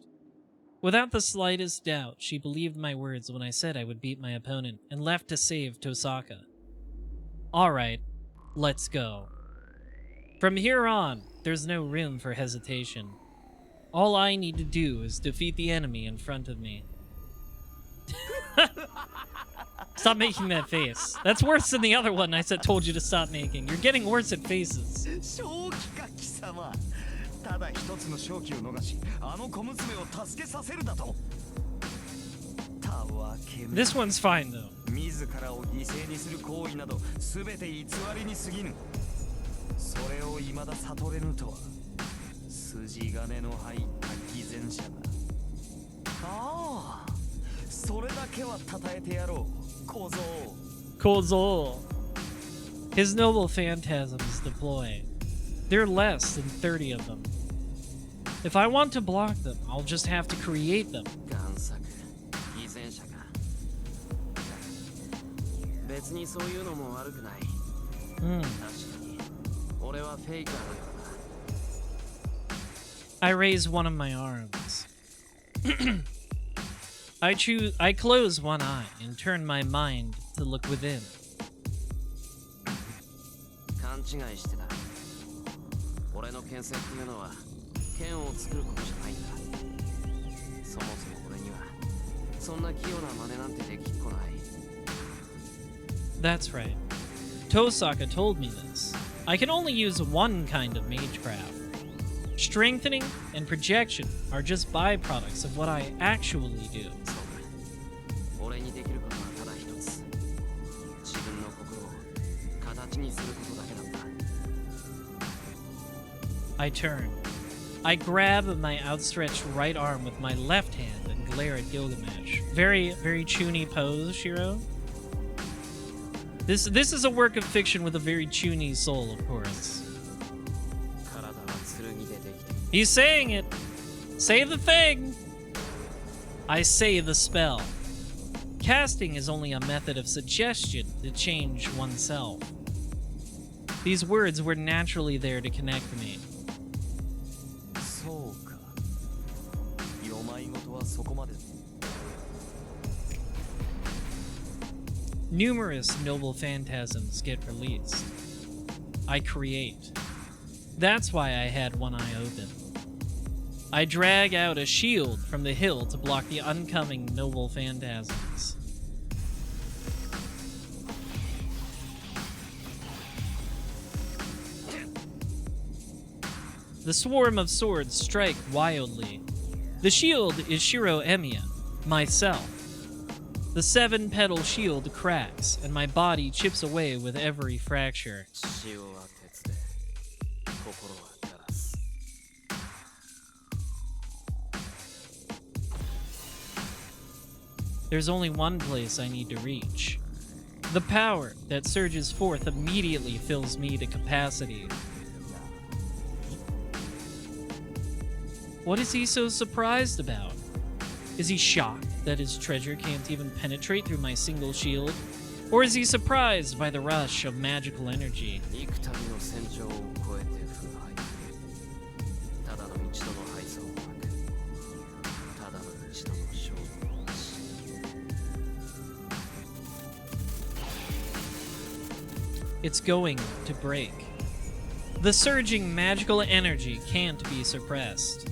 Without the slightest doubt, she believed my words when I said I would beat my opponent and left to save Tosaka. Alright, let's go. From here on, there's no room for hesitation. All I need to do is defeat the enemy in front of me. Stop making that face. That's worse than the other one I told you to stop making. You're getting worse at faces. This one's fine though. Kozo. His noble phantasms deploy. There are less than 30 of them. If I want to block them, I'll just have to create them. I raise one of my arms. I close one eye and turn my mind to look within. That's right. Tosaka told me this. I can only use one kind of magecraft. Strengthening and projection are just byproducts of what I actually do. I turn. I grab my outstretched right arm with my left hand and glare at Gilgamesh. Very, very chuny pose, Shiro. This is a work of fiction with a very chuny soul, of course. He's saying it. Say the thing. I say the spell. Casting is only a method of suggestion to change oneself. These words were naturally there to connect me. そうか。よまいごとはそこまで。Numerous noble phantasms get released. I create. That's why I had one eye open. I drag out a shield from the hill to block the oncoming noble phantasms. The swarm of swords strike wildly. The shield is Shiro Emiya, myself. The 7-petal shield cracks, and my body chips away with every fracture. 血は鉄で、心はガラス。 There's only one place I need to reach. The power that surges forth immediately fills me to capacity. What is he so surprised about? Is he shocked that his treasure can't even penetrate through my single shield? Or is he surprised by the rush of magical energy? 幾度の戦場を越えて腐敗。ただの一度の敗走をなく。ただの一度の勝負をなし。 It's going to break. The surging magical energy can't be suppressed.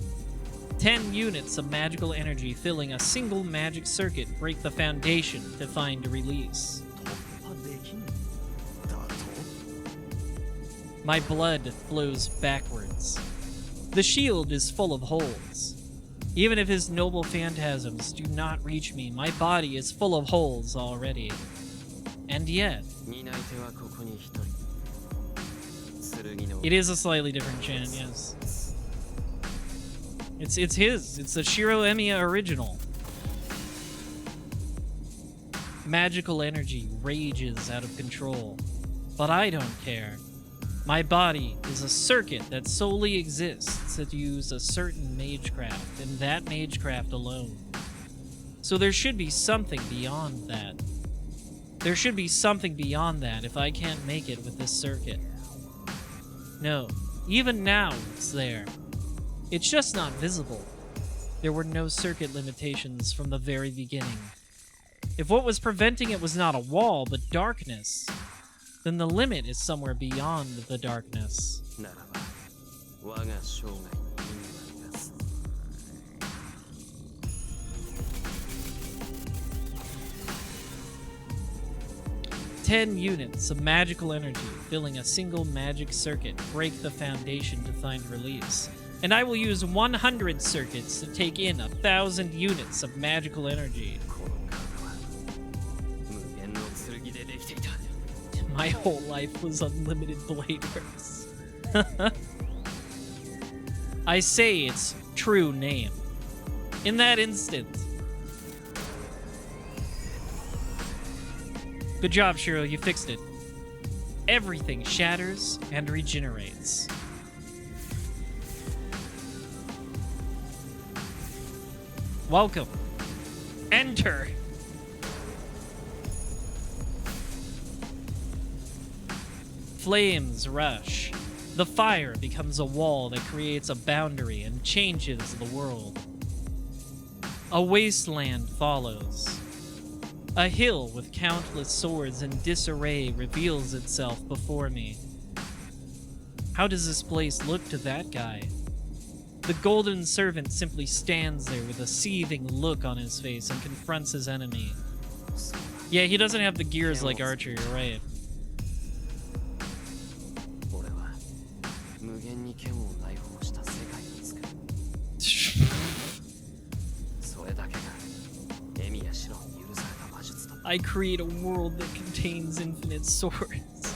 10 units of magical energy filling a single magic circuit break the foundation to find a release. 突破できんだと My blood flows backwards. The shield is full of holes. Even if his noble phantasms do not reach me, my body is full of holes already. And yet, 担い手はここに一人。剣の it is a slightly different chant, yes. It's his. It's the Shiro Emiya original. Magical energy rages out of control. But I don't care. My body is a circuit that solely exists to use a certain magecraft, and that magecraft alone. So there should be something beyond that. There should be something beyond that if I can't make it with this circuit. No, even now it's there. It's just not visible. There were no circuit limitations from the very beginning. If what was preventing it was not a wall, but darkness, then the limit is somewhere beyond the darkness. ならば、我が生涯の意味はなす。 10 units of magical energy filling a single magic circuit break the foundation to find release. And I will use 100 circuits to take in 1,000 units of magical energy. この体は無限の剣でできていた。 My whole life was unlimited blade works. I say its true name. In that instant. Good job, Shiro, you fixed it. Everything shatters and regenerates. Welcome. Enter. Flames rush. The fire becomes a wall that creates a boundary and changes the world. A wasteland follows. A hill with countless swords in disarray reveals itself before me. How does this place look to that guy? The golden servant simply stands there with a seething look on his face and confronts his enemy. Yeah, he doesn't have the gears like Archer, you're right. 俺は無限に剣を内包した世界を作る。それだけがエミやシロに許された魔術だ。 I create a world that contains infinite swords.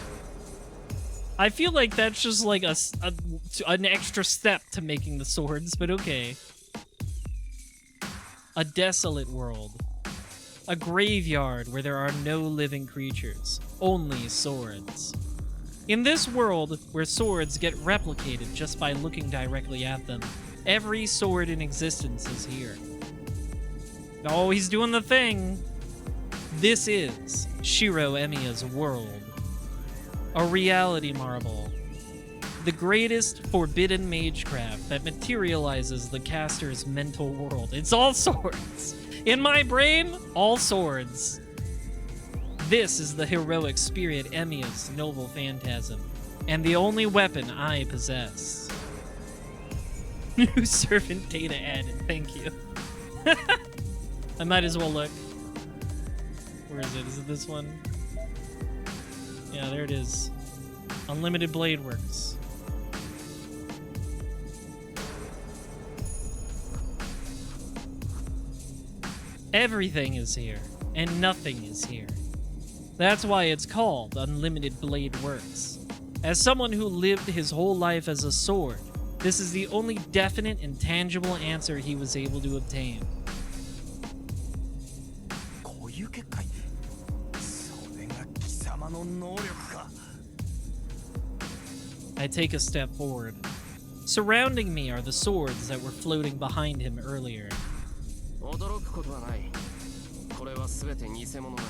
I feel like that's just like an extra step to making the swords, but okay. A desolate world. A graveyard where there are no living creatures, only swords. In this world, where swords get replicated just by looking directly at them, every sword in existence is here. Oh, he's doing the thing. This is Shiro Emiya's world. A reality marble. The greatest forbidden magecraft that materializes the caster's mental world. It's all swords. In my brain, all swords. This is the heroic spirit Emiya's noble phantasm, and the only weapon I possess. New servant data added. Thank you. I might as well look. Where is it? Is it this one? Yeah, there it is. Unlimited Blade Works. Everything is here, and nothing is here. That's why it's called Unlimited Blade Works. As someone who lived his whole life as a sword, this is the only definite and tangible answer he was able to obtain. こういう結果、それが貴様の能力か。 I take a step forward. Surrounding me are the swords that were floating behind him earlier. 驚くことはない。これは全て偽物だ。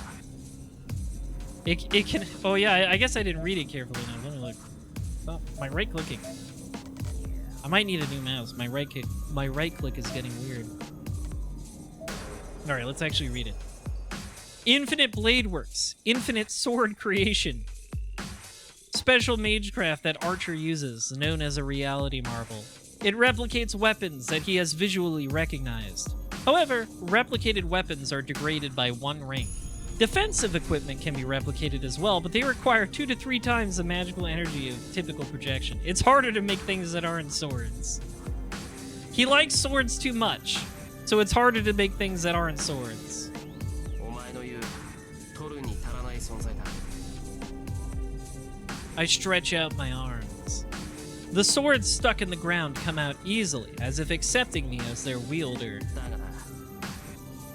It can... Oh yeah, I guess I didn't read it carefully enough. Let me look. Oh, my right clicking. I might need a new mouse. My right click is getting weird. Alright, let's actually read it. Infinite Blade Works. Infinite sword creation. Special magecraft that Archer uses, known as a reality marble. It replicates weapons that he has visually recognized. However, replicated weapons are degraded by 1 rank. Defensive equipment can be replicated as well, but they require 2 to 3 times the magical energy of typical projection. It's harder to make things that aren't swords. He likes swords too much, so it's harder to make things that aren't swords. お前の言う取るに足らない存在だ。 I stretch out my arms. The swords stuck in the ground come out easily, as if accepting me as their wielder. だがな、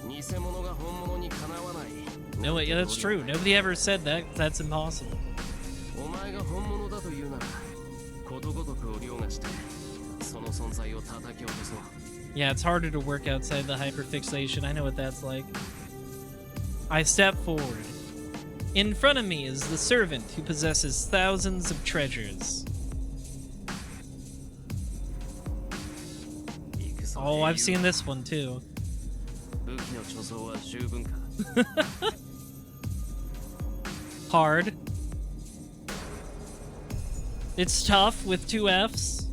偽物が本物にかなわない。 No, yeah, that's true. Nobody ever said that. That's impossible. お前が本物だというなら、ことごとくを凌駕して、その存在を叩き落とそう。 Yeah, it's harder to work outside the hyperfixation. I know what that's like. I step forward. In front of me is the servant who possesses thousands of treasures. Oh, I've seen this one too. 武器の貯蔵は十分か。 Hard. It's tough with 2 Fs.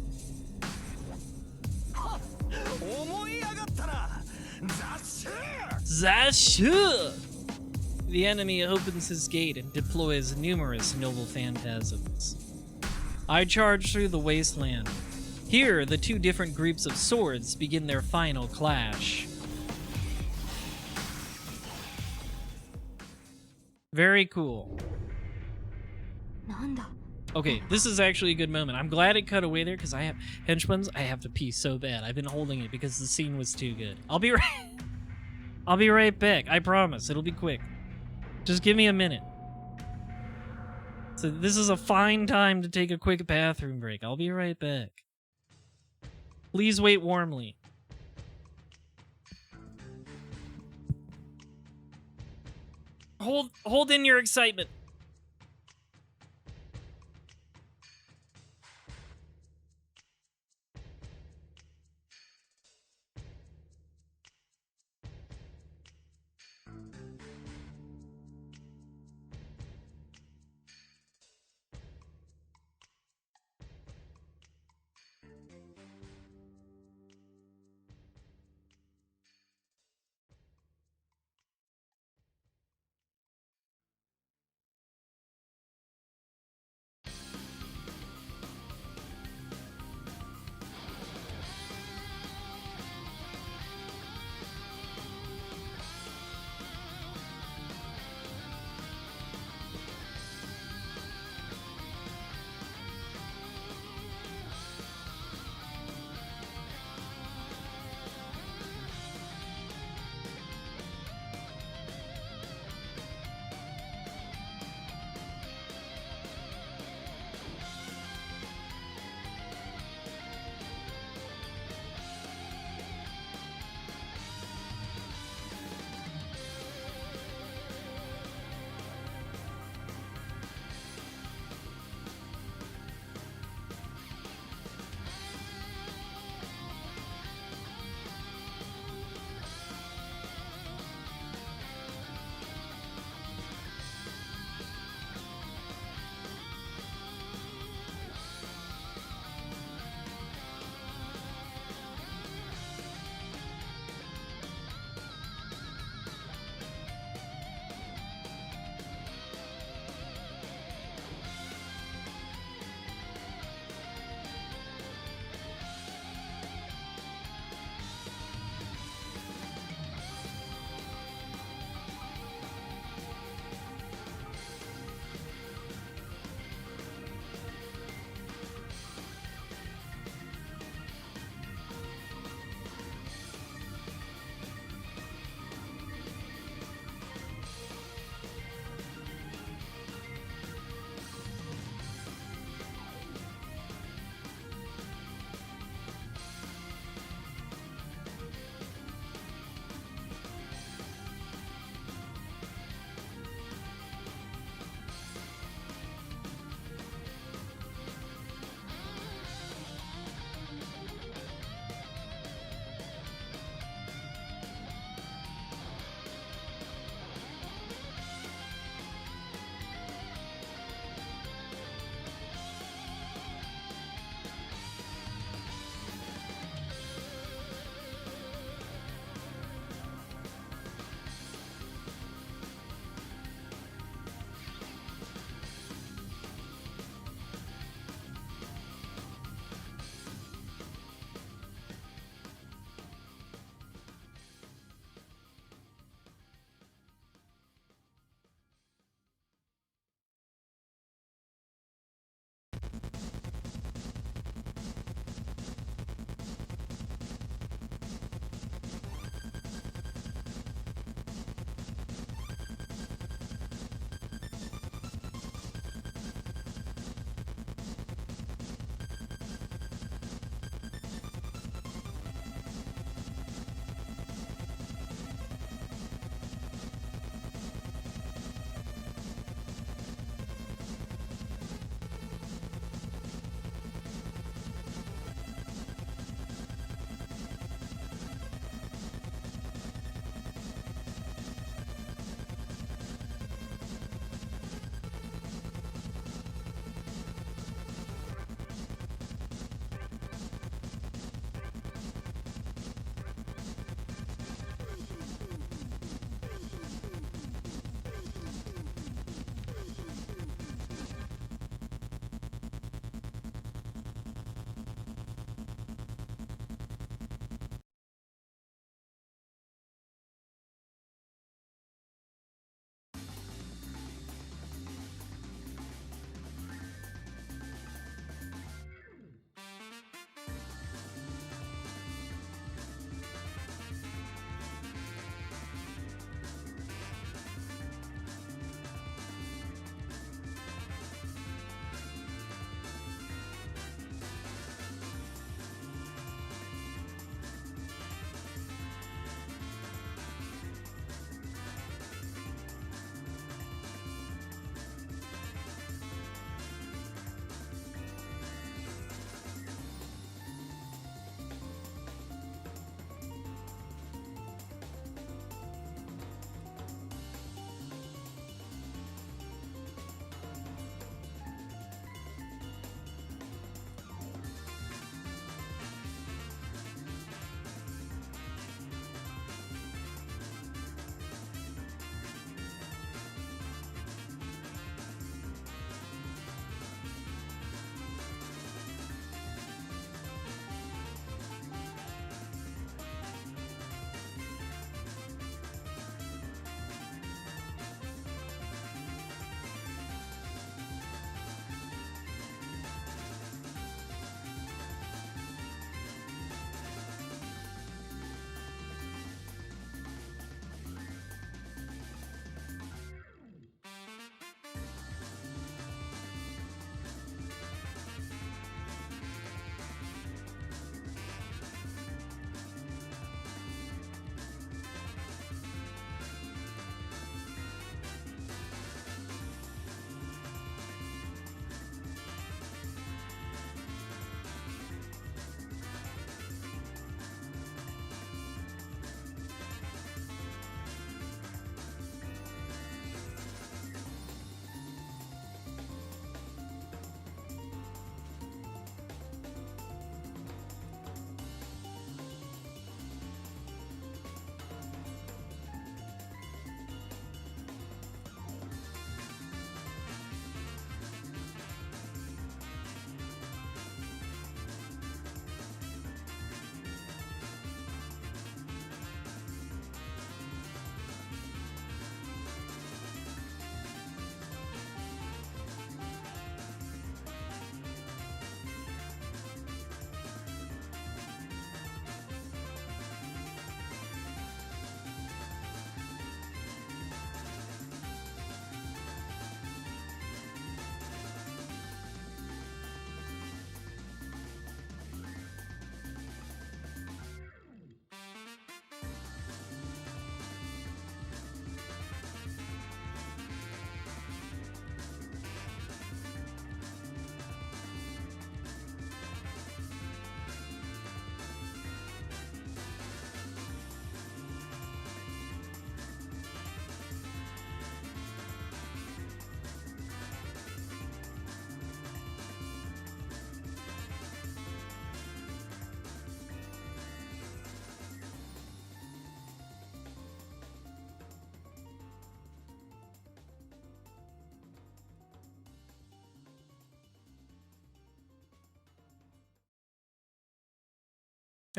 思い上がったな。雑種。 Zashu! The enemy opens his gate and deploys numerous noble phantasms. I charge through the wasteland. Here, the 2 different groups of swords begin their final clash. Very cool. なんだ Okay, this is actually a good moment. I'm glad it cut away there because I have henchmen's. I have to pee so bad. I've been holding it because the scene was too good. I'll be right back. I promise. It'll be quick. Just give me a minute. So this is a fine time to take a quick bathroom break. I'll be right back. Please wait warmly. Hold in your excitement.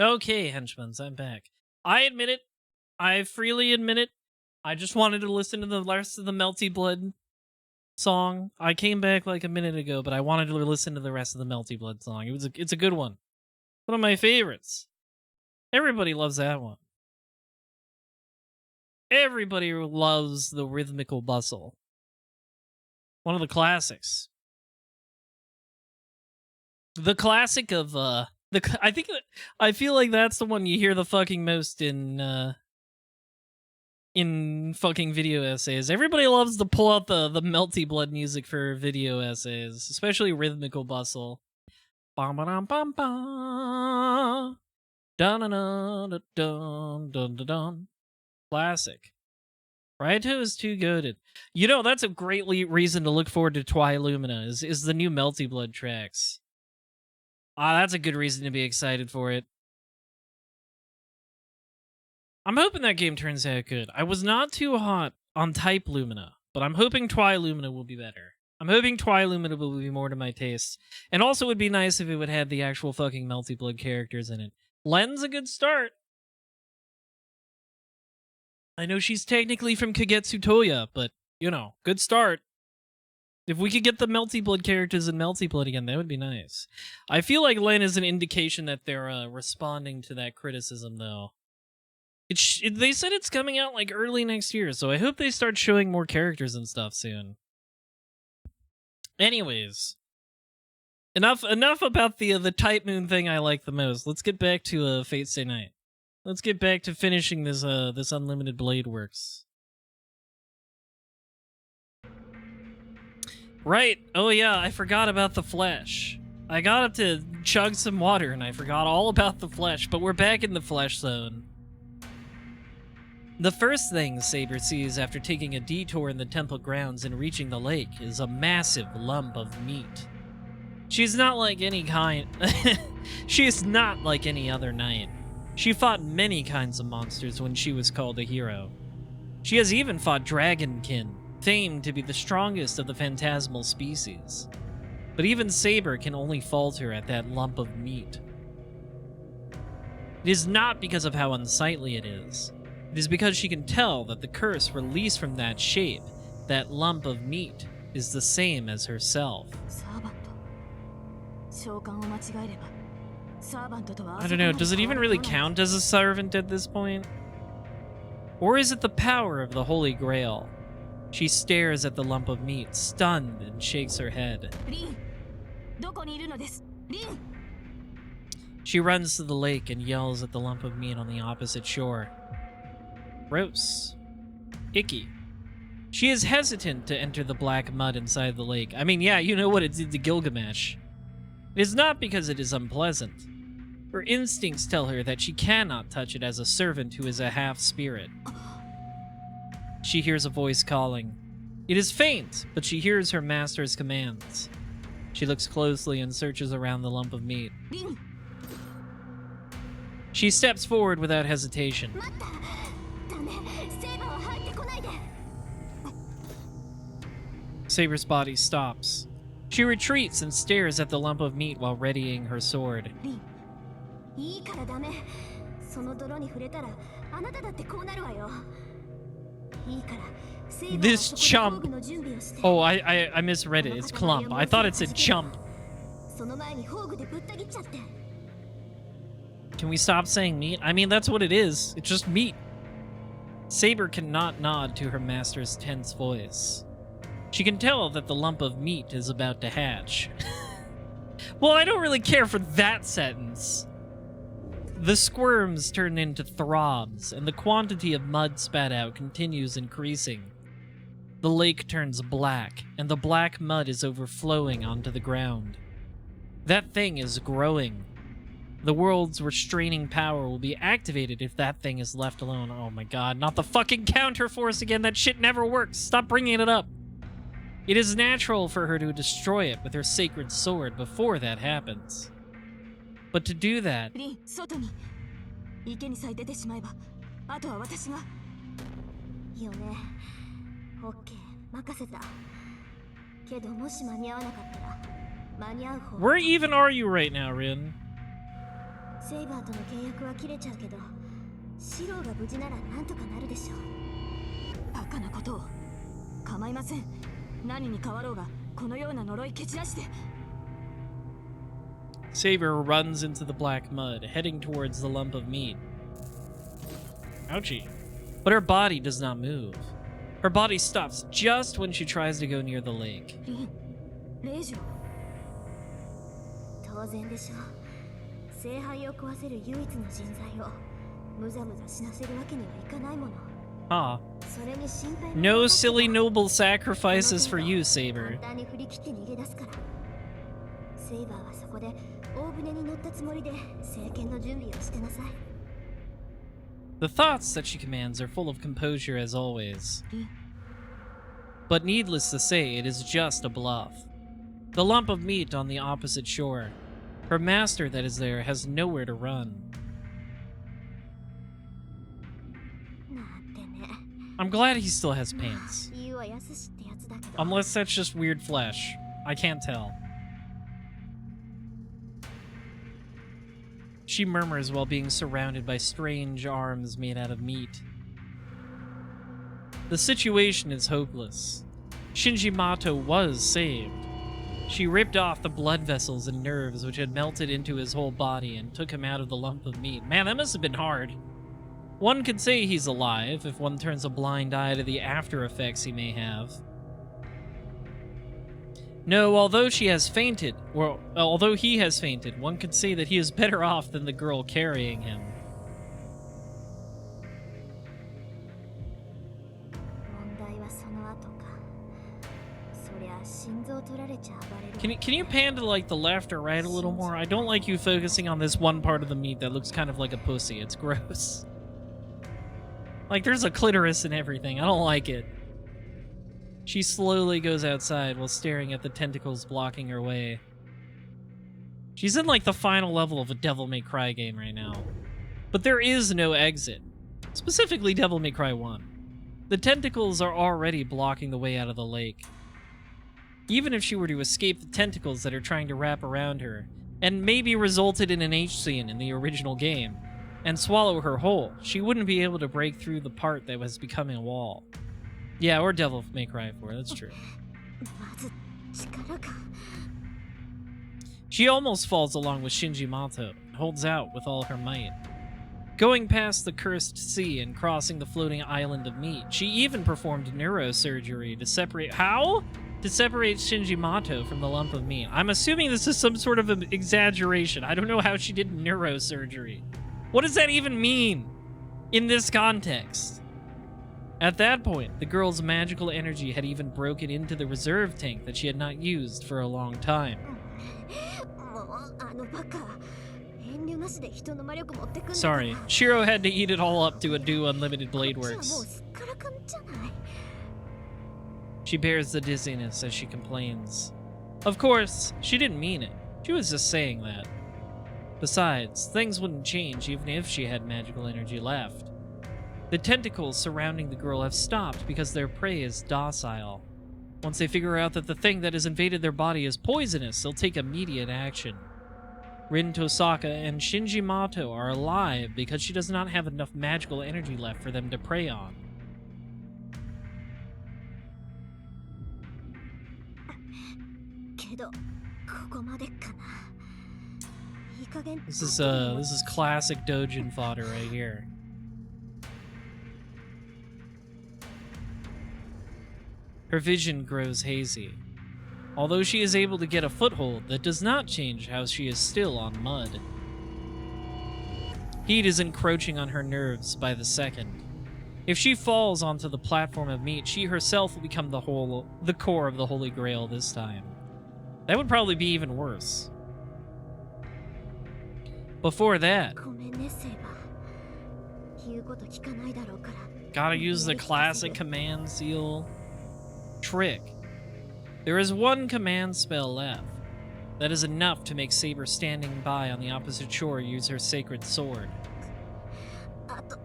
Okay, henchmans, I'm back. I admit it. I freely admit it. I just wanted to listen to the rest of the Melty Blood song. I came back like a minute ago, but I wanted to listen to the rest of the Melty Blood song. It's a good one. One of my favorites. Everybody loves that one. Everybody loves the rhythmical bustle. One of the classics. The classic of I feel like that's the one you hear the fucking most in fucking video essays. Everybody loves to pull out the Melty Blood music for video essays, especially rhythmical bustle. Bum ba dum bum ba. Dun dun dun dun dun dun dun. Classic. Raito is too goated. You know, that's a great reason to look forward to Twi Lumina is the new Melty Blood tracks. That's a good reason to be excited for it. I'm hoping that game turns out good. I was not too hot on Type Lumina, but I'm hoping Twi Lumina will be better. I'm hoping Twi Lumina will be more to my taste. And also it would be nice if it would have the actual fucking Melty Blood characters in it. Len's a good start. I know she's technically from Kagetsu Toya, but, you know, good start. If we could get the Melty Blood characters in Melty Blood again, that would be nice. I feel like Len is an indication that they're responding to that criticism, though. They said it's coming out like early next year, so I hope they start showing more characters and stuff soon. Anyways, enough about the Type Moon thing I like the most. Let's get back to Fate Stay Night. Let's get back to finishing this this Unlimited Blade Works. Right. Oh yeah, I forgot about the flesh. I got up to chug some water and I forgot all about the flesh, but we're back in the flesh zone. The first thing Saber sees after taking a detour in the temple grounds and reaching the lake is a massive lump of meat. She's not like any She's not like any other knight. She fought many kinds of monsters when she was called a hero. She has even fought Dragonkin, famed to be the strongest of the phantasmal species. But even Saber can only falter at that lump of meat. It is not because of how unsightly it is. It is because she can tell that the curse released from that shape, that lump of meat, is the same as herself. I don't know, does it even really count as a servant at this point? Or is it the power of the Holy Grail? She stares at the lump of meat, stunned, and shakes her head. She runs to the lake and yells at the lump of meat on the opposite shore. Gross. Icky. She is hesitant to enter the black mud inside the lake. I mean, yeah, you know what it did to Gilgamesh. It is not because it is unpleasant. Her instincts tell her that she cannot touch it as a servant who is a half-spirit. She hears a voice calling. It is faint, but she hears her master's commands. She looks closely and searches around the lump of meat. She steps forward without hesitation. Saber's body stops. She retreats and stares at the lump of meat while readying her sword. This chump. Oh, I misread it. It's clump. I thought it said chump. Can we stop saying meat? I mean, that's what it is. It's just meat. Saber cannot nod to her master's tense voice. She can tell that the lump of meat is about to hatch. Well, I don't really care for that sentence. The squirms turn into throbs, and the quantity of mud spat out continues increasing. The lake turns black, and the black mud is overflowing onto the ground. That thing is growing. The world's restraining power will be activated if that thing is left alone. Oh my god, not the fucking counterforce again. That shit never works. Stop bringing it up. It is natural for her to destroy it with her sacred sword before that happens. But to do that... Where even are you right now, Rin? セイバーとの契約は切れちゃうけど、シローが無事ならなんとかなるでしょう。バカなことを。構いません。何に変わろうがこのような呪い蹴散らして。 Saber runs into the black mud, heading towards the lump of meat. Ouchie. But her body does not move. Her body stops just when she tries to go near the lake. レイジョ。当然でしょう。聖杯を壊せる唯一の人材をむざむざ死なせるわけにはいかないもの。 Ah. それに心配 No silly noble sacrifices for you, Saber. 簡単に振り切って逃げ出すから。セイバーはそこで大船に乗ったつもりで政権の準備をしてなさい。 The thoughts that she commands are full of composure as always. But needless to say, it is just a bluff. The lump of meat on the opposite shore. Her master that is there has nowhere to run. なんてね。 I'm glad he still has pants. 言うはやすしってやつだけど。 Unless that's just weird flesh. I can't tell. She murmurs while being surrounded by strange arms made out of meat. The situation is hopeless. Shinji Mato was saved. She ripped off the blood vessels and nerves which had melted into his whole body and took him out of the lump of meat. Man, that must have been hard. One could say he's alive if one turns a blind eye to the after effects he may have. No, although he has fainted, one could say that he is better off than the girl carrying him. 問題はその後か。そりゃ心臓取られちゃ暴れる。 Can you pan to like the left or right a little more? I don't like you focusing on this one part of the meat that looks kind of like a pussy. It's gross. Like there's a clitoris and everything. I don't like it. She slowly goes outside while staring at the tentacles blocking her way. She's in like the final level of a Devil May Cry game right now. But there is no exit. Specifically Devil May Cry 1. The tentacles are already blocking the way out of the lake. Even if she were to escape the tentacles that are trying to wrap around her, and maybe resulted in an H scene in the original game, and swallow her whole, she wouldn't be able to break through the part that was becoming a wall. Yeah, or Devil May Cry 4, that's true. まず力か。 She almost falls along with Shinji Mato, and holds out with all her might. Going past the cursed sea and crossing the floating island of meat, she even performed neurosurgery to separate... How? To separate Shinji Mato from the lump of meat. I'm assuming this is some sort of an exaggeration. I don't know how she did neurosurgery. What does that even mean in this context? At that point, the girl's magical energy had even broken into the reserve tank that she had not used for a long time. もうあのバカ。遠慮なしで人の魔力持ってくんだ。 Sorry, Shiro had to eat it all up to do Unlimited Blade こっちはもう Works. すっからかんじゃない。 She bears the dizziness as she complains. Of course, she didn't mean it. She was just saying that. Besides, things wouldn't change even if she had magical energy left. The tentacles surrounding the girl have stopped because their prey is docile. Once they figure out that the thing that has invaded their body is poisonous, they'll take immediate action. Rin Tosaka and Shinji Mato are alive because she does not have enough magical energy left for them to prey on. けどここまでかな。いい加減。 This is classic Dojin fodder right here. Her vision grows hazy. Although she is able to get a foothold, that does not change how she is still on mud. Heat is encroaching on her nerves by the second. If she falls onto the platform of meat, she herself will become the core of the Holy Grail this time. That would probably be even worse. Before that, ごめんねセイバー。言うこと聞かないだろうから。 gotta use the classic command seal trick. There is one command spell left. That is enough to make Saber standing by on the opposite shore use her sacred sword. あと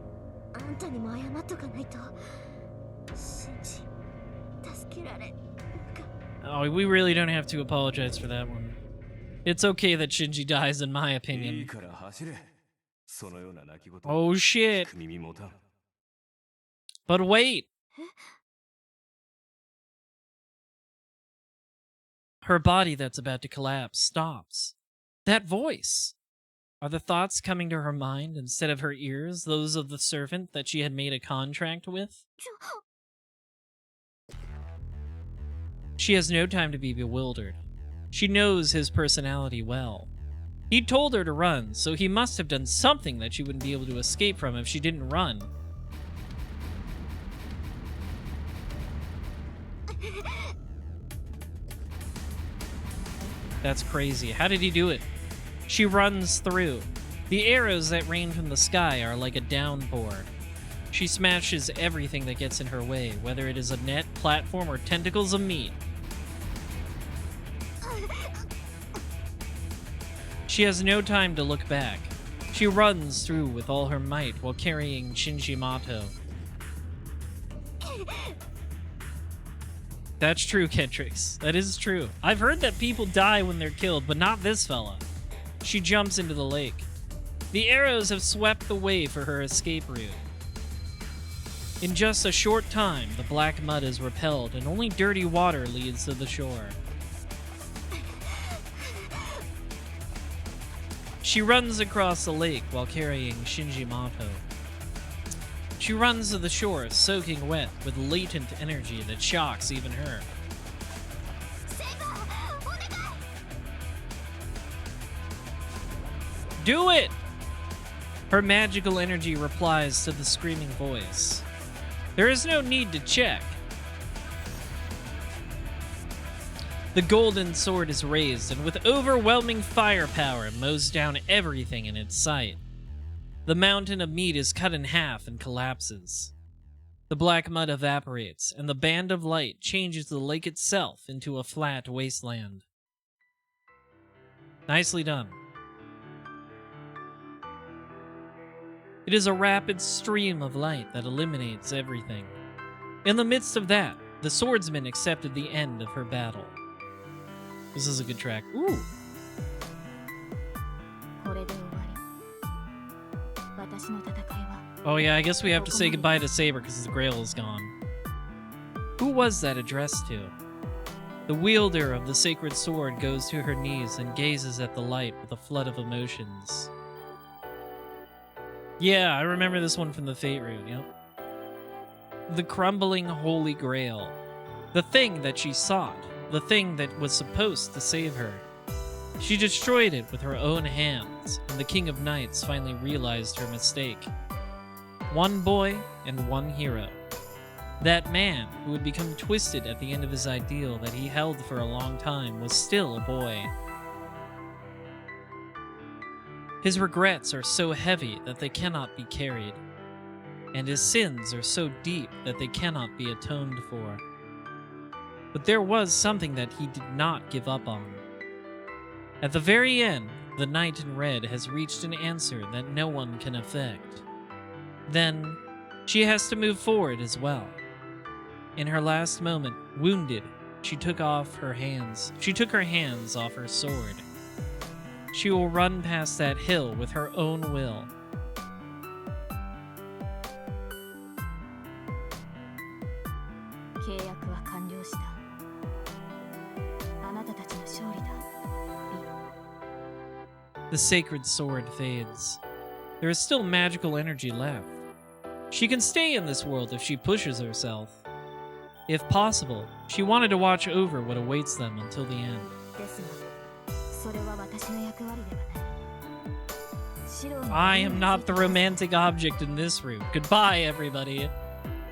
あんたにも謝っとかないと。信じ助けられ。 Oh, we really don't have to apologize for that one. It's okay that Shinji dies, in my いい opinion. から走れ。そのような泣き言 Oh shit. 聞く耳持たん。 But wait. Her body that's about to collapse stops. That voice. Are the thoughts coming to her mind instead of her ears, those of the servant that she had made a contract with? She has no time to be bewildered. She knows his personality well. He told her to run, so he must have done something that she wouldn't be able to escape from if she didn't run. That's crazy. How did he do it? She runs through. The arrows that rain from the sky are like a downpour. She smashes everything that gets in her way, whether it is a net, platform, or tentacles of meat. She has no time to look back. She runs through with all her might while carrying Shinji Mato. That's true, Kentrix. That is true. I've heard that people die when they're killed, but not this fella. She jumps into the lake. The arrows have swept the way for her escape route. In just a short time, the black mud is repelled and only dirty water leads to the shore. She runs across the lake while carrying Shinji Mato. She runs to the shore, soaking wet with latent energy that shocks even her. Do it! Her magical energy replies to the screaming voice. There is no need to check. The golden sword is raised and with overwhelming firepower mows down everything in its sight. The mountain of meat is cut in half and collapses. The black mud evaporates, and the band of light changes the lake itself into a flat wasteland. Nicely done. It is a rapid stream of light that eliminates everything. In the midst of that, the swordsman accepted the end of her battle. This is a good track. Ooh! Oh yeah, I guess we have to say goodbye to Saber because the Grail is gone. Who was that addressed to? The wielder of the sacred sword goes to her knees and gazes at the light with a flood of emotions. Yeah, I remember this one from the Fate route, yep. The crumbling Holy Grail. The thing that she sought. The thing that was supposed to save her. She destroyed it with her own hands, and the King of Knights finally realized her mistake. One boy and one hero. That man who had become twisted at the end of his ideal that he held for a long time was still a boy. His regrets are so heavy that they cannot be carried, and his sins are so deep that they cannot be atoned for. But there was something that he did not give up on. At the very end, the Knight in Red has reached an answer that no one can affect. Then, she has to move forward as well. In her last moment, wounded, she took her hands off her sword. She will run past that hill with her own will. The sacred sword fades. There is still magical energy left. She can stay in this world if she pushes herself. If possible, she wanted to watch over what awaits them until the end. I am not the romantic object in this route. Goodbye, everybody.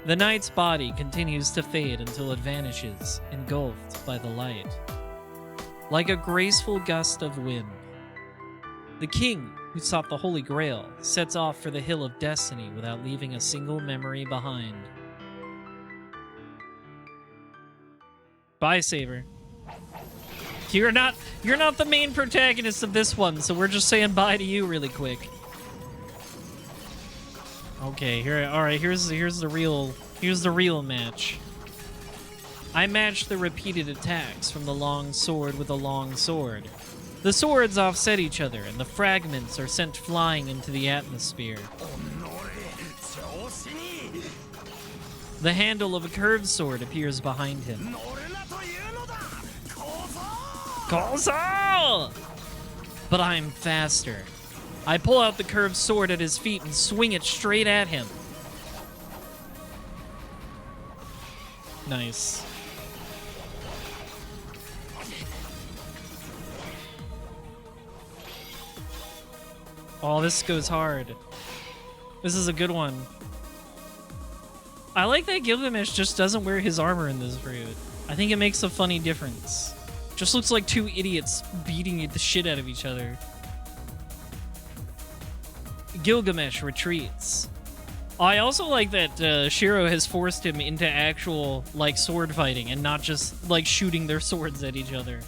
The knight's body continues to fade until it vanishes, engulfed by the light. Like a graceful gust of wind, the king, who sought the Holy Grail, sets off for the Hill of Destiny without leaving a single memory behind. Bye, Saber. You're not the main protagonist of this one, so we're just saying bye to you really quick. Okay, here's the real match. I matched the repeated attacks from the long sword with a long sword. The swords offset each other, and the fragments are sent flying into the atmosphere. The handle of a curved sword appears behind him. Kozo! But I'm faster. I pull out the curved sword at his feet and swing it straight at him. Nice. Oh, this goes hard. This is a good one. I like that Gilgamesh just doesn't wear his armor in this fruit. I think it makes a funny difference. Just looks like two idiots beating the shit out of each other. Gilgamesh retreats. I also like that Shiro has forced him into actual, like, sword fighting and not just, like, shooting their swords at each other.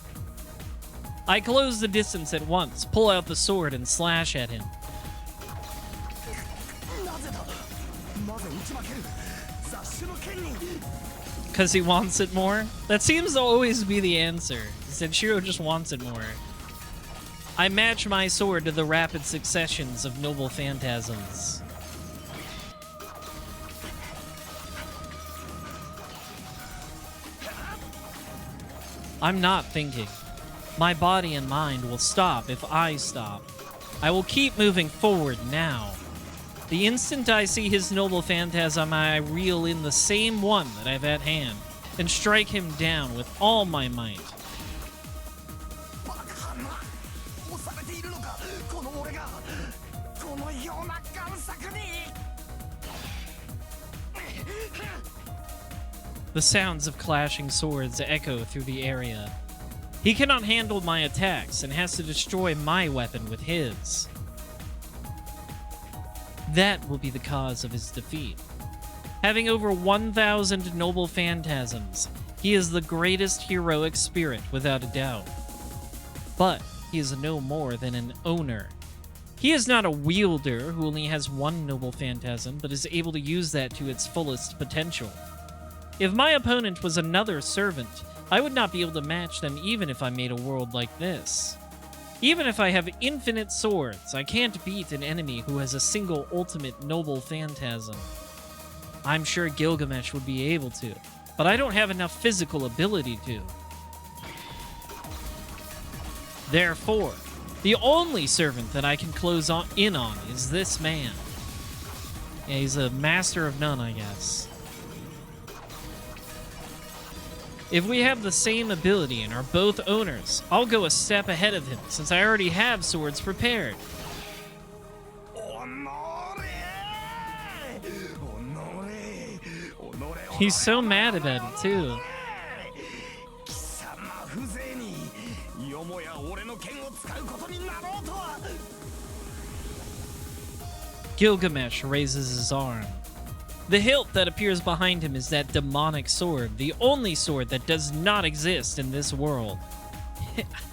I close the distance at once, pull out the sword, and slash at him. Because he wants it more? That seems to always be the answer, is that Shiro just wants it more. I match my sword to the rapid successions of noble phantasms. I'm not thinking. My body and mind will stop if I stop. I will keep moving forward now. The instant I see his noble phantasm, I reel in the same one that I've at hand and strike him down with all my might. The sounds of clashing swords echo through the area. He cannot handle my attacks and has to destroy my weapon with his. That will be the cause of his defeat. Having over 1,000 noble phantasms, he is the greatest heroic spirit without a doubt. But he is no more than an owner. He is not a wielder who only has one noble phantasm, but is able to use that to its fullest potential. If my opponent was another servant, I would not be able to match them even if I made a world like this. Even if I have infinite swords, I can't beat an enemy who has a single ultimate noble phantasm. I'm sure Gilgamesh would be able to, but I don't have enough physical ability to. Therefore, the only servant that I can close in on is this man. Yeah, he's a master of none, I guess. If we have the same ability and are both owners, I'll go a step ahead of him since I already have swords prepared. He's so mad about it, too. Gilgamesh raises his arm. The hilt that appears behind him is that demonic sword, the only sword that does not exist in this world.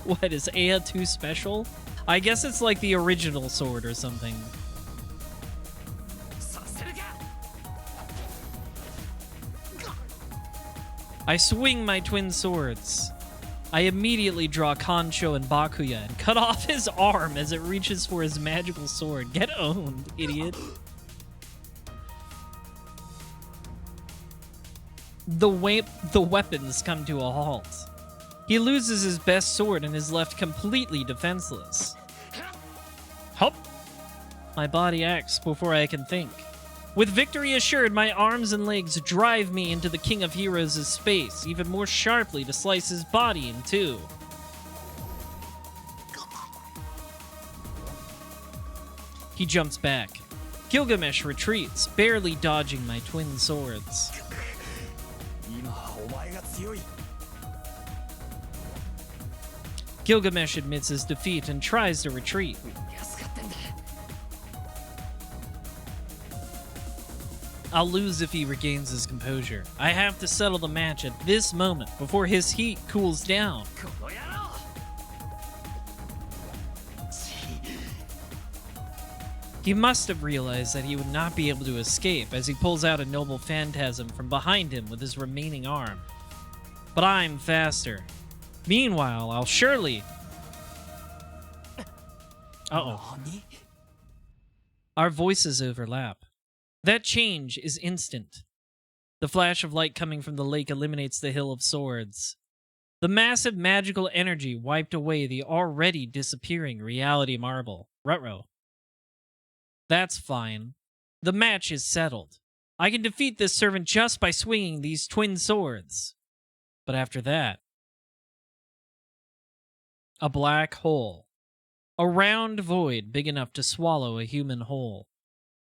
What, is Ea too special? I guess it's like the original sword or something. I swing my twin swords. I immediately draw Kancho and Bakuya and cut off his arm as it reaches for his magical sword. Get owned, idiot. The weapons come to a halt. He loses his best sword and is left completely defenseless. Hup! My body acts before I can think. With victory assured, my arms and legs drive me into the King of Heroes' space, even more sharply to slice his body in two. He jumps back. Gilgamesh retreats, barely dodging my twin swords. Gilgamesh admits his defeat and tries to retreat. I'll lose if he regains his composure. I have to settle the match at this moment before his heat cools down. He must have realized that he would not be able to escape as he pulls out a noble phantasm from behind him with his remaining arm. But I'm faster. Meanwhile, I'll surely... Uh-oh. Our voices overlap. That change is instant. The flash of light coming from the lake eliminates the Hill of Swords. The massive magical energy wiped away the already disappearing reality marble. Ruh-roh. That's fine. The match is settled. I can defeat this servant just by swinging these twin swords. But after that... a black hole. A round void big enough to swallow a human whole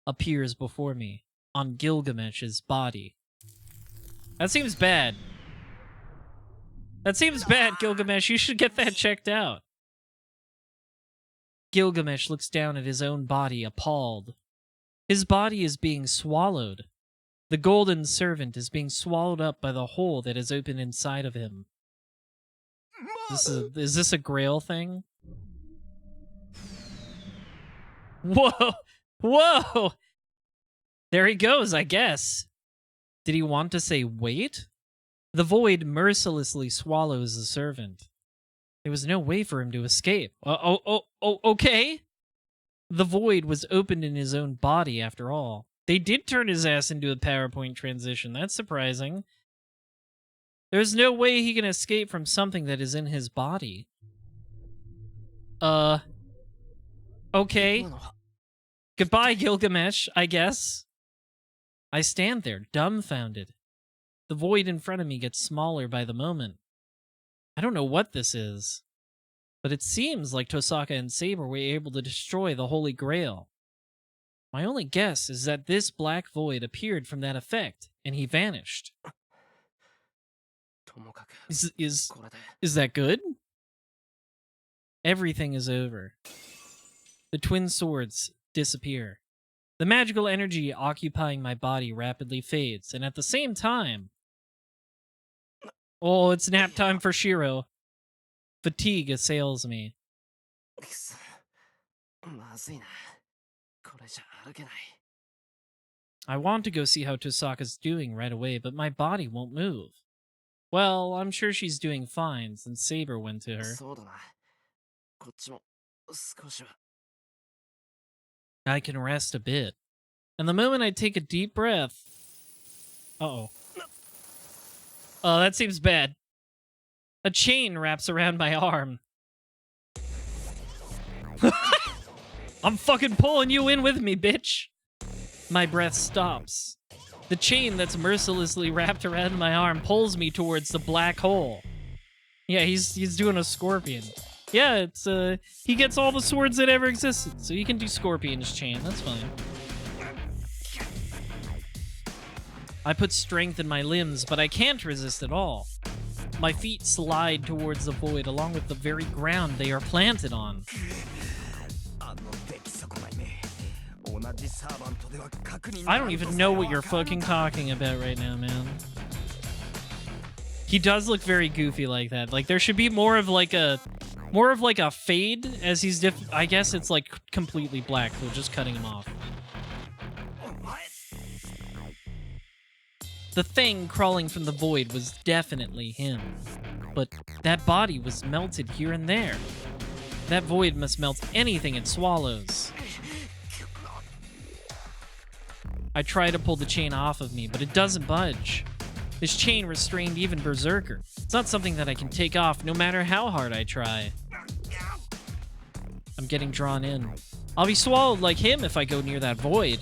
appears before me on Gilgamesh's body. That seems bad. That seems bad, Gilgamesh. You should get that checked out. Gilgamesh looks down at his own body, appalled. His body is being swallowed. The golden servant is being swallowed up by the hole that is open inside of him. Is this a Grail thing? Whoa! Whoa! There he goes, I guess. Did he want to say wait? The void mercilessly swallows the servant. There was no way for him to escape. Okay. The void was opened in his own body after all. They did turn his ass into a PowerPoint transition. That's surprising. There's no way he can escape from something that is in his body. Okay. Goodbye, Gilgamesh, I guess. I stand there, dumbfounded. The void in front of me gets smaller by the moment. I don't know what this is, but it seems like Tosaka and Saber were able to destroy the Holy Grail. My only guess is that this black void appeared from that effect, and he vanished. Is that good? Everything is over. The twin swords disappear. The magical energy occupying my body rapidly fades, and at the same time... Oh, it's nap time for Shiro. Fatigue assails me. I want to go see how Tosaka's doing right away, but my body won't move. Well, I'm sure she's doing fine since Saber went to her. I can rest a bit. And the moment I take a deep breath... Uh-oh. Oh, that seems bad. A chain wraps around my arm. I'm fucking pulling you in with me, bitch! My breath stops. The chain that's mercilessly wrapped around my arm pulls me towards the black hole. Yeah, he's doing a scorpion. Yeah, it's he gets all the swords that ever existed, so he can do Scorpion's chain. That's fine. I put strength in my limbs, but I can't resist at all. My feet slide towards the void along with the very ground they are planted on. I don't even know what you're fucking talking about right now, man. He does look very goofy like that. Like, there should be more of like a fade as he's I guess it's like completely black, so just cutting him off. The thing crawling from the void was definitely him. But that body was melted here and there. That void must melt anything it swallows. I try to pull the chain off of me, but it doesn't budge. This chain restrained even Berserker. It's not something that I can take off no matter how hard I try. I'm getting drawn in. I'll be swallowed like him if I go near that void.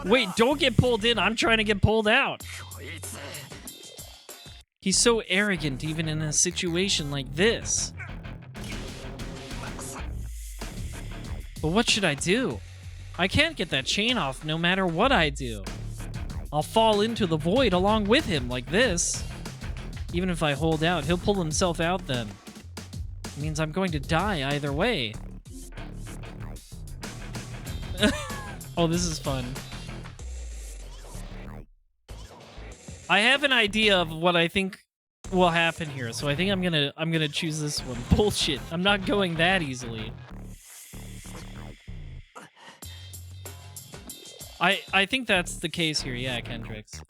Wait, don't get pulled in. I'm trying to get pulled out. He's so arrogant even in a situation like this. But what should I do? I can't get that chain off no matter what I do. I'll fall into the void along with him like this. Even if I hold out, he'll pull himself out then. It means I'm going to die either way. Oh, this is fun. I have an idea of what I think will happen here, so I think I'm gonna choose this one. Bullshit. I'm not going that easily. I think that's the case here, yeah, Kendricks.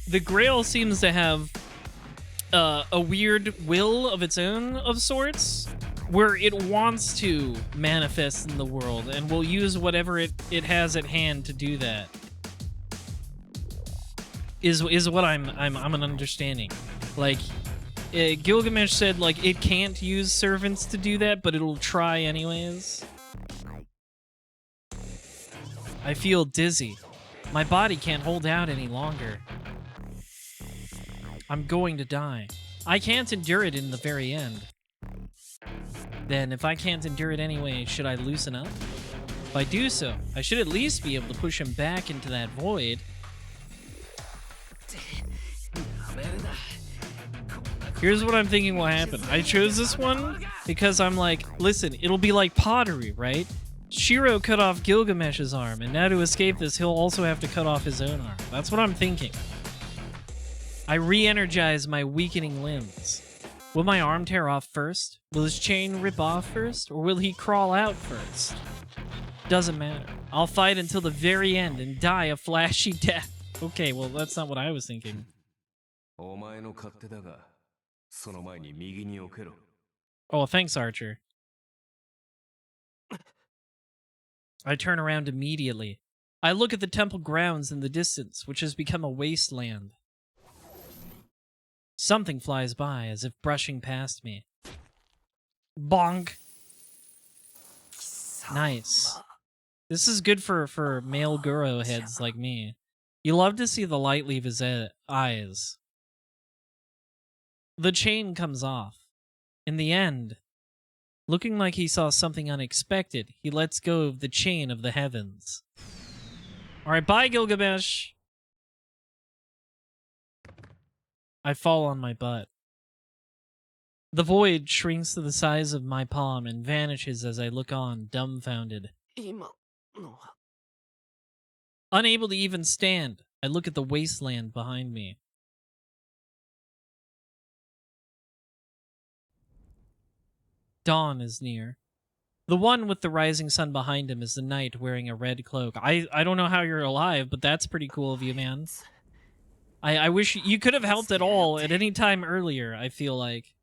The Grail seems to have a weird will of its own of sorts, where it wants to manifest in the world and will use whatever it has at hand to do that. Is what I'm understanding. Like, Gilgamesh said, like, it can't use servants to do that, but it'll try anyways. I feel dizzy. My body can't hold out any longer. I'm going to die. I can't endure it in the very end. Then, if I can't endure it anyway, should I loosen up? If I do so, I should at least be able to push him back into that void. Here's what I'm thinking will happen. I chose this one because I'm like, listen, it'll be like pottery, right? Shiro cut off Gilgamesh's arm, and now to escape this, he'll also have to cut off his own arm. That's what I'm thinking. I re-energize my weakening limbs. Will my arm tear off first? Will his chain rip off first? Or will he crawl out first? Doesn't matter. I'll fight until the very end and die a flashy death. Okay, well, that's not what I was thinking. Oh, thanks, Archer. I turn around immediately. I look at the temple grounds in the distance, which has become a wasteland. Something flies by as if brushing past me. Bonk. Nice. This is good for male Guro heads like me. You love to see the light leave his eyes. The chain comes off. In the end, looking like he saw something unexpected, he lets go of the chain of the heavens. Alright, bye, Gilgamesh. I fall on my butt. The void shrinks to the size of my palm and vanishes as I look on, dumbfounded. Unable to even stand, I look at the wasteland behind me. Dawn is near. The one with the rising sun behind him is the knight wearing a red cloak. I don't know how you're alive, but that's pretty cool of you, man. I wish you could have helped at all at any time earlier, I feel like.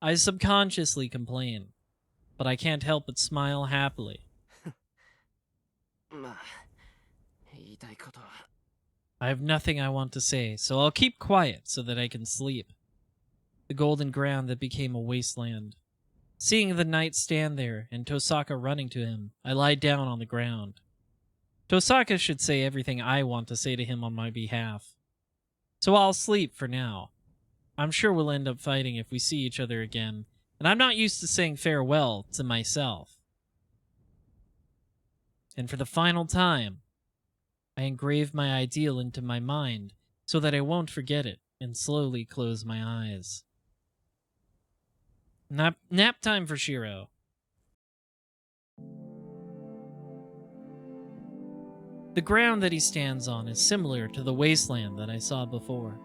I subconsciously complain, but I can't help but smile happily. I have nothing I want to say, so I'll keep quiet so that I can sleep. The golden ground that became a wasteland. Seeing the knight stand there and Tosaka running to him, I lie down on the ground. Tosaka should say everything I want to say to him on my behalf. So I'll sleep for now. I'm sure we'll end up fighting if we see each other again, and I'm not used to saying farewell to myself. And for the final time, I engrave my ideal into my mind so that I won't forget it and slowly close my eyes. Nap time for Shiro. The ground that he stands on is similar to the wasteland that I saw before.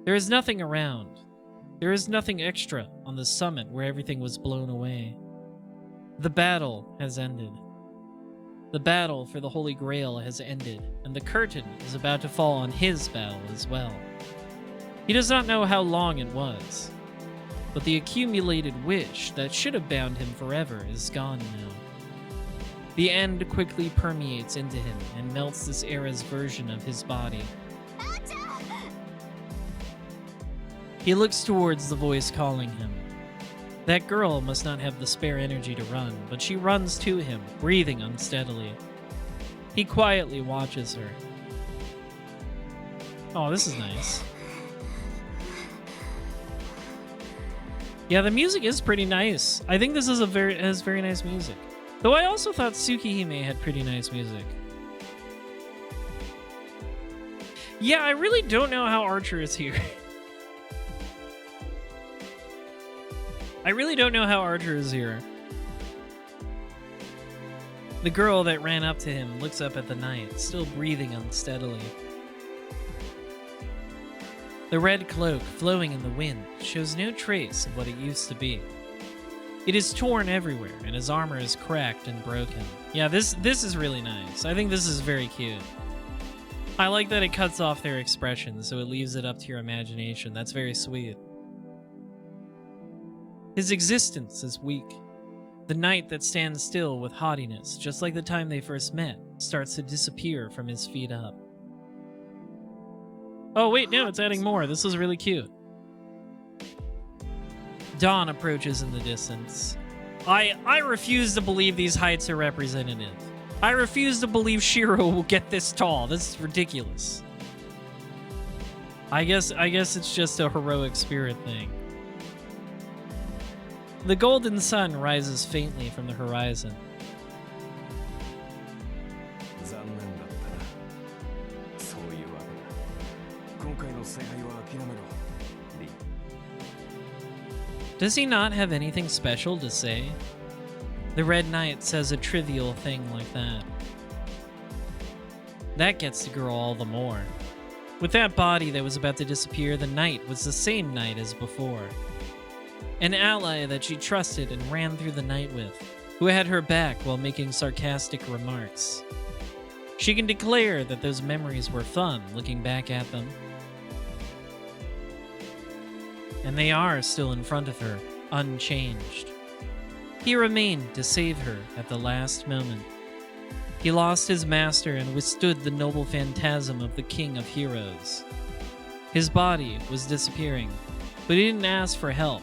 There is nothing around. There is nothing extra on the summit where everything was blown away. The battle has ended. The battle for the Holy Grail has ended, and the curtain is about to fall on his battle as well. He does not know how long it was, but the accumulated wish that should have bound him forever is gone now. The end quickly permeates into him and melts this era's version of his body. He looks towards the voice calling him. That girl must not have the spare energy to run, but she runs to him, breathing unsteadily. He quietly watches her. Oh, this is nice. Yeah, the music is pretty nice. I think this is has very nice music. Though I also thought Tsukihime had pretty nice music. Yeah, I really don't know how Archer is here. I really don't know how Archer is here. The girl that ran up to him looks up at the knight, still breathing unsteadily. The red cloak flowing in the wind shows no trace of what it used to be. It is torn everywhere, and his armor is cracked and broken. Yeah, this is really nice. I think this is very cute. I like that it cuts off their expressions, so it leaves it up to your imagination. That's very sweet. His existence is weak. The knight that stands still with haughtiness, just like the time they first met, starts to disappear from his feet up. Oh wait, no, it's adding more. This is really cute. Dawn approaches in the distance. I refuse to believe these heights are representative. I refuse to believe Shiro will get this tall. This is ridiculous. I guess it's just a heroic spirit thing. The golden sun rises faintly from the horizon. 残念だったな。そういうわけだ。今回の采配は諦めろ。リー。 Does he not have anything special to say? The Red Knight says a trivial thing like that. That gets the girl all the more. With that body that was about to disappear, the knight was the same knight as before. An ally that she trusted and ran through the night with, who had her back while making sarcastic remarks. She can declare that those memories were fun looking back at them. And they are still in front of her, unchanged. He remained to save her at the last moment. He lost his master and withstood the noble phantasm of the King of Heroes. His body was disappearing, but he didn't ask for help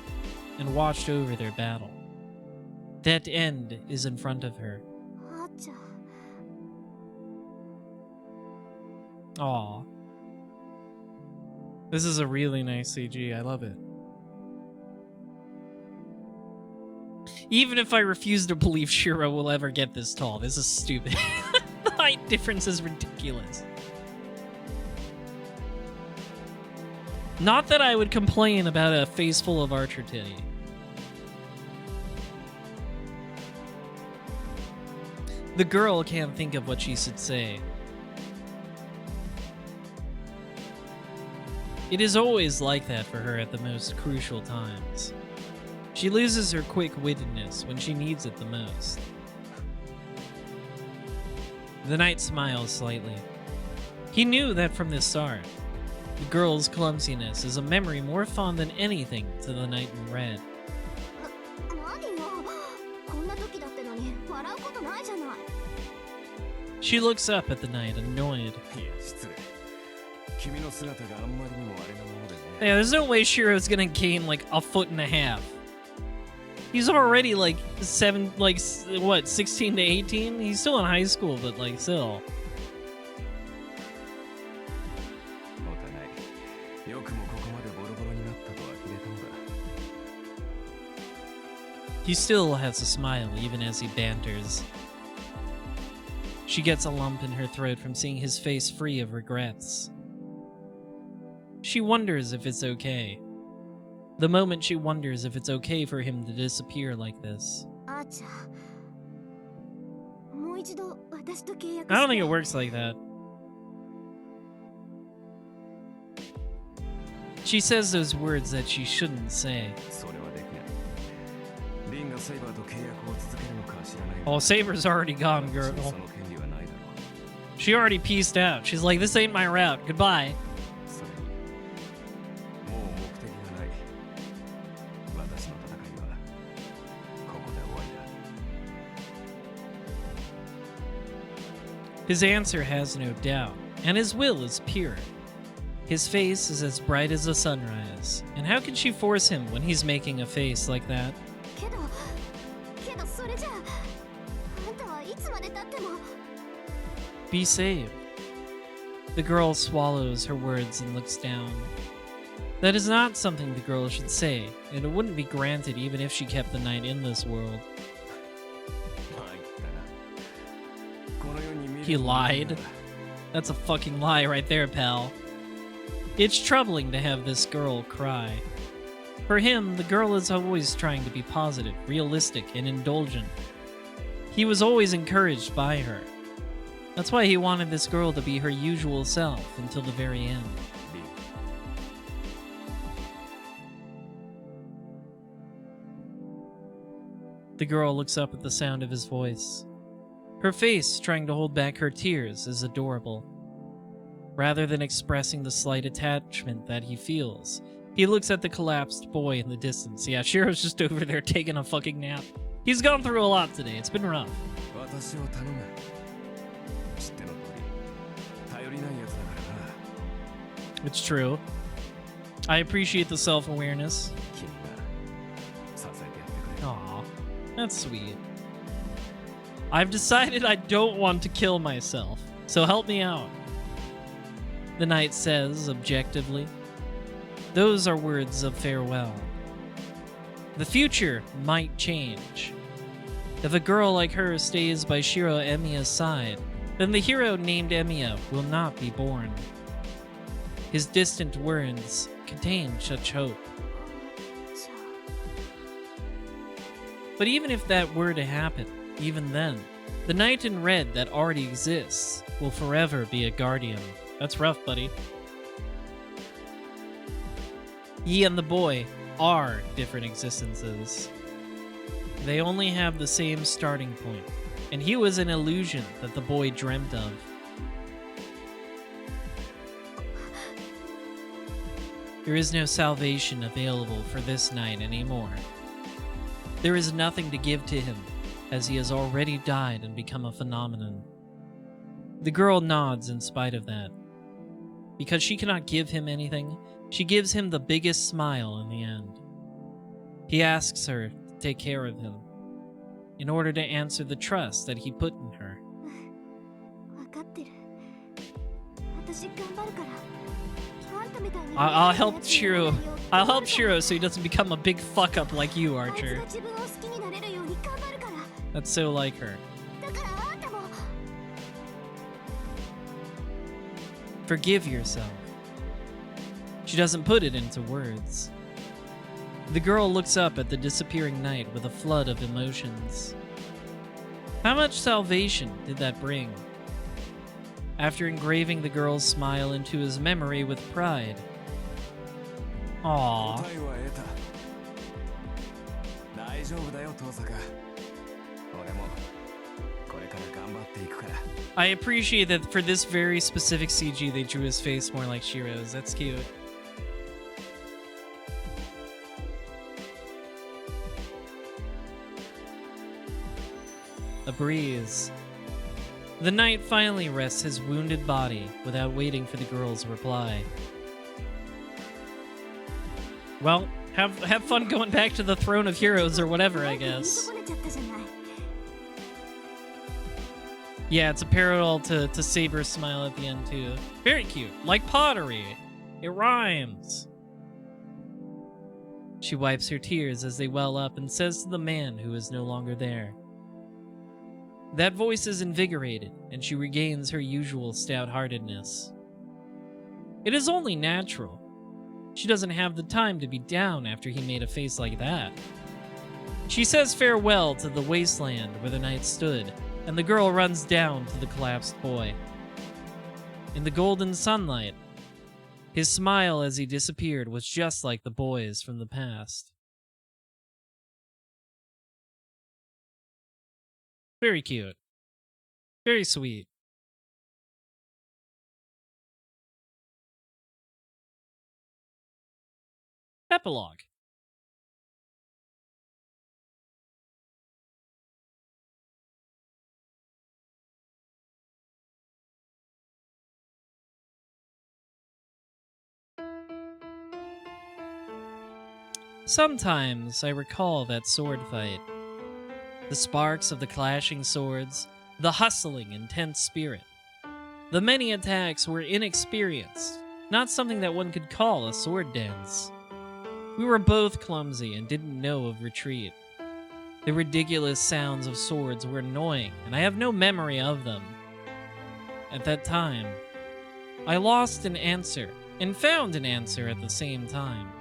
and watched over their battle. That end is in front of her. あーちゃん。 Aw. This is a really nice CG. I love it. Even if I refuse to believe Shiro will ever get this tall, this is stupid. The height difference is ridiculous. Not that I would complain about a face full of archer titty. The girl can't think of what she should say. It is always like that for her at the most crucial times. She loses her quick-wittedness when she needs it the most. The knight smiles slightly. He knew that from the start. The girl's clumsiness is a memory more fond than anything to the knight in red. 何よ。こんな時だってのに笑うことないじゃない。 She looks up at the knight, annoyed. いや、失礼。君の姿があんまりにもあれなものでね。 Yeah, there's no way Shiro's gonna gain like a foot and a half. He's already like 16 to 18? He's still in high school, but like still. お互い、よくもここまでボロボロになったと呆れたのだ。 He still has a smile even as he banters. She gets a lump in her throat from seeing his face free of regrets. She wonders if it's okay. The moment she wonders if it's okay for him to disappear like this. あーちゃん。もう一度私と契約して。 I don't think it works like that. She says those words that she shouldn't say. それはできない。リンがセイバーと契約を続けるのか知らないが。 Oh, Saber's already gone, girl. その権利はないだろう。 She already pieced out. She's like, this ain't my route. Goodbye. それに、もう目的がない。私の戦いはここで終わりだ。 His answer has no doubt, and his will is pure. His face is as bright as the sunrise, and how can she force him when he's making a face like that? けどそれじゃあんたはいつまで経っても。 Be saved. The girl swallows her words and looks down. That is not something the girl should say, and it wouldn't be granted even if she kept the knight in this world. 参ったな。この世に未 He 練はないな lied. That's a fucking lie right there, pal. It's troubling to have this girl cry. For him, the girl is always trying to be positive, realistic, and indulgent. He was always encouraged by her. That's why he wanted this girl to be her usual self until the very end. リン The girl looks up at the sound of his voice. Her face, trying to hold back her tears, is adorable. Rather than expressing the slight attachment that he feels, he looks at the collapsed boy in the distance. Yeah, Shiro's just over there taking a fucking nap. He's gone through a lot today. It's been rough. 私を頼む。知っての通り、頼りない奴だからな。 It's true. I appreciate the self-awareness. 君が支えてやってくれ。 Aw, that's sweet. I've decided I don't want to kill myself, so help me out. The knight says, objectively. Those are words of farewell. The future might change. If a girl like her stays by Shiro Emiya's side, then the hero named Emiya will not be born. His distant words contain such hope. じゃ But even if that were to happen, even then, the knight in red that already exists will forever be a guardian. That's rough, buddy. He and the boy are different existences. They only have the same starting point, and he was an illusion that the boy dreamt of. There is no salvation available for this knight anymore. There is nothing to give to him, as he has already died and become a phenomenon. The girl nods in spite of that. Because she cannot give him anything, she gives him the biggest smile in the end. He asks her to take care of him, in order to answer the trust that he put in her. 分かってる。私頑張るから。あんたみたいに I'll help Shiro. I'll help Shiro so he doesn't become a big fuck up like you, あいつ Archer. が自分を好きになれるように頑張るから。 That's so like her. だからあんたも Forgive yourself. She doesn't put it into words. The girl looks up at the disappearing knight with a flood of emotions. How much salvation did that bring? After engraving the girl's smile into his memory with pride. Aww. 答えは得た。大丈夫だよ、遠坂。俺もこれから頑張っていくから。 I appreciate that for this very specific CG, they drew his face more like Shiro's. That's cute. A breeze. The knight finally rests his wounded body without waiting for the girl's reply. Well, have fun going back to the throne of heroes or whatever, I なんか言い guess. 損ねちゃったじゃない。 Yeah, it's a parallel to Saber's smile at the end, too. Very cute. Like pottery. It rhymes. She wipes her tears as they well up and says to the man who is no longer there. That voice is invigorated, and she regains her usual stout-heartedness. It is only natural. She doesn't have the time to be down after he made a face like that. She says farewell to the wasteland where the knight stood, and the girl runs down to the collapsed boy. In the golden sunlight, his smile as he disappeared was just like the boy's from the past. Very cute. Very sweet. Epilogue. Sometimes I recall that sword fight. The sparks of the clashing swords, the hustling, intense spirit. The many attacks were inexperienced, not something that one could call a sword dance. We were both clumsy and didn't know of retreat. The ridiculous sounds of swords were annoying, and I have no memory of them. At that time, I lost an answer and found an answer at the same time.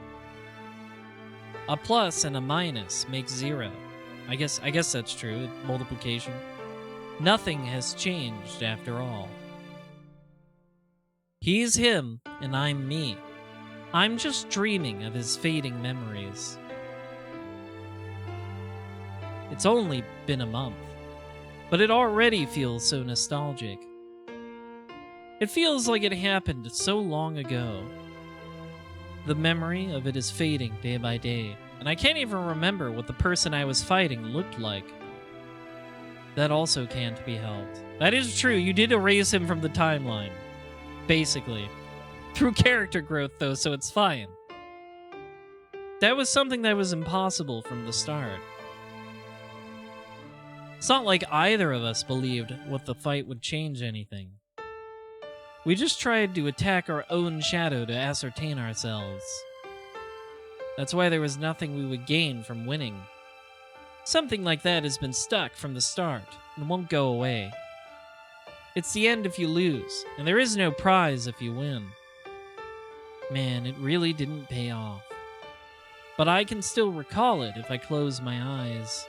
A plus and a minus make 0. I guess that's true. Multiplication. Nothing has changed after all. He's him, and I'm me. I'm just dreaming of his fading memories. It's only been a month, but it already feels so nostalgic. It feels like it happened so long ago. The memory of it is fading day by day, and I can't even remember what the person I was fighting looked like. That also can't be helped. That is true, you did erase him from the timeline. Basically. Through character growth, though, so it's fine. That was something that was impossible from the start. It's not like either of us believed what the fight would change anything. We just tried to attack our own shadow to ascertain ourselves. That's why there was nothing we would gain from winning. Something like that has been stuck from the start and won't go away. It's the end if you lose, and there is no prize if you win. Man, it really didn't pay off. But I can still recall it if I close my eyes.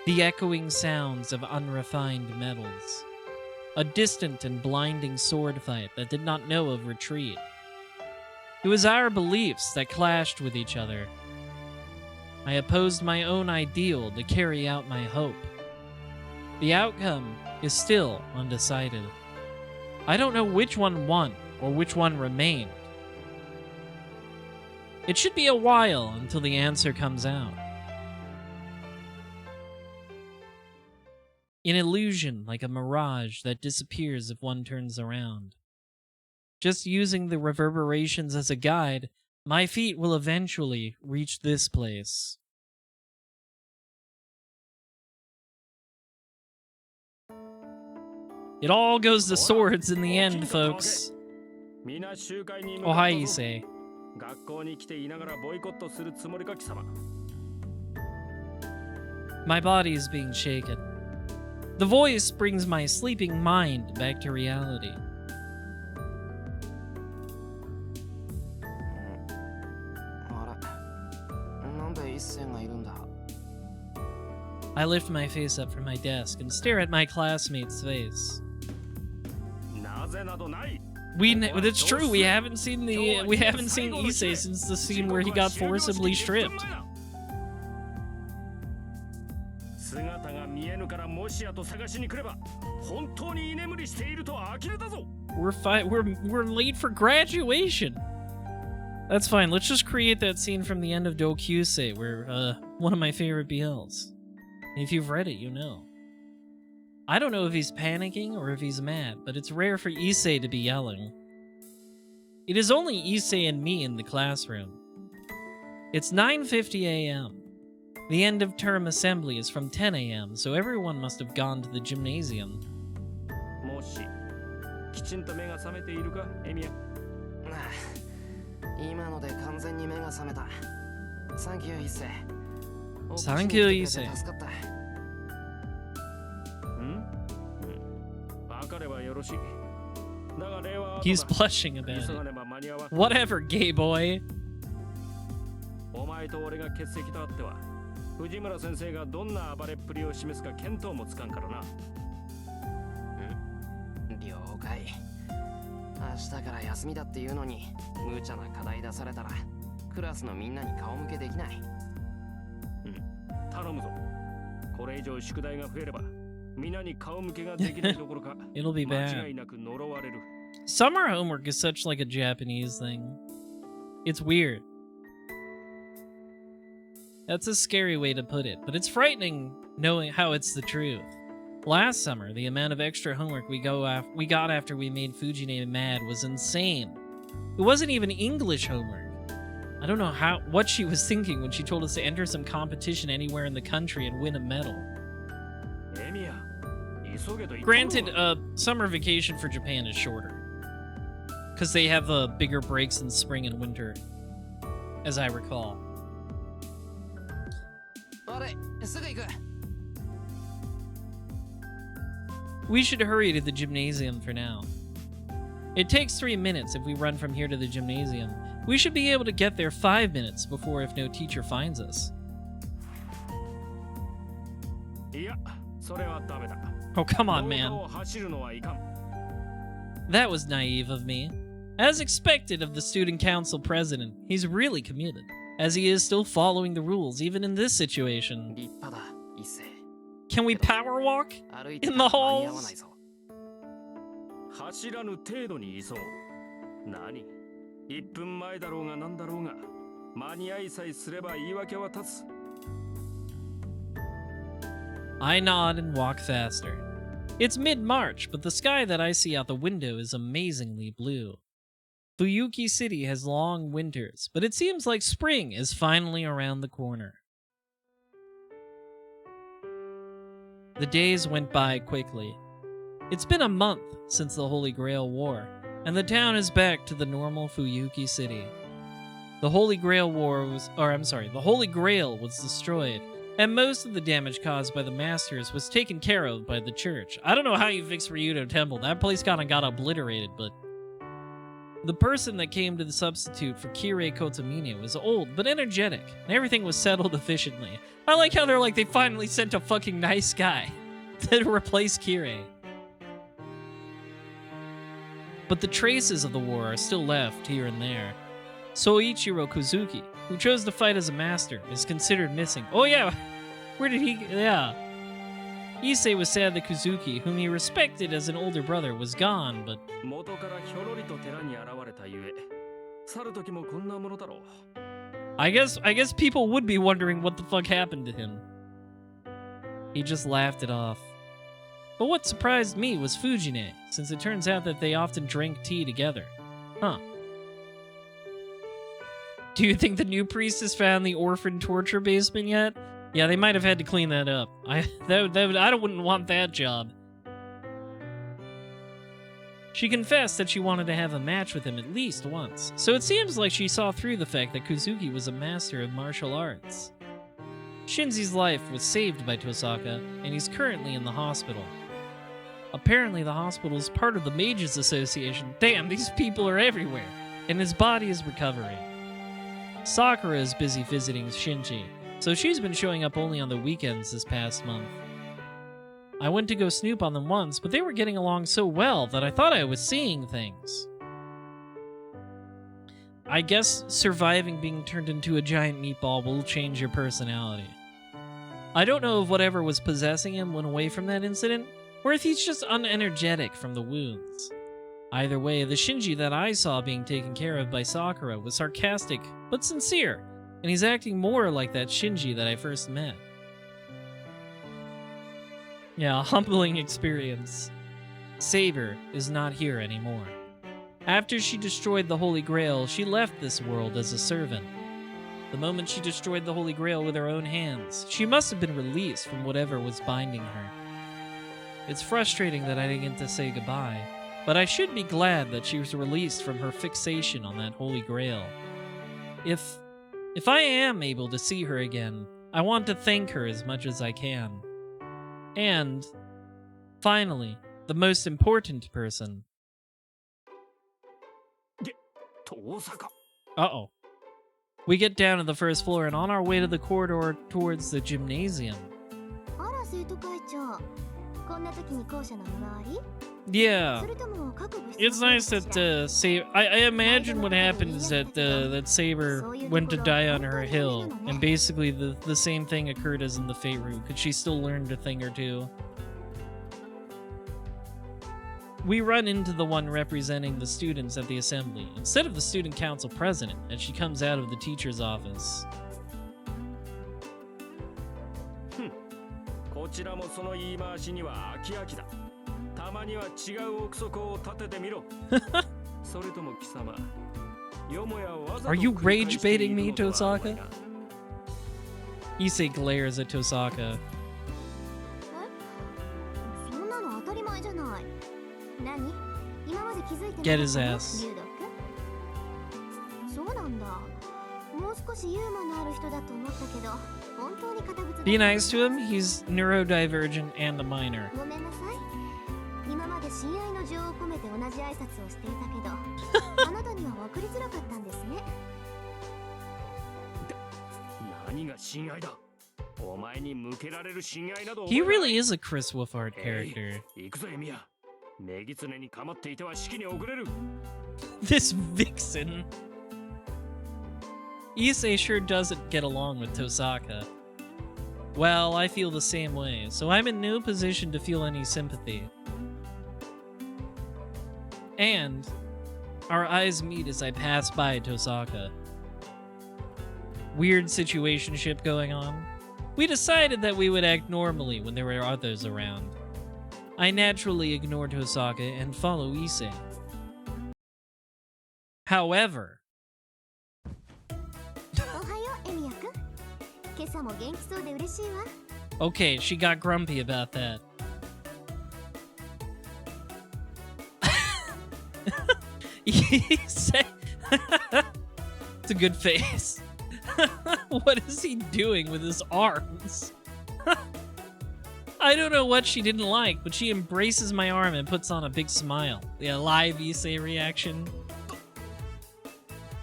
The echoing sounds of unrefined metals. A distant and blinding sword fight that did not know of retreat. It was our beliefs that clashed with each other. I opposed my own ideal to carry out my hope. The outcome is still undecided. I don't know which one won or which one remained. It should be a while until the answer comes out. An illusion like a mirage that disappears if one turns around. Just using the reverberations as a guide, my feet will eventually reach this place. It all goes to swords in the end, folks. Oh, hi, Issei. My body is being shaken. The voice brings my sleeping mind back to reality. I lift my face up from my desk and stare at my classmate's face. That's true. We haven't seen Issei since the scene where he got forcibly stripped. We're late for graduation. That's fine. Let's just create that scene from the end of Dokyusei, where one of my favorite BLs. If you've read it, you know. I don't know if he's panicking or if he's mad, but it's rare for Issei to be yelling. It is only Issei and me in the classroom. It's 9:50 a.m. The end of term assembly is from 10 a.m., so everyone must have gone to the gymnasium. Thank you, Issei. He's blushing about it. Whatever, gay boy. It'll be bad. Summer homework is such like a Japanese thing. It's weird. That's a scary way to put it, but it's frightening knowing how it's the truth. Last summer, the amount of extra homework we got after we made Fujine mad was insane. It wasn't even English homework. I don't know what she was thinking when she told us to enter some competition anywhere in the country and win a medal. Granted, summer vacation for Japan is shorter. Because they have bigger breaks in spring and winter, as I recall. We should hurry to the gymnasium for now. It takes 3 minutes if we run from here to the gymnasium. We should be able to get there 5 minutes before if no teacher finds us. Oh, come on, man. That was naive of me. As expected of the student council president, he's really committed, as he is still following the rules even in this situation. 一世 Can we power walk 歩いて in た the ら間に合わない halls? ぞ。走らぬ程度に急ごう。何 ?1 分前だろうが何だろうが、間に合いさえすれば言い訳は立つ。I nod and walk faster. It's mid-March, but the sky that I see out the window is amazingly blue. Fuyuki City has long winters, but it seems like spring is finally around the corner. The days went by quickly. It's been a month since the Holy Grail War, and the town is back to the normal Fuyuki City. The Holy Grail was destroyed, and most of the damage caused by the Masters was taken care of by the church. I don't know how you fix Ryudo Temple. That place kind of got obliterated, but the person that came to the substitute for Kirei Kotomine was old but energetic, and everything was settled efficiently. I like how they're like, they finally sent a fucking nice guy to replace Kirei. But the traces of the war are still left here and there. Soichiro Kozuki, who chose to fight as a master, is considered missing. Oh yeah, where did he... yeah. Issei was sad that Kozuki, whom he respected as an older brother, was gone, but... 元からひょろりと寺に現れたゆえ、去る時もこんなものだろう。I guess people would be wondering what the fuck happened to him. He just laughed it off. But what surprised me was Fujine, since it turns out that they often drank tea together. Huh. Do you think the new priest has found the orphan torture basement yet? Yeah, they might have had to clean that up. I wouldn't want that job. She confessed that she wanted to have a match with him at least once, so it seems like she saw through the fact that Kozuki was a master of martial arts. Shinzi's life was saved by Tosaka, and he's currently in the hospital. Apparently the hospital is part of the Mages Association. Damn, these people are everywhere. And his body is recovering. Sakura is busy visiting Shinji, so she's been showing up only on the weekends this past month. I went to go snoop on them once, but they were getting along so well that I thought I was seeing things. I guess surviving being turned into a giant meatball will change your personality. I don't know if whatever was possessing him went away from that incident, or if he's just unenergetic from the wounds. Either way, the Shinji that I saw being taken care of by Sakura was sarcastic, but sincere, and he's acting more like that Shinji that I first met. Yeah, a humbling experience. Saber is not here anymore. After she destroyed the Holy Grail, she left this world as a servant. The moment she destroyed the Holy Grail with her own hands, she must have been released from whatever was binding her. It's frustrating that I didn't get to say goodbye, but I should be glad that she was released from her fixation on that Holy Grail. If I am able to see her again, I want to thank her as much as I can. And, finally, the most important person. Uh-oh. We get down to the first floor and on our way to the corridor towards the gymnasium. Yeah. It's nice that I imagine what happened is that that Saber went to die on her hill, and basically the same thing occurred as in the Fate room. Could she still learn a thing or two? We run into the one representing the students at the assembly, instead of the student council president, as she comes out of the teacher's office. こちらもその言い回しには飽き飽きだ。たまには違う憶測を立ててみろ。それとも貴様、よもやわざと Are you 繰り返 rage してい baiting る me, のではない Tosaka? な。 Issei glares at Tosaka. そんなの当たり前じゃない。何？今まで気づいてなかったの？ Get his ass. 龍毒？そうなんだ。もう少しユーモアのある人だと思ったけど、本当に堅物だ。 Be nice to him. He's neurodivergent and a minor. ごめんなさい。今まで親愛の情を込めて同じ挨拶をしていたけど、あなたには分かりづらかったんですね。何が親愛だ。お前に向けられる親愛など。 He really is a Chris Wolfhard character. 行くぞエミヤ。ネギツネに構っていては式に遅れる。 This vixen. Issei sure doesn't get along with Tosaka. Well, I feel the same way, so I'm in no position to feel any sympathy. And our eyes meet as I pass by Tosaka. Weird situationship going on. We decided that we would act normally when there were others around. I naturally ignored Tosaka and follow Issei. However, おはようエミヤくん。今朝も元気そうで嬉しいわ。 okay, she got grumpy about that. Issei. It's a good face. What is he doing with his arms? I don't know what she didn't like, but she embraces my arm and puts on a big smile. The live Issei reaction.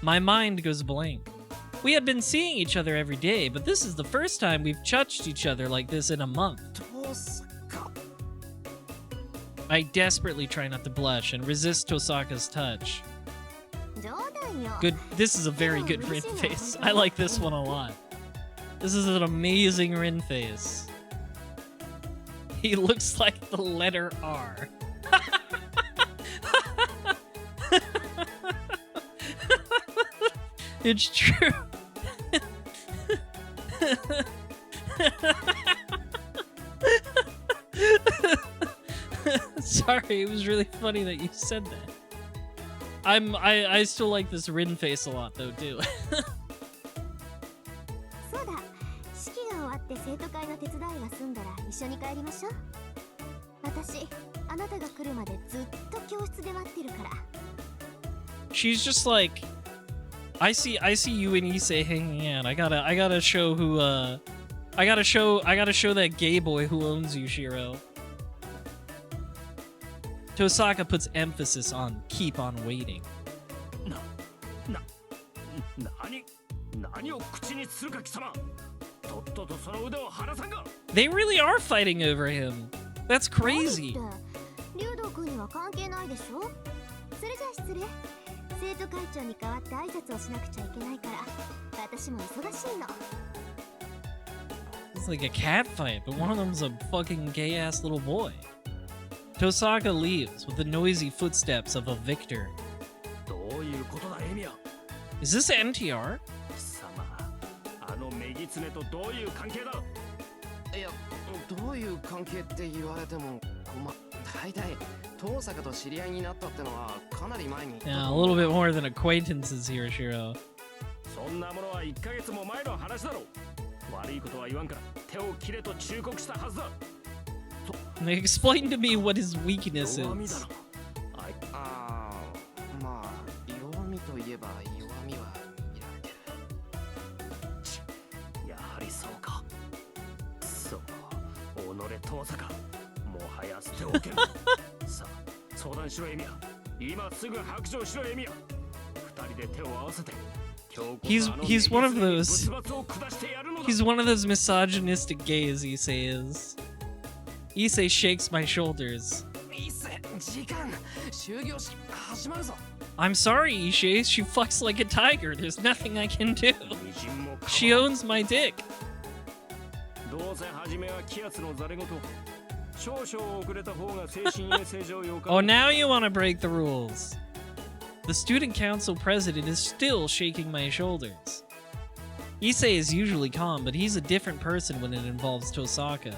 My mind goes blank. We had been seeing each other every day, but this is the first time we've touched each other like this in a month. I desperately try not to blush and resist Tosaka's touch. 冗談よ。 Good. This is a very good Rin face. I like this one a lot. This is an amazing Rin face. He looks like the letter R. It's true. Sorry, it was really funny that you said that. I still like this Rin face a lot though too. そうだ。式が終わって生徒会の手伝いが済んだら一緒に帰りましょう。私、あなたが来るまでずっと教室で待ってるから。 She's just like, I see you and Issei hanging out. I gotta show who I gotta show that gay boy who owns you, Shiro. Tosaka puts emphasis on keep on waiting. 何を口にするか貴様。とっととその腕を離さんが。 They really are fighting over him. That's crazy. 何って竜道君には関係ないでしょ。それじゃあ失礼。生徒会長に代わって挨拶をしなくちゃいけないから、私も忙しいの。 It's like a cat fight, but one of them's a fucking gay-ass little boy. Tosaka leaves with the noisy footsteps of a victor. どういうことだエミヤ。 Is this NTR? 貴様、あのメギツネとどういう関係だ。いや、どういう関係って言われても大体遠坂と知り合いになったってのはかなり前に。 Yeah, a little bit more than acquaintances here, Shiro. そんなものは1ヶ月も前の話だろう。悪いことは言わんから手を切れと忠告したはずだ。 Explain to me what his weakness 弱みだ is. な。ああ、まあ弱みといえば弱みは見られてる。やはりそうか。そう、己遠坂。もはや捨ておけん。さあ、相談しろエミヤ。今すぐ白状しろエミヤ。二人で手を合わせて。He's one of those. He's one of those misogynistic gays, Issei is. Issei shakes my shoulders. I'm sorry, Issei. She fucks like a tiger. There's nothing I can do. She owns my dick. Oh, now you want to break the rules. The student council president is still shaking my shoulders. Issei is usually calm, but he's a different person when it involves Tosaka.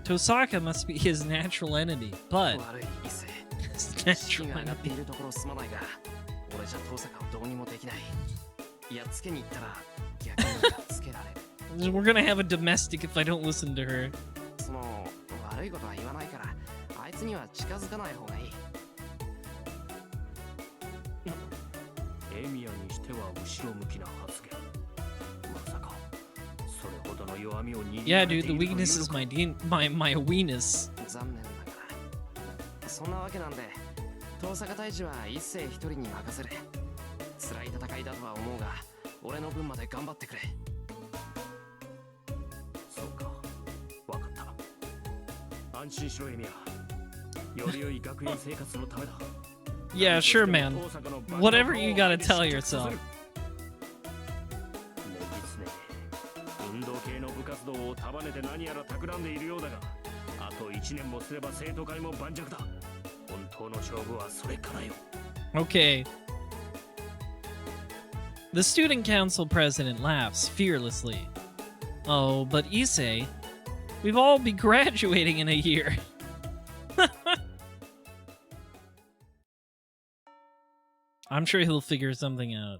Tosaka must be his natural enemy, but... his natural enemy. We're gonna have a domestic if I don't listen to her. 悪いことは言わないから、あいつには近づかない方がいい。エミヤにしては後ろ向きな発言。まさかそれほどの弱みを握 Yeah, られてい dude, る the というの weakness is か。 残 my weeness. 念だからそんなわけなんで遠坂大治は一世一人に任せる。辛い戦いだとは思うが俺の分まで頑張ってくれ。そうか、わかった。安心しろエミヤ。より良い学院生活のためだ。 Yeah, sure, man. Whatever you gotta tell yourself. 活動を束ねて何やら企んでいるようだが、あと1年もすれば生徒会も盤石だ。本当の勝負はそれからよ。 Okay. The student council president laughs fearlessly. Oh, but Issei, we've all be graduating in a year. I'm sure he'll figure something out.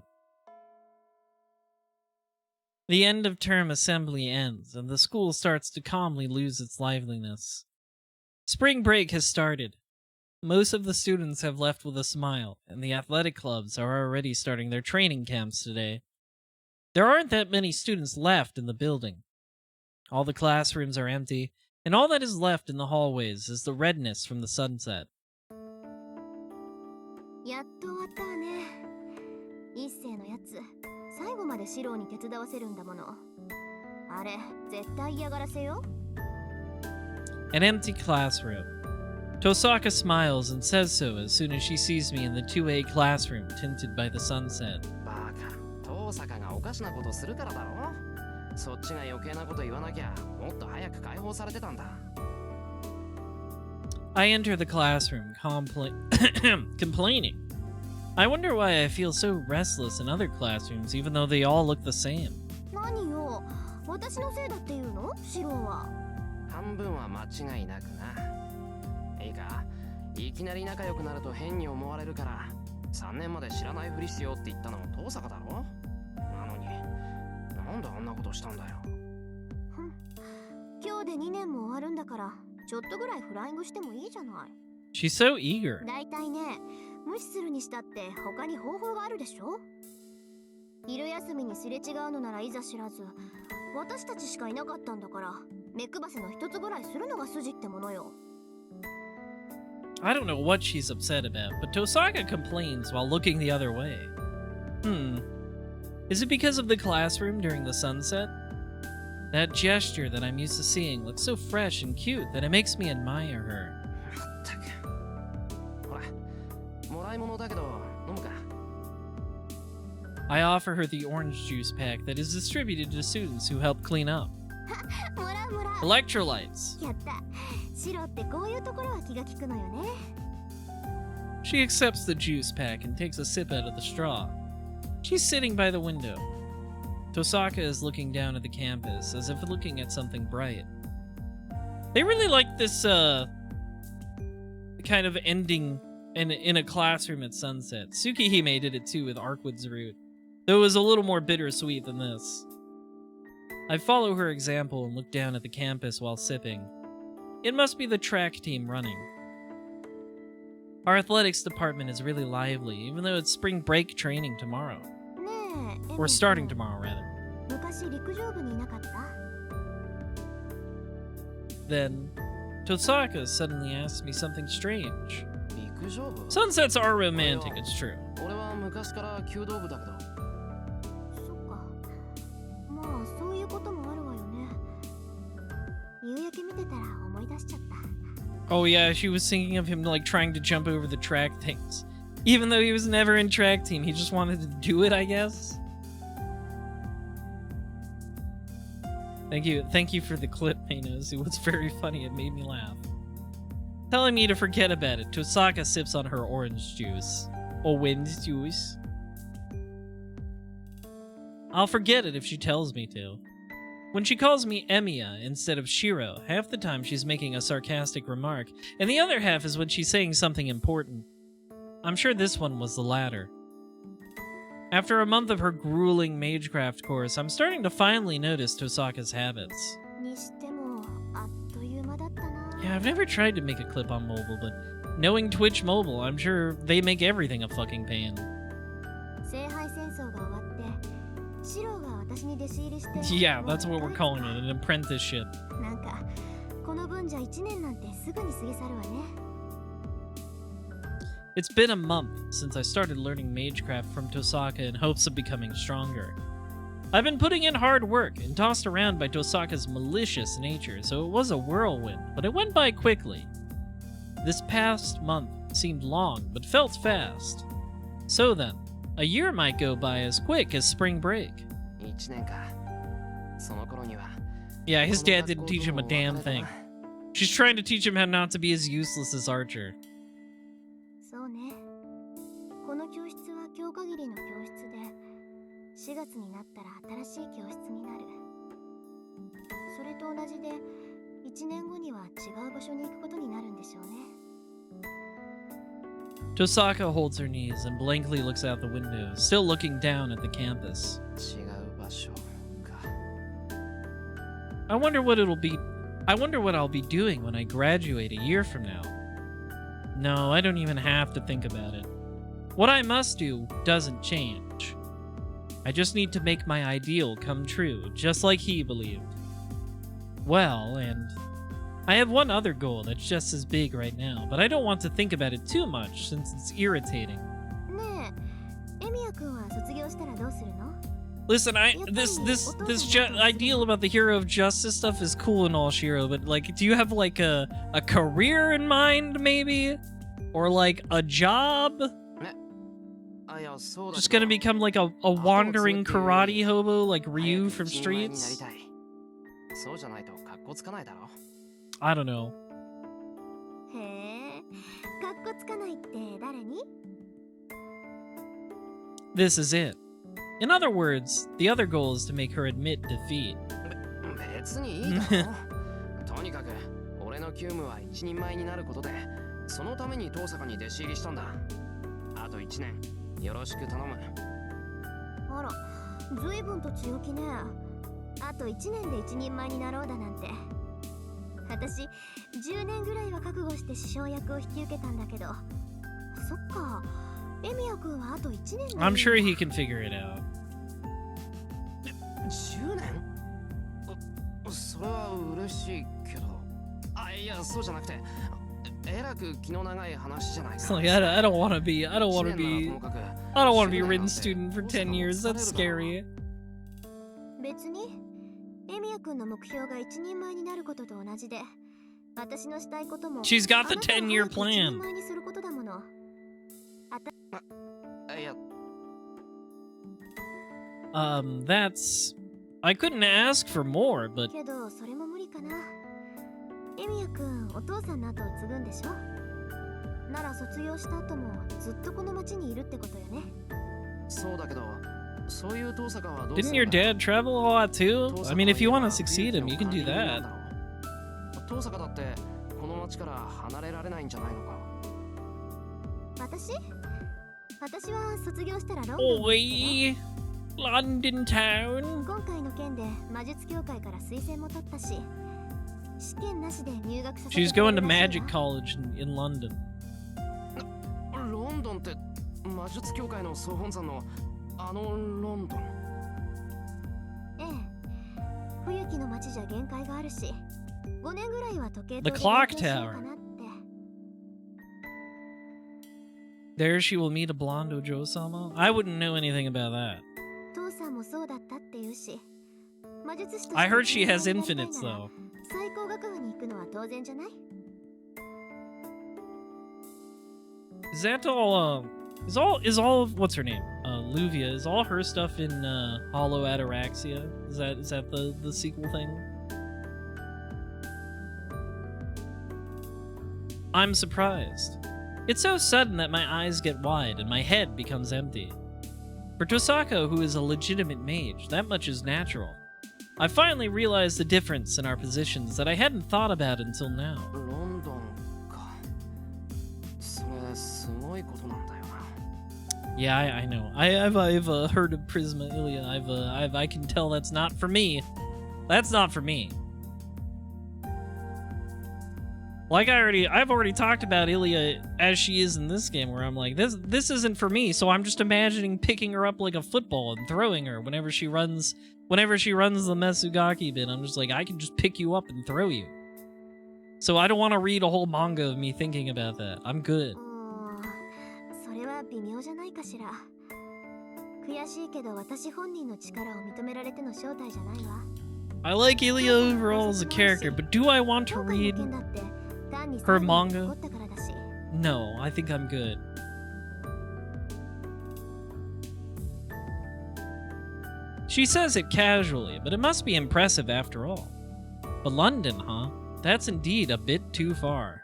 The end of term assembly ends, and the school starts to calmly lose its liveliness. Spring break has started. Most of the students have left with a smile, and the athletic clubs are already starting their training camps today. There aren't that many students left in the building. All the classrooms are empty, and all that is left in the hallways is the redness from the sunset. やっと終わったわね。一世のやつ、最後までシローに手伝わせるんだもの。あれ、絶対嫌がらせよ。An empty classroom. Tosaka smiles and says so as soon as she sees me in the 2A classroom tinted by the sunset. バカ、遠坂がおかしなことするからだろ。そっちが余計なこと言わなきゃ、もっと早く解放されてたんだ。I enter the classroom, complaining. I wonder why I feel so restless in other classrooms, even though they all look the same. 何よ、私のせいだっていうの？シローは。半分は間違いなくな。いいか、いきなり仲良くなると変に思われるから、3年まで知らないふりしようって言ったのも遠坂だろ。なのに、なんであんなことしたんだよ。今日で2年も終わるんだから、ちょっとぐらいフライングしてもいいじゃない。She's so eager. だいたいね、無視するにしたって他に方法があるでしょ。昼休みにすれ違うのならいざ知らず、私たちしかいなかったんだから、目配せの一つぐらいするのが筋ってものよ。I don't know what she's upset about, but Tosaka complains while looking the other way. Is it because of the classroom during the sunset? That gesture that I'm used to seeing looks so fresh and cute that it makes me admire her. ったく。ほら、もらい物だけど飲むか。I offer her the orange juice pack that is distributed to students who help clean up. もらうもらう。 Electrolytes. やった。シロってこういうところは気が利くのよね。She accepts the juice pack and takes a sip out of the straw. She's sitting by the window. Tosaka is looking down at the campus as if looking at something bright. They really like this kind of ending in a classroom at sunset. Tsukihime did it too with Arkwood's Root, though it was a little more bittersweet than this. I follow her example and look down at the campus while sipping. It must be the track team running. Our athletics department is really lively, even though it's spring break training tomorrow. ねえ、Or starting tomorrow, rather. 昔陸上部にいなかった？ Then, Tosaka suddenly asks me something strange. 陸上部？ Sunsets are romantic, it's true. 俺は昔から弓道部だけど。そっか。まあそういうこともあるわよね。夕焼け見てたら思い出しちゃった。 Oh yeah, she was thinking of him like trying to jump over the track things. Even though he was never in track team, he just wanted to do it, I guess. Thank you for the clip, Maynos. It was very funny, it made me laugh. Telling me to forget about it, Tosaka sips on her orange juice. Orange juice. I'll forget it if she tells me to. When she calls me Emiya instead of Shiro, half the time she's making a sarcastic remark, and the other half is when she's saying something important. I'm sure this one was the latter. After a month of her grueling Magecraft course, I'm starting to finally notice Tosaka's habits. にしてもあっという間だったな。 Yeah, I've never tried to make a clip on mobile, but knowing Twitch Mobile, I'm sure they make everything a fucking pain. 聖杯戦争が終わって、シロが私に弟子入りして。Yeah, that's what we're calling it, an apprenticeship. なんかこの分じゃ1年なんてすぐに過ぎ去るわね。 It's been a month since I started learning Magecraft from Tosaka in hopes of becoming stronger. I've been putting in hard work and tossed around by Tosaka's malicious nature, so it was a whirlwind, but it went by quickly. This past month seemed long, but felt fast. So then, a year might go by as quick as spring break. 1年か。その頃には Yeah, his dad didn't teach him a damn thing. She's trying to teach him how not to be as useless as Archer. そうね。この教室は今日限りの教室で、4月になったら新しい教室になる。それと同じで、1年後には違う場所に行くことになるんでしょうね。Tosaka holds her knees and blankly looks out the window, still looking down at the campus. 違う場所か。 I wonder what I'll be doing when I graduate a year from now. No, I don't even have to think about it. What I must do doesn't change. I just need to make my ideal come true, just like he believed. Well, and I have one other goal that's just as big right now, but I don't want to think about it too much since it's irritating. ねえ、エミヤ君は卒業したらどうするの？ Listen, this ideal about the hero of justice stuff is cool and all, Shiro, but like, do you have like a career in mind, maybe, or like a job? あ、いや、そうだ Just けど gonna become like a wandering karate hobo like Ryu from Streets? そうじゃないとカッコつかないだろ。 I don't know. へえ、かっこつかないって誰に？ This is it. In other words, the other goal is to make her admit defeat. 別にいいだろ。とにかく俺の急務は一人前になることで、そのために遠坂に弟子入りしたんだ。あと1年よろしく頼む。あら、ずいぶんと強気ね。あと1年で一人前になろうだなんて。私、10年ぐらいは覚悟して師匠役を引き受けたんだけど。そっか、エミヤ君はあと1年だ。 I'm sure he can figure it out. 10年？それは嬉しいけど。あ、いや、そうじゃなくて、えらく気の長い話じゃないか。 It's like, I don't want to be a written student for 10 years. That's scary. 別にエミヤ君の目標が一人前になることと同じで、私のしたいことも She's got the あなたを 10-year 早く一 plan. 人前にすることだもの。いや、 That's... I couldn't ask for more, but... けどそれも無理かな。エミヤ君、お父さんの後を継ぐんでしょ？なら卒業した後もずっとこの町にいるってことよね。そうだけど、そういう遠坂はどう Didn't your dad travel a lot too? I mean, if you want to succeed him, you can do that. 遠坂だってこの町から離れられないんじゃないのか。私は卒業したらロンドンに行く Oi! London town! 今回の件で魔術協会から推薦も取ったし、試験なしで入学させて She's くれ going る to らしいわ。 magic college in London. ロンドンって魔術協会の総本山のあのロンドン。ええ、冬季の街じゃ限界があるし、5年ぐらいは時計 The 塔で clock 勉強しようか tower. なって。 There she will meet a blonde Ojo-sama? I wouldn't know anything about that. 父さんもそうだったって言うし、魔術師として I heard she has 一人前になりた infinites いなら though. 最高学部に行くのは当然じゃない？ Is that all, is all of, what's her name? Luvia, is all her stuff in, Hollow Ataraxia? Is that the sequel thing? I'm surprised. It's so sudden that my eyes get wide and my head becomes empty. For Tosako, who is a legitimate mage, that much is natural. I finally realized the difference in our positions that I hadn't thought about until now. ロンドンか。それすごいことなんだよな。 Yeah, I know. I've heard of Prisma Ilia. I can tell that's not for me. That's not for me. Like I've already talked about Ilia as she is in this game, where I'm like, this isn't for me. So I'm just imagining picking her up like a football and throwing her whenever she runs the Mesugaki bit. I'm just like, I can just pick you up and throw you. So I don't want to read a whole manga of me thinking about that. I'm good. それは微妙じゃないかしら。悔しいけど私本人の力を認められての正体じゃないわ。 I like Ilia overall as a character, but do I want to 今回 read の件だって単に her 最後に manga? 起こったからだし。 No, I think I'm good. She says it casually, but it must be impressive after all. But London, huh? That's indeed a bit too far.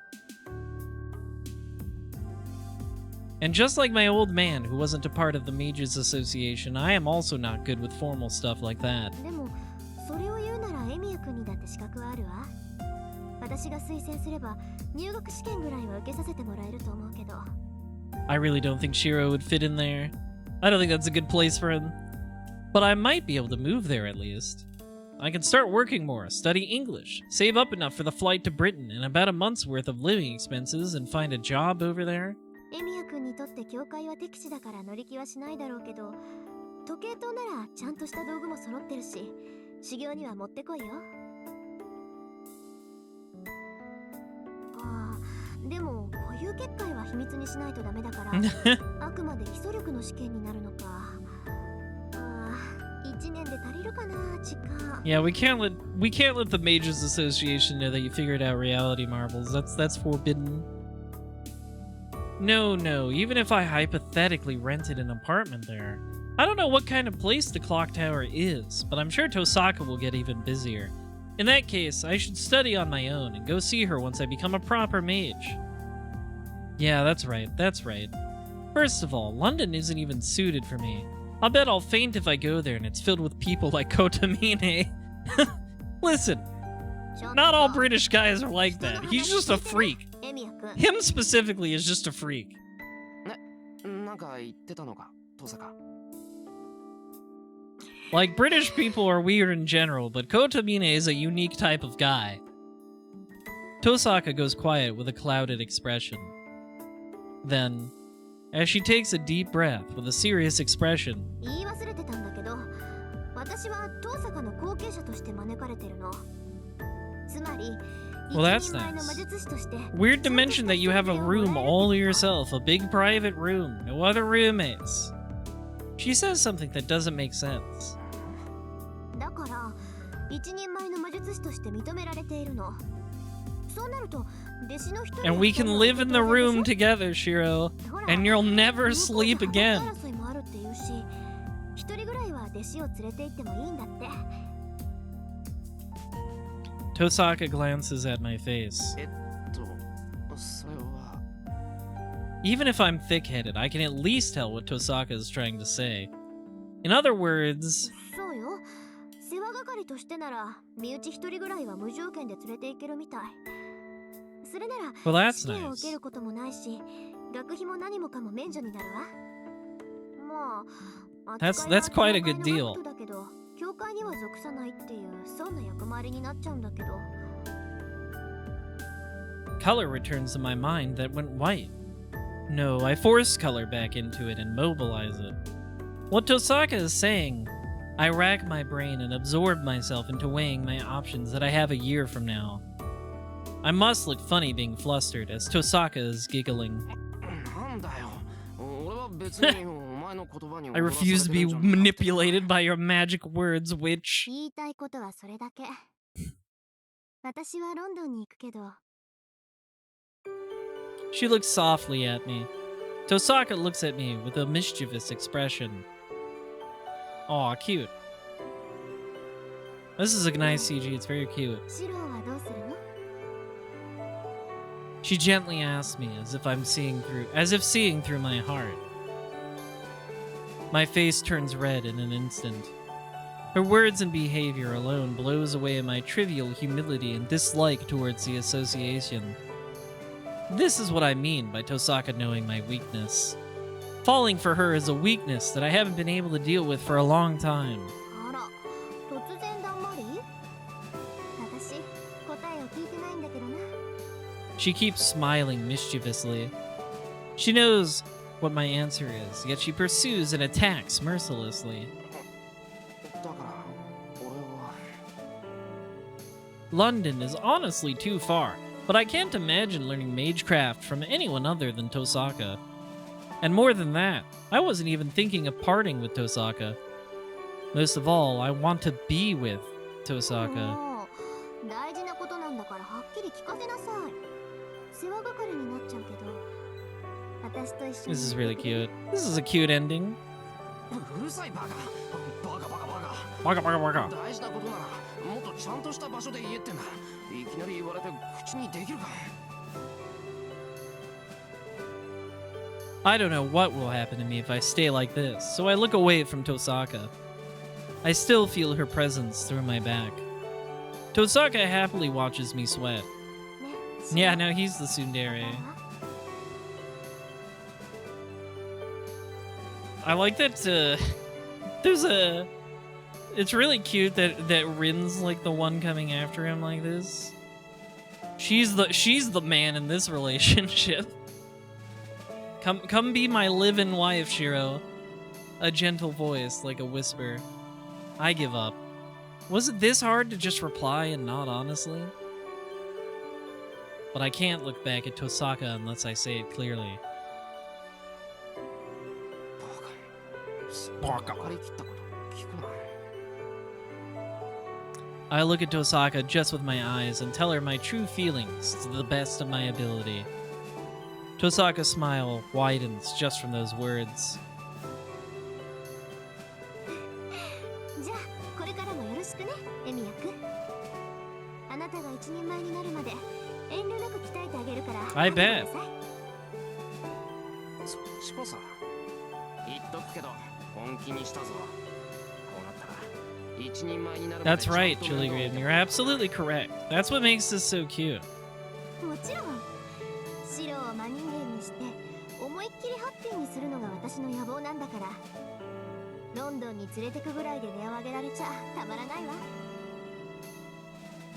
And just like my old man, who wasn't a part of the Mages Association, I am also not good with formal stuff like that. でもそれを言うならエミヤ君にだって資格はあるわ。私が推薦すれば入学試験ぐらいは受けさせてもらえると思うけど。I really don't think Shiro would fit in there. I don't think that's a good place for him. But I might be able to move there at least. I can start working more, study English, save up enough for the flight to Britain and about a month's worth of living expenses and find a job over there. エミヤ君にとって教会は敵地だから乗り気はしないだろうけど、時計塔ならちゃんとした道具も揃ってるし、修行にはもってこいよ。ああ、でも固有結界は秘密にしないとダメだから、あくまで基礎力の試験になるのか。ああ、1年で足りるかな、時間。Yeah, we can't let the Mages Association know that you figured out reality marbles. That's forbidden. No, even if I hypothetically rented an apartment there. I don't know what kind of place the clock tower is, but I'm sure Tosaka will get even busier. In that case, I should study on my own and go see her once I become a proper mage. Yeah, that's right. First of all, London isn't even suited for me. I'll bet I'll faint if I go there and it's filled with people like Kotamine. Listen, not all British guys are like that. He's just a freak. Him specifically is just a freak. なんか言ってたのか、登坂。Like, British people are weird in general, but Kotamine is a unique type of guy. Tosaka goes quiet with a clouded expression. Then, as she takes a deep breath with a serious expression, 言い忘れてたんだけど、私は登坂の後継者として招かれてるの。つまり、 well, that's nice. Weird to mention that you have a room all to yourself, a big private room, no other roommates. She says something that doesn't make sense. だから、一人前の魔術師として認められているの。そうなると、弟子の一人 And we can live in the room together, Shiro, and you'll never sleep again. 争いもあるって言うし、一人ぐらいは弟子を連れて行ってもいいんだって。 Tosaka glances at my face. それは。 Even if I'm thick-headed, I can at least tell what Tosaka is trying to say. In other words... そうよ。世話係としてなら、身内一人ぐらいは無条件で連れて行けるみたい。それなら、 well, that's 試験を nice. 受けることもないし、学費も何もかも免除になるわ。まあ、 That's quite a good deal. だけど、教会には属さないっていうそんな役回りになっちゃうんだけど。 Color returns to my mind that went white. No, I force color back into it and mobilize it. What Tosaka is saying, I rack my brain and absorb myself into weighing my options that I have a year from now. I must look funny being flustered as Tosaka is giggling. I refuse to be manipulated by your magic words, witch. 言いたいことはそれだけ。私はロンドンに行くけど。 She looks softly at me. Tosaka looks at me with a mischievous expression. Aw, cute. This is a nice CG, it's very cute. シロはどうするの？ She gently asks me as if seeing through my heart. My face turns red in an instant. Her words and behavior alone blows away my trivial humility and dislike towards the association. This is what I mean by Tosaka knowing my weakness. Falling for her is a weakness that I haven't been able to deal with for a long time. あら、突然だんまり？私、答えを聞いてないんだけどな。 She keeps smiling mischievously. She knows what my answer is, yet she pursues and attacks mercilessly. だから、俺は。 London is honestly too far, but I can't imagine learning magecraft from anyone other than Tosaka. And more than that, I wasn't even thinking of parting with Tosaka. Most of all, I want to be with Tosaka. もう大事なことなんだからはっきり聞かせなさい。世話係になっちゃうけど、私と一緒に。 This is really cute. This is a cute ending. うるさいバカ。バカバカバカ。Waka waka waka. 大事なことならもっとちゃんとした場所で言えってんだ。いきなり言われて口にできるか。 I don't know what will happen to me if I stay like this, so I look away from Tosaka. I still feel her presence through my back. Tosaka happily watches me sweat. ね Yeah, no, he's the tsundere. I like that there's a... It's really cute that Rin's like the one coming after him like this. She's the man in this relationship. Come be my live-in wife, Shiro. A gentle voice, like a whisper. I give up. Was it this hard to just reply and nod honestly? But I can't look back at Tosaka unless I say it clearly. バカ。分かりきったこと聞くな。 I look at Tosaka just with my eyes and tell her my true feelings to the best of my ability. Tosaka's smile widens just from those words. じゃあこれからもよろしくねエミヤくん。あなたが一人前になるまで遠慮なく鍛えてあげるから I 待って bet. ください。そっちこそ言っとくけど本気にしたぞ。こうなったら一人前になるまで That's right, ちゃんと面倒 Julie 見て Graham. You're absolutely correct. That's what makes this so cute. もちろん白を真人間にして思いっきりハッピーにするのが私の野望なんだから。ロンドンに連れてくぐらいで値を上げられちゃたまらないわ。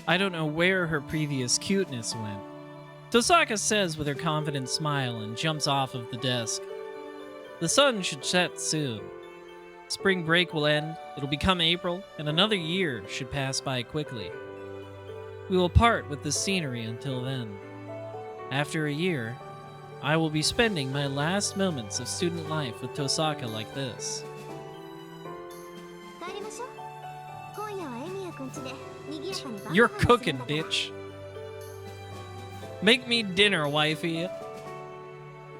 I don't know where her previous cuteness went. Tosaka says with her confident smile and jumps off of the desk. The sun should set soon. Spring break will end, it'll become April, and another year should pass by quickly. We will part with the scenery until then. After a year, I will be spending my last moments of student life with Tosaka like this. 帰りましょう。今夜はエミヤくん家で賑やかに晩ご You're 飯をする cooking, んだから。 bitch. Make me dinner, wifey.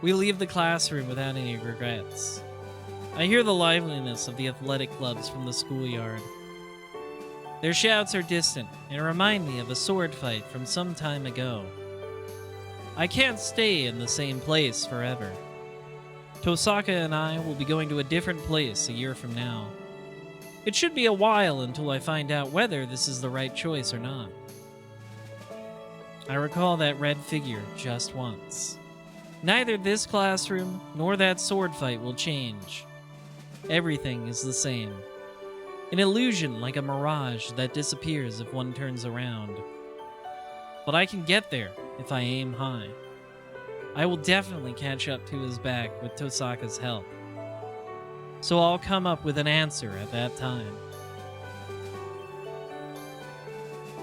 We leave the classroom without any regrets. I hear the liveliness of the athletic clubs from the schoolyard. Their shouts are distant and remind me of a sword fight from some time ago. I can't stay in the same place forever. Tosaka and I will be going to a different place a year from now. It should be a while until I find out whether this is the right choice or not. I recall that red figure just once. Neither this classroom nor that sword fight will change. Everything is the same. An illusion like a mirage that disappears if one turns around. But I can get there if I aim high. I will definitely catch up to his back with Tosaka's help. So I'll come up with an answer at that time.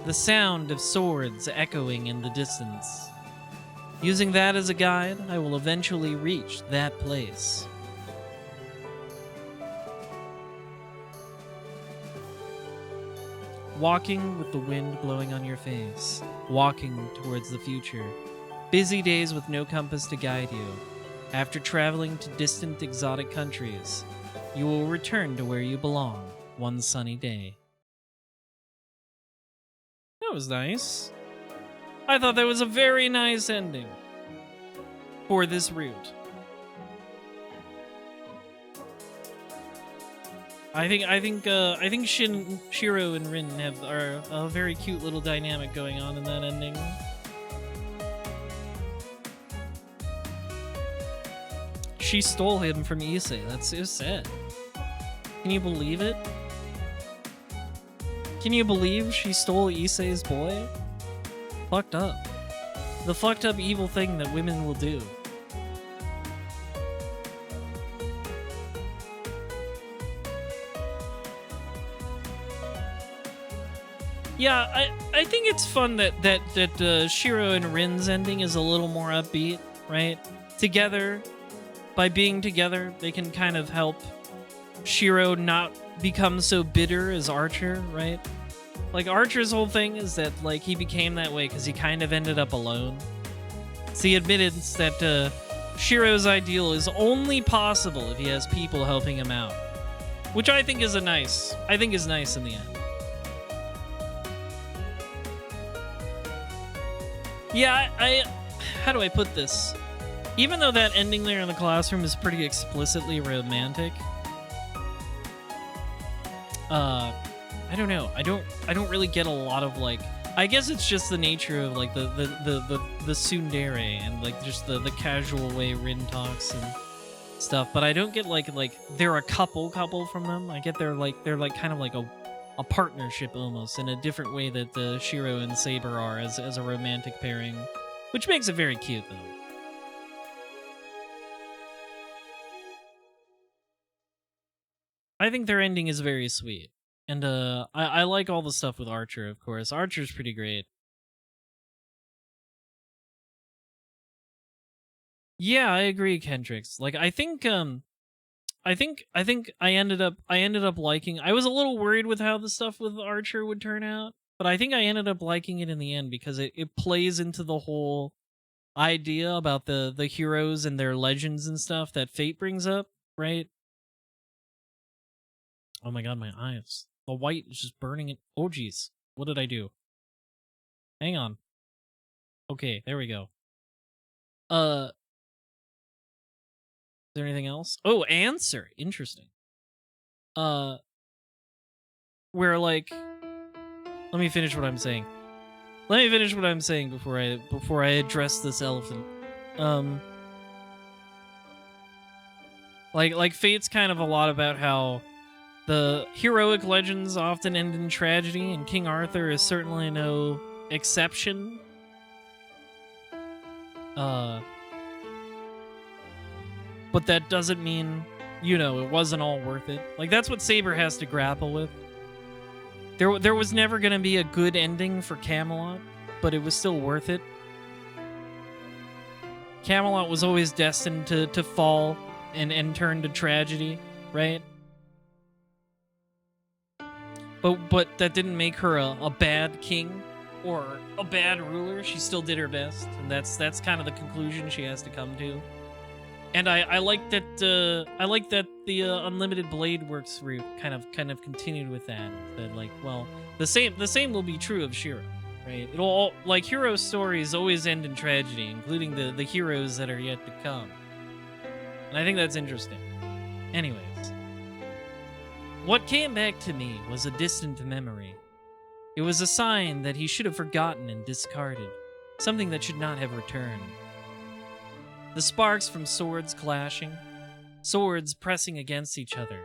The sound of swords echoing in the distance. Using that as a guide, I will eventually reach that place. Walking with the wind blowing on your face, walking towards the future. Busy days with no compass to guide you. After traveling to distant exotic countries, you will return to where you belong one sunny day. That was nice. I thought that was a very nice ending for this route. I think Shiro and Rin are a very cute little dynamic going on in that ending. She stole him from Issei. That's so sad. Can you believe it? Can you believe she stole Issei's boy? Fucked up. The fucked up evil thing that women will do. Yeah, I think it's fun that Shiro and Rin's ending is a little more upbeat, right? Together, by being together, they can kind of help Shiro not become so bitter as Archer, right? Like, Archer's whole thing is that, like, he became that way because he kind of ended up alone. It's the admittance that Shiro's ideal is only possible if he has people helping him out. which I think is nice in the end. Yeah, I how do I put this? Even though that ending there in the classroom is pretty explicitly romantic, I don't know. I don't really get a lot of like. I guess it's just the nature of like the tsundere and like just the casual way Rin talks and stuff. But I don't get like they're a couple from them. I get they're kind of like a partnership almost in a different way that Shiro and Saber are as a romantic pairing, which makes it very cute though. I think their ending is very sweet. And I like all the stuff with Archer, of course. Archer's pretty great. Yeah, I agree, Kendricks. Like I think I ended up liking. I was a little worried with how the stuff with Archer would turn out, but I think I ended up liking it in the end because it plays into the whole idea about the heroes and their legends and stuff that Fate brings up, right? Oh my god, my eyes. The white is just burning it. Oh geez. What did I do? Hang on. Okay, there we go. Is there anything else? Oh, answer. Interesting. Where like let me finish what I'm saying. Let me finish what I'm saying before I address this elephant. Like Fate's kind of a lot about how the heroic legends often end in tragedy, and King Arthur is certainly no exception. But that doesn't mean, it wasn't all worth it. Like, that's what Saber has to grapple with. There was never going to be a good ending for Camelot, but it was still worth it. Camelot was always destined to fall and turn to tragedy, right? But that didn't make her a bad king or a bad ruler. She still did her best, and that's kind of the conclusion she has to come to. And I like that the Unlimited Blade Works route kind of continued with that. That like, well, the same will be true of Shiro, right? It'll all, like, hero stories always end in tragedy, including the heroes that are yet to come. And I think that's interesting. Anyways. What came back to me was a distant memory. It was a sign that he should have forgotten and discarded, something that should not have returned. The sparks from swords clashing, swords pressing against each other.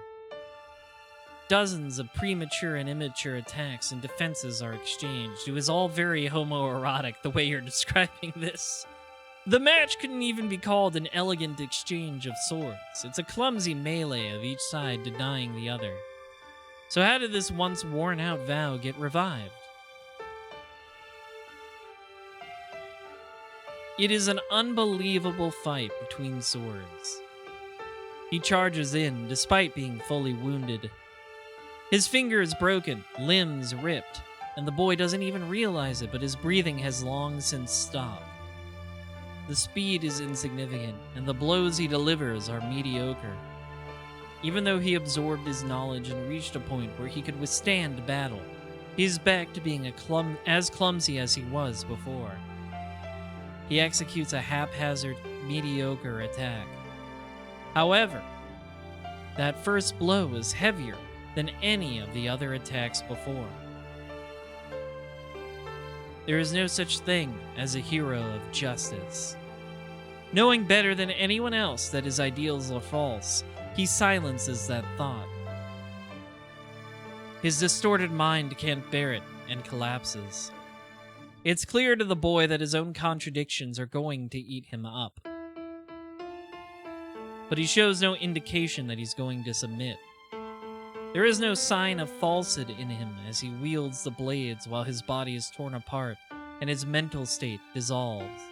Dozens of premature and immature attacks and defenses are exchanged. It was all very homoerotic, the way you're describing this. The match couldn't even be called an elegant exchange of swords. It's a clumsy melee of each side denying the other. So how did this once worn-out vow get revived? It is an unbelievable fight between swords. He charges in, despite being fully wounded. His finger is broken, limbs ripped, and the boy doesn't even realize it, but his breathing has long since stopped. The speed is insignificant, and the blows he delivers are mediocre. Even though he absorbed his knowledge and reached a point where he could withstand battle, he's back to being as clumsy as he was before. He executes a haphazard, mediocre attack. However, that first blow is heavier than any of the other attacks before. There is no such thing as a hero of justice. Knowing better than anyone else that his ideals are false, he silences that thought. His distorted mind can't bear it and collapses. It's clear to the boy that his own contradictions are going to eat him up. But he shows no indication that he's going to submit. There is no sign of falsehood in him as he wields the blades while his body is torn apart and his mental state dissolves.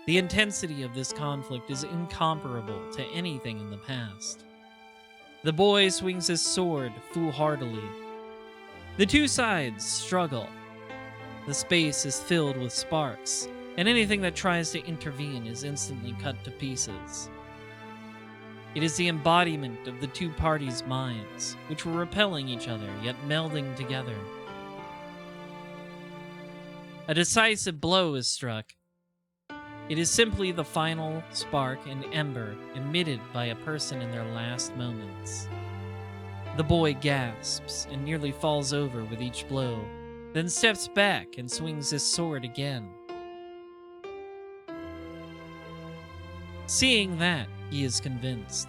The intensity of this conflict is incomparable to anything in the past. The boy swings his sword foolhardily. The two sides struggle. The space is filled with sparks, and anything that tries to intervene is instantly cut to pieces. It is the embodiment of the two parties' minds, which were repelling each other, yet melding together. A decisive blow is struck. It is simply the final spark and ember emitted by a person in their last moments. The boy gasps and nearly falls over with each blow, then steps back and swings his sword again. Seeing that, he is convinced.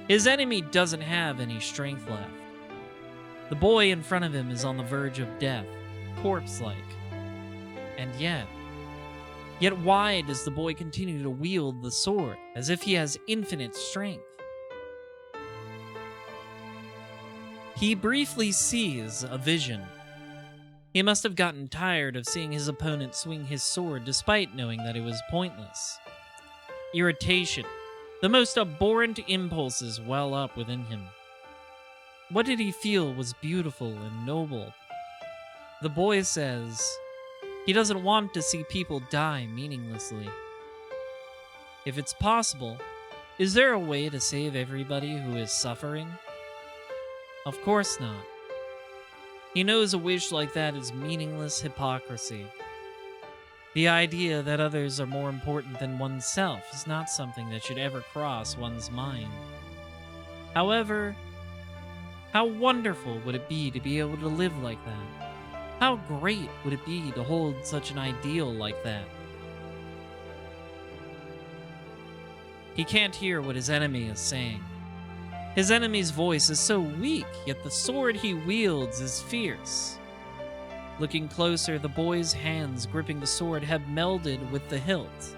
His enemy doesn't have any strength left. The boy in front of him is on the verge of death, corpse-like. And yet why does the boy continue to wield the sword as if he has infinite strength? He briefly sees a vision. He must have gotten tired of seeing his opponent swing his sword despite knowing that it was pointless. Irritation, the most abhorrent impulses well up within him. What did he feel was beautiful and noble? The boy says he doesn't want to see people die meaninglessly. If it's possible, is there a way to save everybody who is suffering? Of course not. He knows a wish like that is meaningless hypocrisy. The idea that others are more important than oneself is not something that should ever cross one's mind. However, how wonderful would it be to be able to live like that? How great would it be to hold such an ideal like that? He can't hear what his enemy is saying. His enemy's voice is so weak, yet the sword he wields is fierce. Looking closer, the boy's hands gripping the sword have melded with the hilt.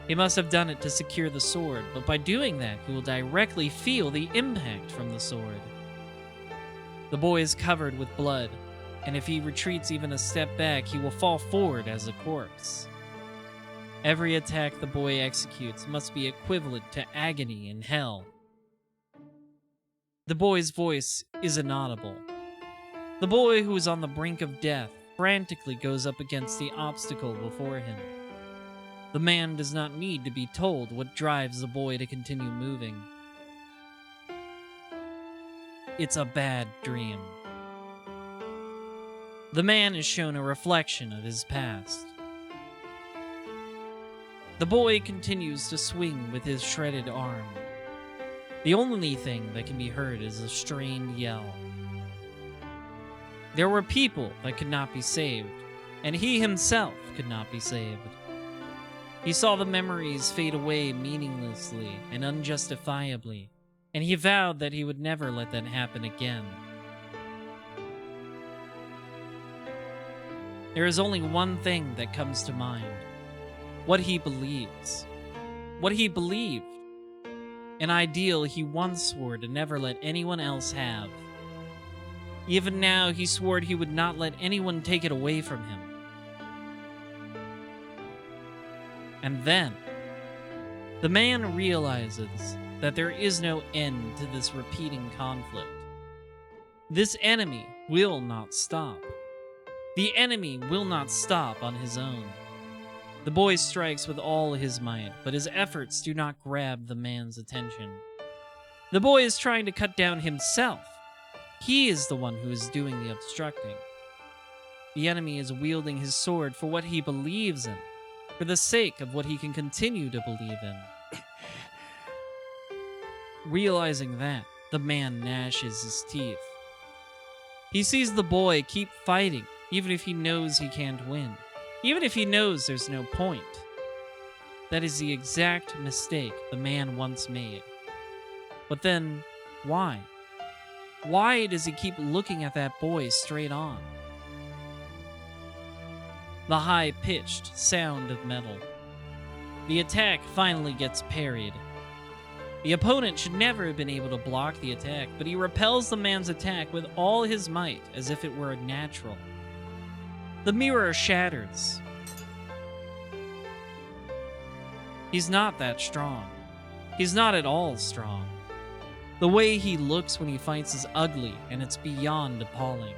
He must have done it to secure the sword, but by doing that, he will directly feel the impact from the sword. The boy is covered with blood, and if he retreats even a step back, he will fall forward as a corpse. Every attack the boy executes must be equivalent to agony in hell. The boy's voice is inaudible. The boy who is on the brink of death frantically goes up against the obstacle before him. The man does not need to be told what drives the boy to continue moving. It's a bad dream. The man is shown a reflection of his past. The boy continues to swing with his shredded arm. The only thing that can be heard is a strained yell. There were people that could not be saved, and he himself could not be saved. He saw the memories fade away meaninglessly and unjustifiably, and he vowed that he would never let that happen again. There is only one thing that comes to mind. What he believes. What he believed. An ideal he once swore to never let anyone else have. Even now, he swore he would not let anyone take it away from him. And then, the man realizes that there is no end to this repeating conflict. This enemy will not stop. The enemy will not stop on his own. The boy strikes with all his might, but his efforts do not grab the man's attention. The boy is trying to cut down himself. He is the one who is doing the obstructing. The enemy is wielding his sword for what he believes in, for the sake of what he can continue to believe in. Realizing that, the man gnashes his teeth. He sees the boy keep fighting, even if he knows he can't win, even if he knows there's no point. That is the exact mistake the man once made. But then, why? Why does he keep looking at that boy straight on? The high-pitched sound of metal. The attack finally gets parried. The opponent should never have been able to block the attack, but he repels the man's attack with all his might as if it were natural. The mirror shatters. He's not that strong. He's not at all strong. The way he looks when he fights is ugly, and it's beyond appalling.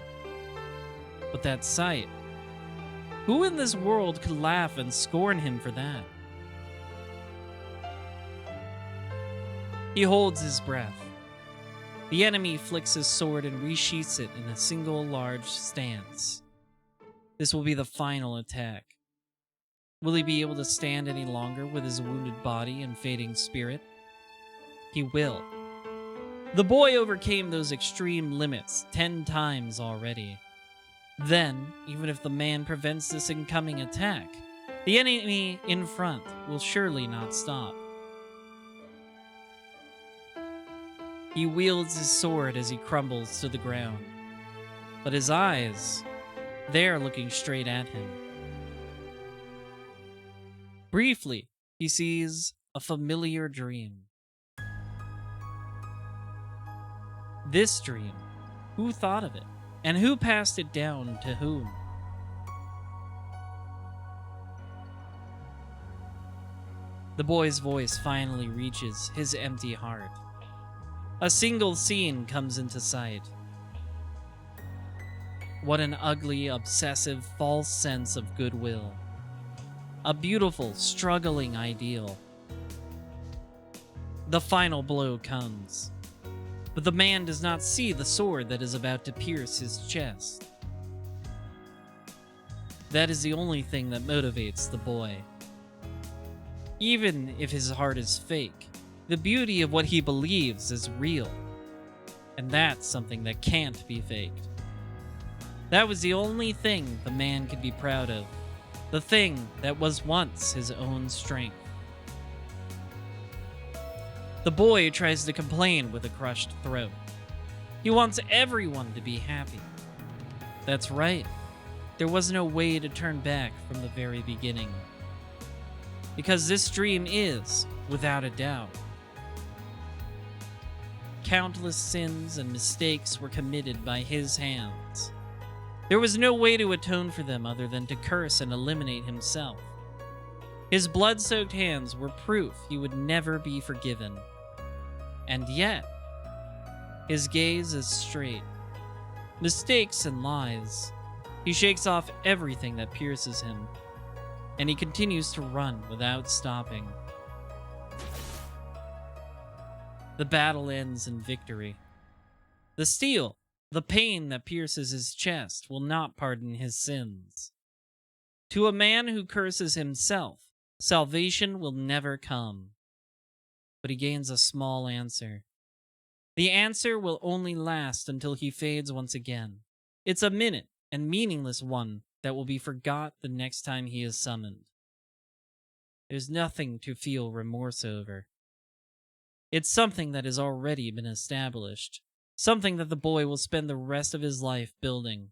But that sight, who in this world could laugh and scorn him for that? He holds his breath. The enemy flicks his sword and resheaths it in a single large stance. This will be the final attack. Will he be able to stand any longer with his wounded body and fading spirit? He will. The boy overcame those extreme limits 10 times already. Then, even if the man prevents this incoming attack, the enemy in front will surely not stop. He wields his sword as he crumbles to the ground, but his eyes, they're looking straight at him. Briefly, he sees a familiar dream. This dream, who thought of it? And who passed it down to whom? The boy's voice finally reaches his empty heart. A single scene comes into sight. What an ugly, obsessive, false sense of goodwill. A beautiful, struggling ideal. The final blow comes. But the man does not see the sword that is about to pierce his chest. That is the only thing that motivates the boy. Even if his heart is fake, the beauty of what he believes is real. And that's something that can't be faked. That was the only thing the man could be proud of. The thing that was once his own strength. The boy tries to complain with a crushed throat. He wants everyone to be happy. That's right. There was no way to turn back from the very beginning. Because this dream is, without a doubt. Countless sins and mistakes were committed by his hands. There was no way to atone for them other than to curse and eliminate himself. His blood-soaked hands were proof he would never be forgiven. And yet, his gaze is straight. Mistakes and lies. He shakes off everything that pierces him, and he continues to run without stopping. The battle ends in victory. The steel, the pain that pierces his chest, will not pardon his sins. To a man who curses himself, salvation will never come. But he gains a small answer. The answer will only last until he fades once again. It's a minute and meaningless one that will be forgot the next time he is summoned. There's nothing to feel remorse over. It's something that has already been established, something that the boy will spend the rest of his life building.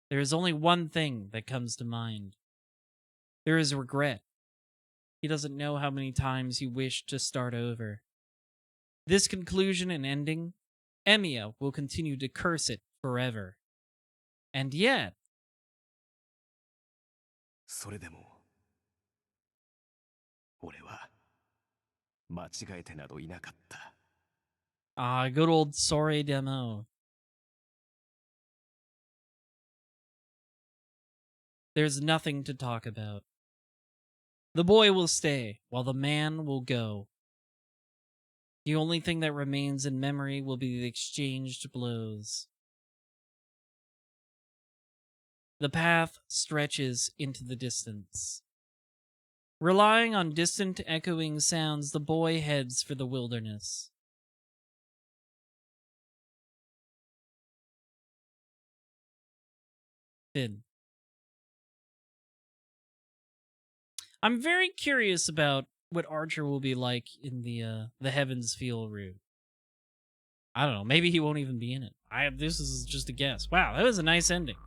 There is only one thing that comes to mind. There is regret. He doesn't know how many times he wished to start over. This conclusion and ending, Emiya will continue to curse it forever. And yet... それでも俺は間違えてなどいなかった。 Ah, good old Sore demo. There's nothing to talk about. The boy will stay, while the man will go. The only thing that remains in memory will be the exchanged blows. The path stretches into the distance. Relying on distant echoing sounds, the boy heads for the wilderness. Finn. I'm very curious about what Archer will be like in the Heavens Feel route. I don't know. Maybe he won't even be in it. This is just a guess. Wow, that was a nice ending.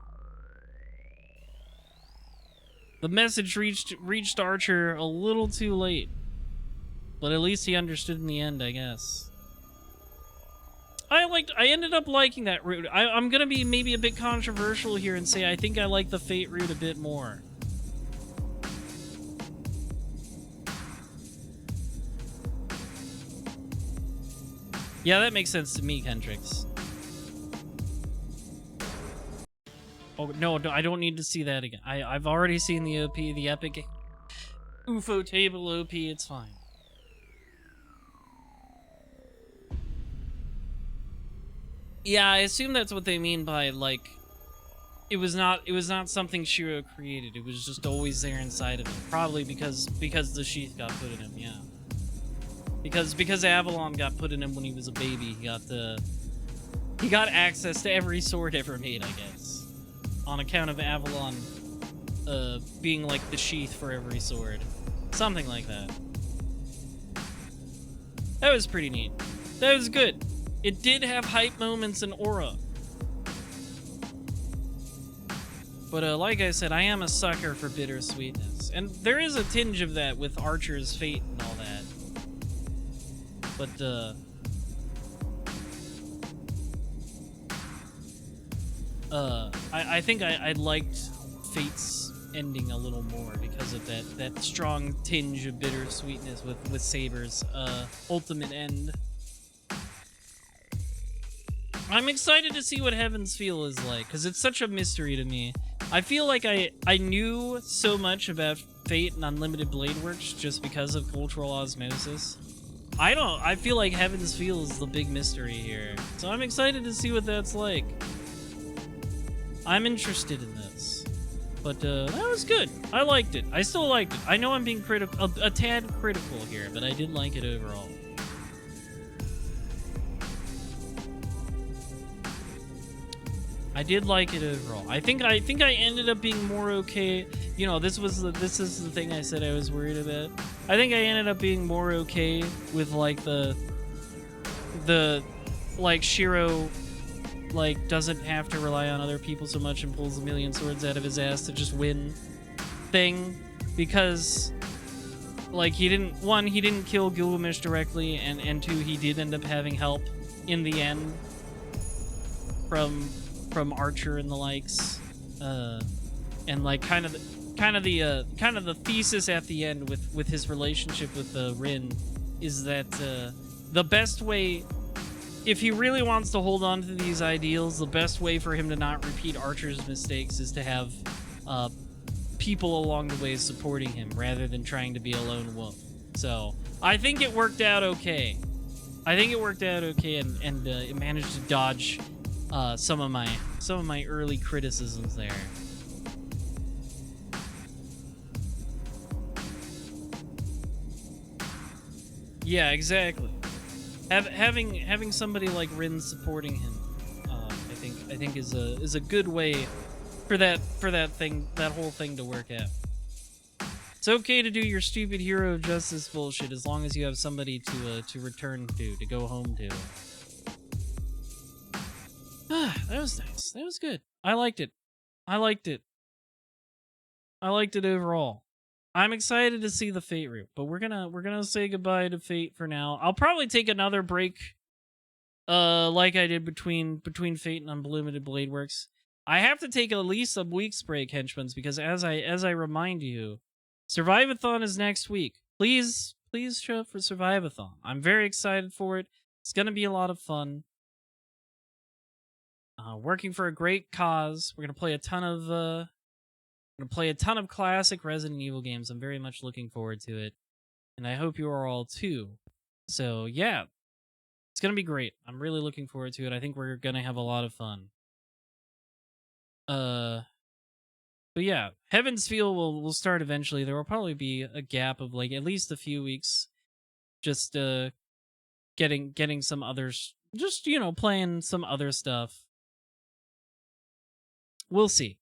The message reached Archer a little too late, but at least he understood in the end, I guess. I ended up liking that route. I'm gonna be maybe a bit controversial here and say I think I like the Fate route a bit more. Yeah, that makes sense to me, Kendricks. Oh, no, I don't need to see that again. I've already seen the OP, the epic UFO table OP, it's fine. Yeah, I assume that's what they mean by, like, it was not something Shiro created. It was just always there inside of him. Probably because the sheath got put in him, yeah. Because Avalon got put in him when he was a baby, he got access to every sword ever made, I guess. On account of Avalon being like the sheath for every sword. Something like that. That was pretty neat. That was good. It did have hype moments and aura. But like I said, I am a sucker for bittersweetness. And there is a tinge of that with Archer's fate and all that. But, I think I liked Fate's ending a little more because of that strong tinge of bittersweetness with Saber's ultimate end. I'm excited to see what Heaven's Feel is like, because it's such a mystery to me. I feel like I knew so much about Fate and Unlimited Blade Works just because of cultural osmosis. I feel like Heaven's Feel is the big mystery here. So I'm excited to see what that's like. I'm interested in this. But that was good. I liked it. I still liked it. I know I'm being critical, a tad critical here, but I did like it overall. I did like it overall. I think I ended up being more okay. You know, this is the thing I said I was worried about. I think I ended up being more okay with like the like Shiro like doesn't have to rely on other people so much and pulls a million swords out of his ass to just win thing, because like he didn't kill Gilgamesh directly, and two, he did end up having help in the end from Archer and the likes, and like kind of the thesis at the end with his relationship with Rin is that the best way, if he really wants to hold on to these ideals, the best way for him to not repeat Archer's mistakes is to have people along the way supporting him rather than trying to be a lone wolf. So I think it worked out okay. And it managed to dodge some of my early criticisms there. Yeah, exactly. Having somebody like Rin supporting him, I think is a good way for that whole thing to work out. It's okay to do your stupid hero of justice bullshit as long as you have somebody to return to go home to. That was nice. That was good. I liked it overall. I'm excited to see the Fate route, but we're gonna say goodbye to Fate for now. I'll probably take another break, like I did between Fate and Unlimited Blade Works. I have to take at least a week's break, henchmans, because as I remind you, Survivathon is next week. Please show up for Survivathon. I'm very excited for it. It's gonna be a lot of fun. Working for a great cause. We're gonna play a ton of classic Resident Evil games. I'm very much looking forward to it, and I hope you are all too. So yeah, it's gonna be great. I'm really looking forward to it. I think we're gonna have a lot of fun. But yeah, Heaven's Feel will start eventually. There will probably be a gap of like at least a few weeks, just getting some others, just playing some other stuff. We'll see.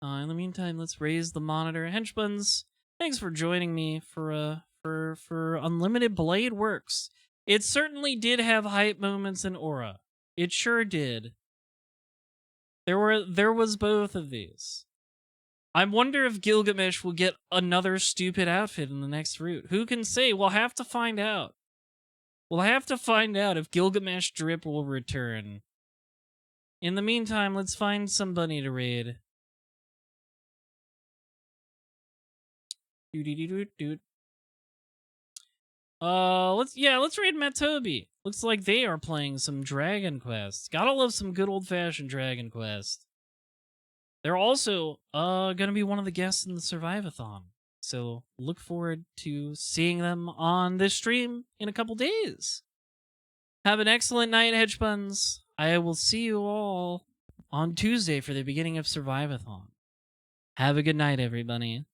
In the meantime, let's raise the monitor. Henchbuns, thanks for joining me for Unlimited Blade Works. It certainly did have hype moments and aura. It sure did. There was both of these. I wonder if Gilgamesh will get another stupid outfit in the next route. Who can say? We'll have to find out. We'll have to find out if Gilgamesh Drip will return. In the meantime, let's find somebody to raid. Let's raid Matobi. Looks like they are playing some Dragon Quest. Gotta love some good old-fashioned Dragon Quest. They're also gonna be one of the guests in the Survivathon. So look forward to seeing them on this stream in a couple days. Have an excellent night, Hedgebuns. I will see you all on Tuesday for the beginning of Survivathon. Have a good night, everybody.